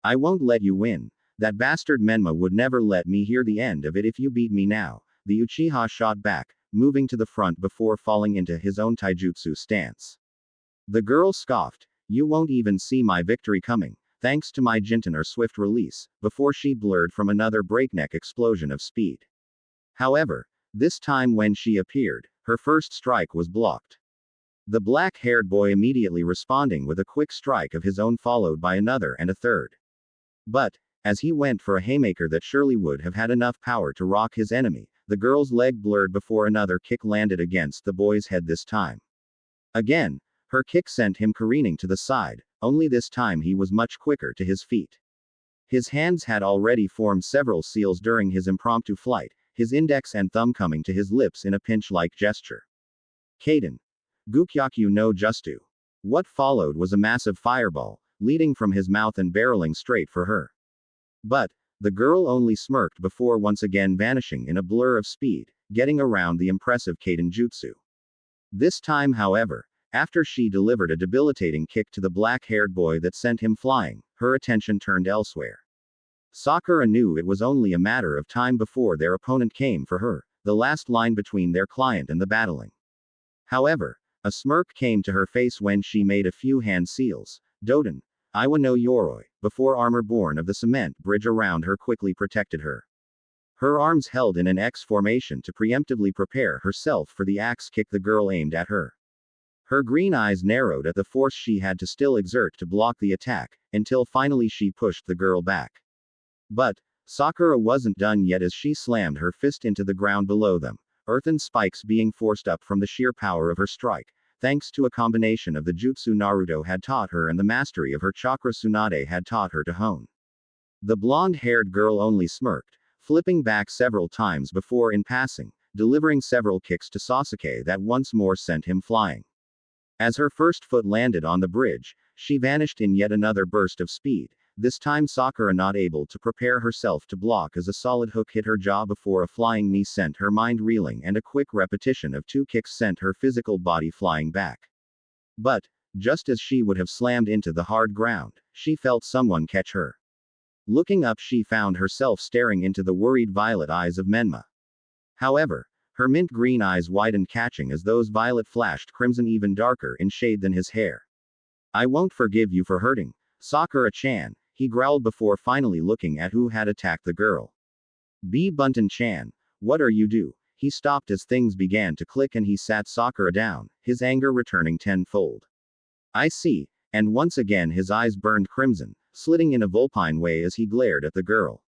I won't let you win. That bastard Menma would never let me hear the end of it if you beat me now. The Uchiha shot back, moving to the front before falling into his own taijutsu stance. The girl scoffed, you won't even see my victory coming, thanks to my Jinten or swift release, before she blurred from another breakneck explosion of speed. However, this time when she appeared, her first strike was blocked. The black-haired boy immediately responding with a quick strike of his own followed by another and a third. But, as he went for a haymaker that surely would have had enough power to rock his enemy, the girl's leg blurred before another kick landed against the boy's head this time. Again, her kick sent him careening to the side, only this time he was much quicker to his feet. His hands had already formed several seals during his impromptu flight, his index and thumb coming to his lips in a pinch-like gesture. Kaden. Gukyaku no Justu. What followed was a massive fireball, leading from his mouth and barreling straight for her. But, the girl only smirked before once again vanishing in a blur of speed, getting around the impressive Kaden jutsu. This time, however, after she delivered a debilitating kick to the black-haired boy that sent him flying, her attention turned elsewhere. Sakura knew it was only a matter of time before their opponent came for her, the last line between their client and the battling. However, a smirk came to her face when she made a few hand seals, Doden, Iwa no Yoroi, before armor born of the cement bridge around her quickly protected her. her arms held in an X formation to preemptively prepare herself for the axe kick the girl aimed at her. Her green eyes narrowed at the force she had to still exert to block the attack, until finally she pushed the girl back. But Sakura wasn't done yet as she slammed her fist into the ground below them, earthen spikes being forced up from the sheer power of her strike, thanks to a combination of the jutsu Naruto had taught her and the mastery of her chakra Tsunade had taught her to hone. The blonde-haired girl only smirked, flipping back several times before in passing, delivering several kicks to Sasuke that once more sent him flying. As her first foot landed on the bridge, she vanished in yet another burst of speed, this time Sakura not able to prepare herself to block as a solid hook hit her jaw before a flying knee sent her mind reeling and a quick repetition of two kicks sent her physical body flying back. But, just as she would have slammed into the hard ground, she felt someone catch her. Looking up, she found herself staring into the worried violet eyes of Menma. However, her mint green eyes widened, catching as those violet flashed crimson even darker in shade than his hair. "I won't forgive you for hurting Sakura-chan," he growled before finally looking at who had attacked the girl. "B. Bunton-chan, what are you do?" He stopped as things began to click and he sat Sakura down, his anger returning tenfold. "I see," and once again his eyes burned crimson, slitting in a vulpine way as he glared at the girl.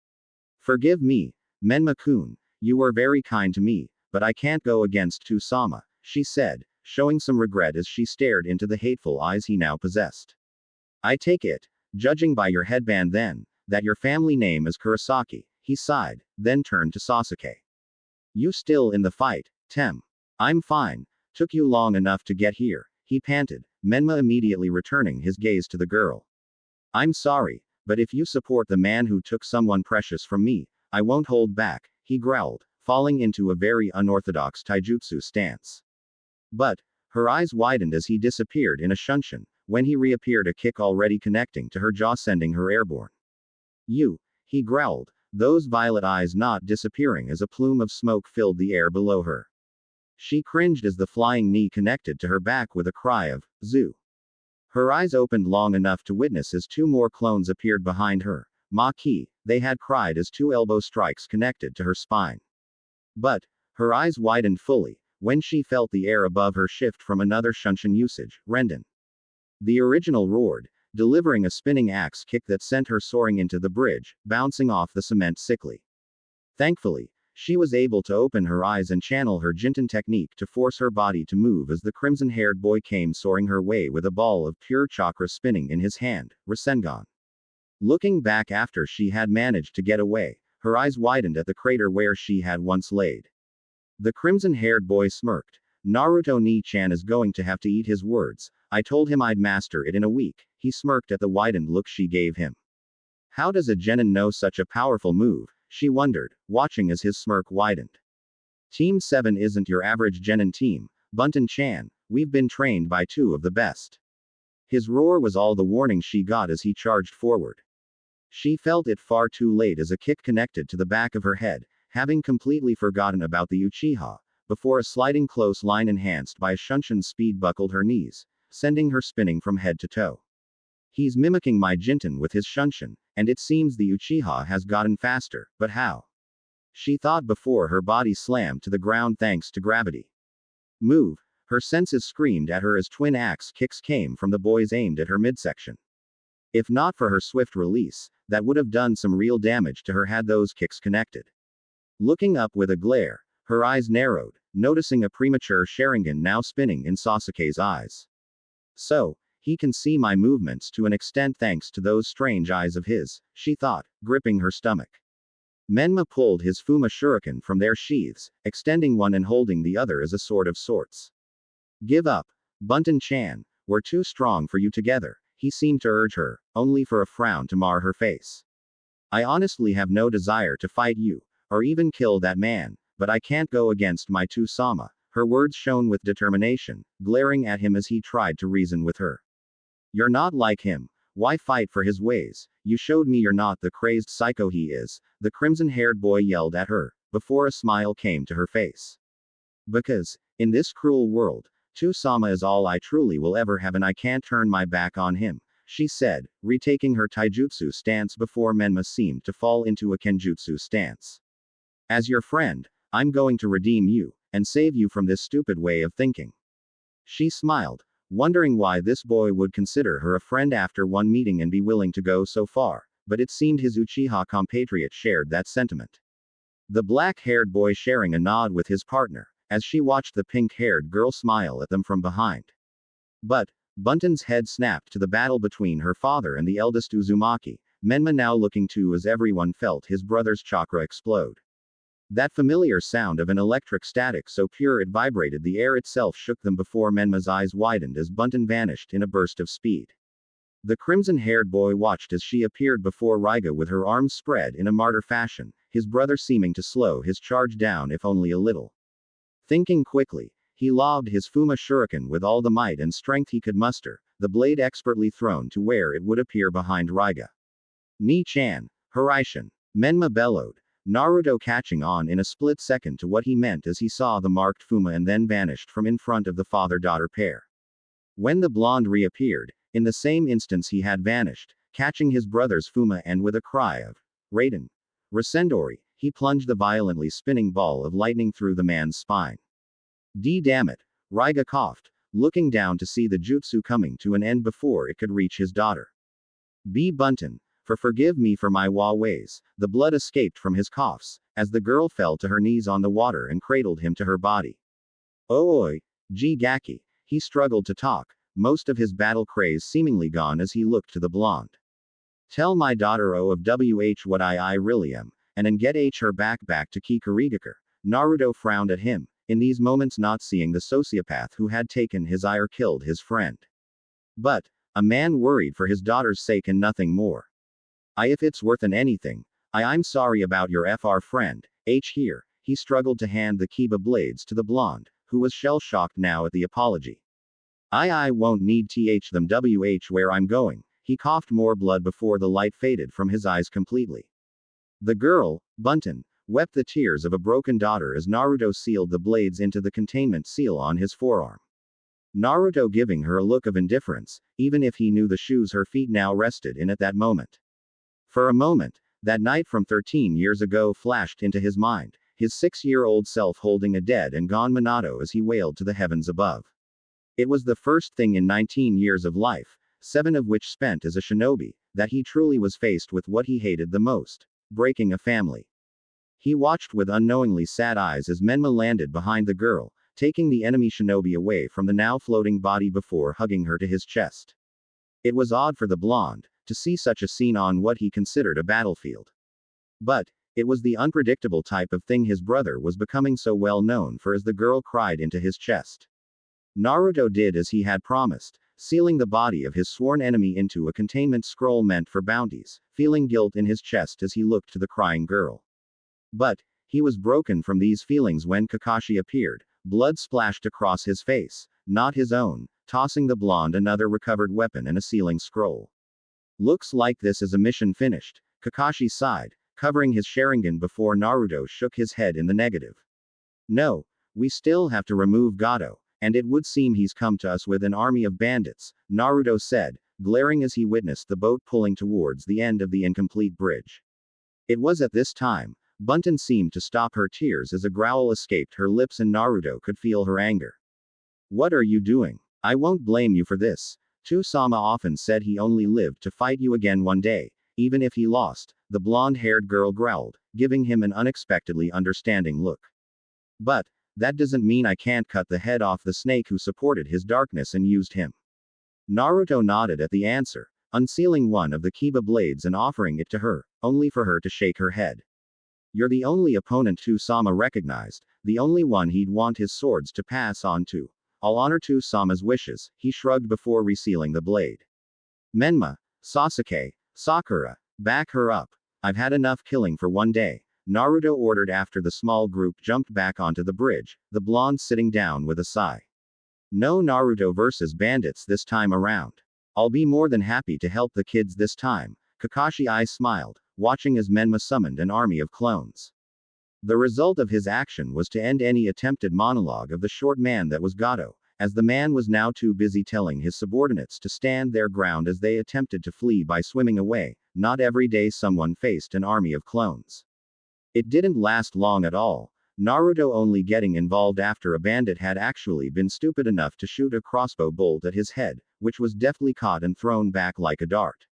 "Forgive me, Menma-kun, you were very kind to me, but I can't go against Kusama," she said, showing some regret as she stared into the hateful eyes he now possessed. "I take it, judging by your headband then, that your family name is Kurosaki," he sighed, then turned to Sasuke. "You still in the fight, Tem?" "I'm fine, took you long enough to get here," he panted, Menma immediately returning his gaze to the girl. "I'm sorry, but if you support the man who took someone precious from me, I won't hold back," he growled, falling into a very unorthodox taijutsu stance. But, her eyes widened as he disappeared in a shunshin, when he reappeared, a kick already connecting to her jaw sending her airborne. "You," he growled, those violet eyes not disappearing as a plume of smoke filled the air below her. She cringed as the flying knee connected to her back with a cry of, "Zoo." Her eyes opened long enough to witness as two more clones appeared behind her. "Ma-ki," they had cried as two elbow strikes connected to her spine. But, her eyes widened fully, when she felt the air above her shift from another shunshin usage, Renden. The original roared, delivering a spinning axe kick that sent her soaring into the bridge, bouncing off the cement sickly. Thankfully, she was able to open her eyes and channel her Jinten technique to force her body to move as the crimson-haired boy came soaring her way with a ball of pure chakra spinning in his hand, Rasengan. Looking back after she had managed to get away, her eyes widened at the crater where she had once laid. The crimson-haired boy smirked. "Naruto Ni-chan is going to have to eat his words. I told him I'd master it in a week," he smirked at the widened look she gave him. How does a genin know such a powerful move, she wondered, watching as his smirk widened. "Team 7 isn't your average genin team, Bunton-chan, we've been trained by two of the best." His roar was all the warning she got as he charged forward. She felt it far too late as a kick connected to the back of her head, having completely forgotten about the Uchiha, before a sliding close line enhanced by a shunshin's speed buckled her knees, sending her spinning from head to toe. "He's mimicking my Jinten with his shunshin, and it seems the Uchiha has gotten faster, but how?" she thought before her body slammed to the ground thanks to gravity. "Move," her senses screamed at her as twin axe kicks came from the boys aimed at her midsection. If not for her swift release, that would have done some real damage to her had those kicks connected. Looking up with a glare, her eyes narrowed, noticing a premature Sharingan now spinning in Sasuke's eyes. "So, he can see my movements to an extent thanks to those strange eyes of his," she thought, gripping her stomach. Menma pulled his Fuma shuriken from their sheaths, extending one and holding the other as a sword of sorts. "Give up, Bunton-chan, we're too strong for you together," he seemed to urge her, only for a frown to mar her face. "I honestly have no desire to fight you, or even kill that man, but I can't go against my Kusama," her words shone with determination, glaring at him as he tried to reason with her. "You're not like him, why fight for his ways? You showed me you're not the crazed psycho he is," the crimson-haired boy yelled at her, before a smile came to her face. "Because, in this cruel world, Kusama is all I truly will ever have and I can't turn my back on him," she said, retaking her taijutsu stance before Menma seemed to fall into a kenjutsu stance. As your friend, I'm going to redeem you, and save you from this stupid way of thinking. She smiled, wondering why this boy would consider her a friend after one meeting and be willing to go so far, but it seemed his Uchiha compatriot shared that sentiment. The black-haired boy sharing a nod with his partner, as she watched the pink-haired girl smile at them from behind. But, Bunton's head snapped to the battle between her father and the eldest Uzumaki, Menma now looking too as everyone felt his brother's chakra explode. That familiar sound of an electric static so pure it vibrated the air itself shook them before Menma's eyes widened as Bunton vanished in a burst of speed. The crimson-haired boy watched as she appeared before Raiga with her arms spread in a martyr fashion, his brother seeming to slow his charge down if only a little. Thinking quickly, he lobbed his Fuma shuriken with all the might and strength he could muster, the blade expertly thrown to where it would appear behind Raiga. Ni-chan, Hiraishin, Menma bellowed, Naruto catching on in a split second to what he meant as he saw the marked Fuma and then vanished from in front of the father-daughter pair. When the blonde reappeared, in the same instance he had vanished, catching his brother's Fuma and with a cry of Raiden, Resendori, he plunged the violently spinning ball of lightning through the man's spine. Damn it, Raiga coughed, looking down to see the jutsu coming to an end before it could reach his daughter. Bunton, forgive me for my ways, the blood escaped from his coughs, as the girl fell to her knees on the water and cradled him to her body. Oi, Gaki, he struggled to talk, most of his battle craze seemingly gone as he looked to the blonde. Tell my daughter of what I really am, and get her back to Kikurigakure. Naruto frowned at him, in these moments not seeing the sociopath who had taken his eye or killed his friend. But, a man worried for his daughter's sake and nothing more. If it's worth anything, I'm sorry about your friend, here, he struggled to hand the Kiba blades to the blonde, who was shell-shocked now at the apology. I won't need them where I'm going, he coughed more blood before the light faded from his eyes completely. The girl, Bunton, wept the tears of a broken daughter as Naruto sealed the blades into the containment seal on his forearm. Naruto giving her a look of indifference, even if he knew the shoes her feet now rested in at that moment. For a moment, that night from 13 years ago flashed into his mind, his 6-year-old self holding a dead and gone Minato as he wailed to the heavens above. It was the first thing in 19 years of life, 7 of which spent as a shinobi, that he truly was faced with what he hated the most, breaking a family. He watched with unknowingly sad eyes as Menma landed behind the girl, taking the enemy shinobi away from the now floating body before hugging her to his chest. It was odd for the blonde, to see such a scene on what he considered a battlefield. But, it was the unpredictable type of thing his brother was becoming so well known for as the girl cried into his chest. Naruto did as he had promised, sealing the body of his sworn enemy into a containment scroll meant for bounties, feeling guilt in his chest as he looked to the crying girl. But, he was broken from these feelings when Kakashi appeared, blood splashed across his face, not his own, tossing the blonde another recovered weapon and a sealing scroll. Looks like this is a mission finished, Kakashi sighed, covering his Sharingan before Naruto shook his head in the negative. No, we still have to remove Gato, and it would seem he's come to us with an army of bandits, Naruto said, glaring as he witnessed the boat pulling towards the end of the incomplete bridge. It was at this time, Bunton seemed to stop her tears as a growl escaped her lips and Naruto could feel her anger. What are you doing? I won't blame you for this. Sama often said he only lived to fight you again one day, even if he lost, the blonde-haired girl growled, giving him an unexpectedly understanding look. But, that doesn't mean I can't cut the head off the snake who supported his darkness and used him. Naruto nodded at the answer, unsealing one of the Kiba blades and offering it to her, only for her to shake her head. You're the only opponent Sama recognized, the only one he'd want his swords to pass on to. I'll honor Sama's wishes, he shrugged before resealing the blade. Menma, Sasuke, Sakura, back her up. I've had enough killing for one day, Naruto ordered after the small group jumped back onto the bridge, the blonde sitting down with a sigh. No Naruto versus bandits this time around. I'll be more than happy to help the kids this time, Kakashi I smiled, watching as Menma summoned an army of clones. The result of his action was to end any attempted monologue of the short man that was Gato, as the man was now too busy telling his subordinates to stand their ground as they attempted to flee by swimming away. Not every day someone faced an army of clones. It didn't last long at all. Naruto only getting involved after a bandit had actually been stupid enough to shoot a crossbow bolt at his head, which was deftly caught and thrown back like a dart.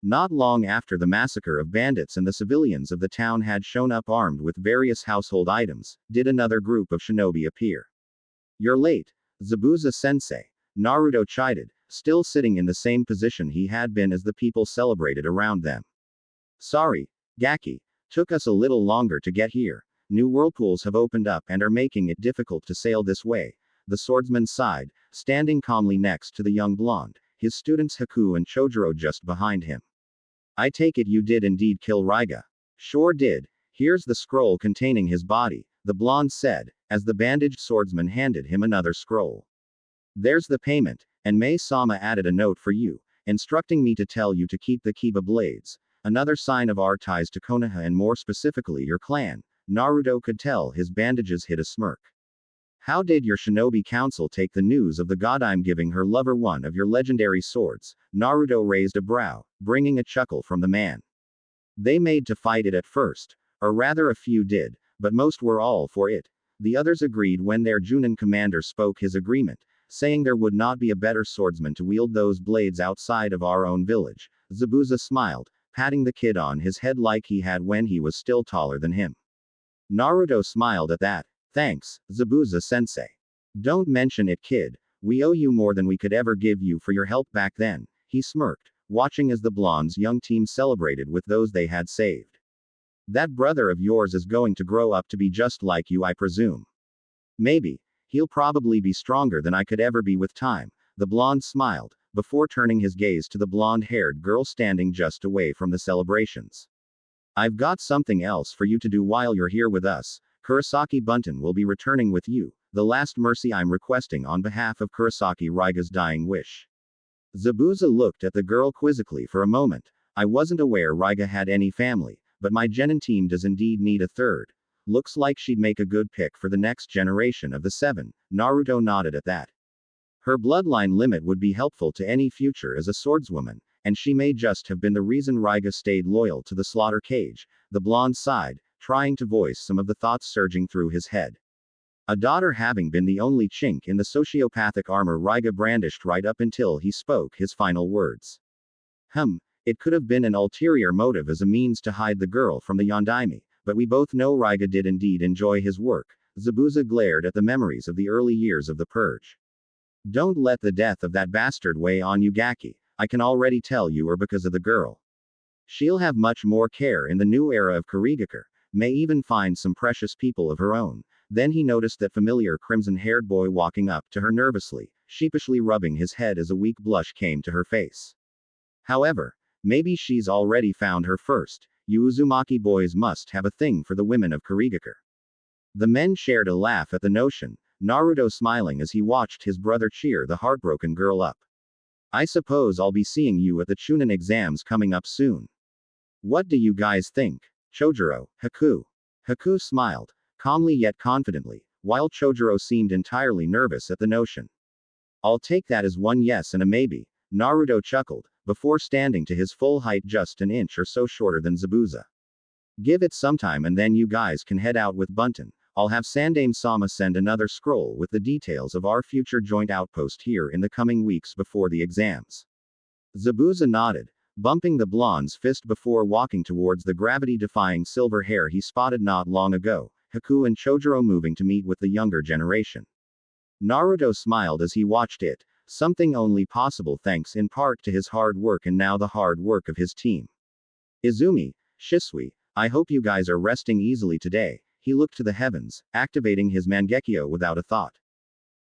Not long after the massacre of bandits and the civilians of the town had shown up armed with various household items, did another group of shinobi appear. "You're late, Zabuza-sensei," Naruto chided, still sitting in the same position he had been as the people celebrated around them. "Sorry, Gaki. Took us a little longer to get here. New whirlpools have opened up and are making it difficult to sail this way," the swordsman sighed, standing calmly next to the young blonde, his students Haku and Chojuro just behind him. "I take it you did indeed kill Raiga." "Sure did. Here's the scroll containing his body," the blonde said, as the bandaged swordsman handed him another scroll. "There's the payment, and Mei-sama added a note for you, instructing me to tell you to keep the Kiba blades. Another sign of our ties to Konoha and more specifically your clan." Naruto could tell his bandages hid a smirk. "How did your shinobi council take the news of the god I'm giving her lover one of your legendary swords?" Naruto raised a brow, bringing a chuckle from the man. "They made to fight it at first. Or rather a few did, but most were all for it. The others agreed when their Junin commander spoke his agreement, saying there would not be a better swordsman to wield those blades outside of our own village." Zabuza smiled, patting the kid on his head like he had when he was still taller than him. Naruto smiled at that. "Thanks, Zabuza-sensei. Don't mention it, kid. We owe you more than we could ever give you for your help back then," he smirked, watching as the blonde's young team celebrated with those they had saved. "That brother of yours is going to grow up to be just like you, I presume." "Maybe. He'll probably be stronger than I could ever be with time," the blonde smiled, before turning his gaze to the blonde-haired girl standing just away from the celebrations. "I've got something else for you to do while you're here with us. Kurosaki Bunton will be returning with you, the last mercy I'm requesting on behalf of Kurosaki Raiga's dying wish." Zabuza looked at the girl quizzically for a moment. "I wasn't aware Raiga had any family, but my genin team does indeed need a third. Looks like she'd make a good pick for the next generation of the seven." Naruto nodded at that. "Her bloodline limit would be helpful to any future as a swordswoman, and she may just have been the reason Raiga stayed loyal to the slaughter cage." The blonde sighed, trying to voice some of the thoughts surging through his head. A daughter having been the only chink in the sociopathic armor Raiga brandished right up until he spoke his final words. It could have been an ulterior motive as a means to hide the girl from the Yondaime, but we both know Raiga did indeed enjoy his work. Zabuza glared at the memories of the early years of the purge. "Don't let the death of that bastard weigh on you, Gaki. I can already tell you are because of the girl. She'll have much more care in the new era of Kurigakure, may even find some precious people of her own." Then he noticed that familiar crimson-haired boy walking up to her nervously, sheepishly rubbing his head as a weak blush came to her face. "However, maybe she's already found her first. You Uzumaki boys must have a thing for the women of Kurigakure." The men shared a laugh at the notion, Naruto smiling as he watched his brother cheer the heartbroken girl up. "I suppose I'll be seeing you at the Chunin exams coming up soon. What do you guys think?" Chojuro, Haku. Haku smiled, calmly yet confidently, while Chojuro seemed entirely nervous at the notion. "I'll take that as one yes and a maybe," Naruto chuckled, before standing to his full height just an inch or so shorter than Zabuza. "Give it some time and then you guys can head out with Bunton. I'll have Sandaime-sama send another scroll with the details of our future joint outpost here in the coming weeks before the exams." Zabuza nodded, bumping the blonde's fist before walking towards the gravity-defying silver hair he spotted not long ago, Haku and Chojuro moving to meet with the younger generation. Naruto smiled as he watched it, something only possible thanks in part to his hard work and now the hard work of his team. "Izumi, Shisui, I hope you guys are resting easily today." He looked to the heavens, activating his Mangekyo without a thought.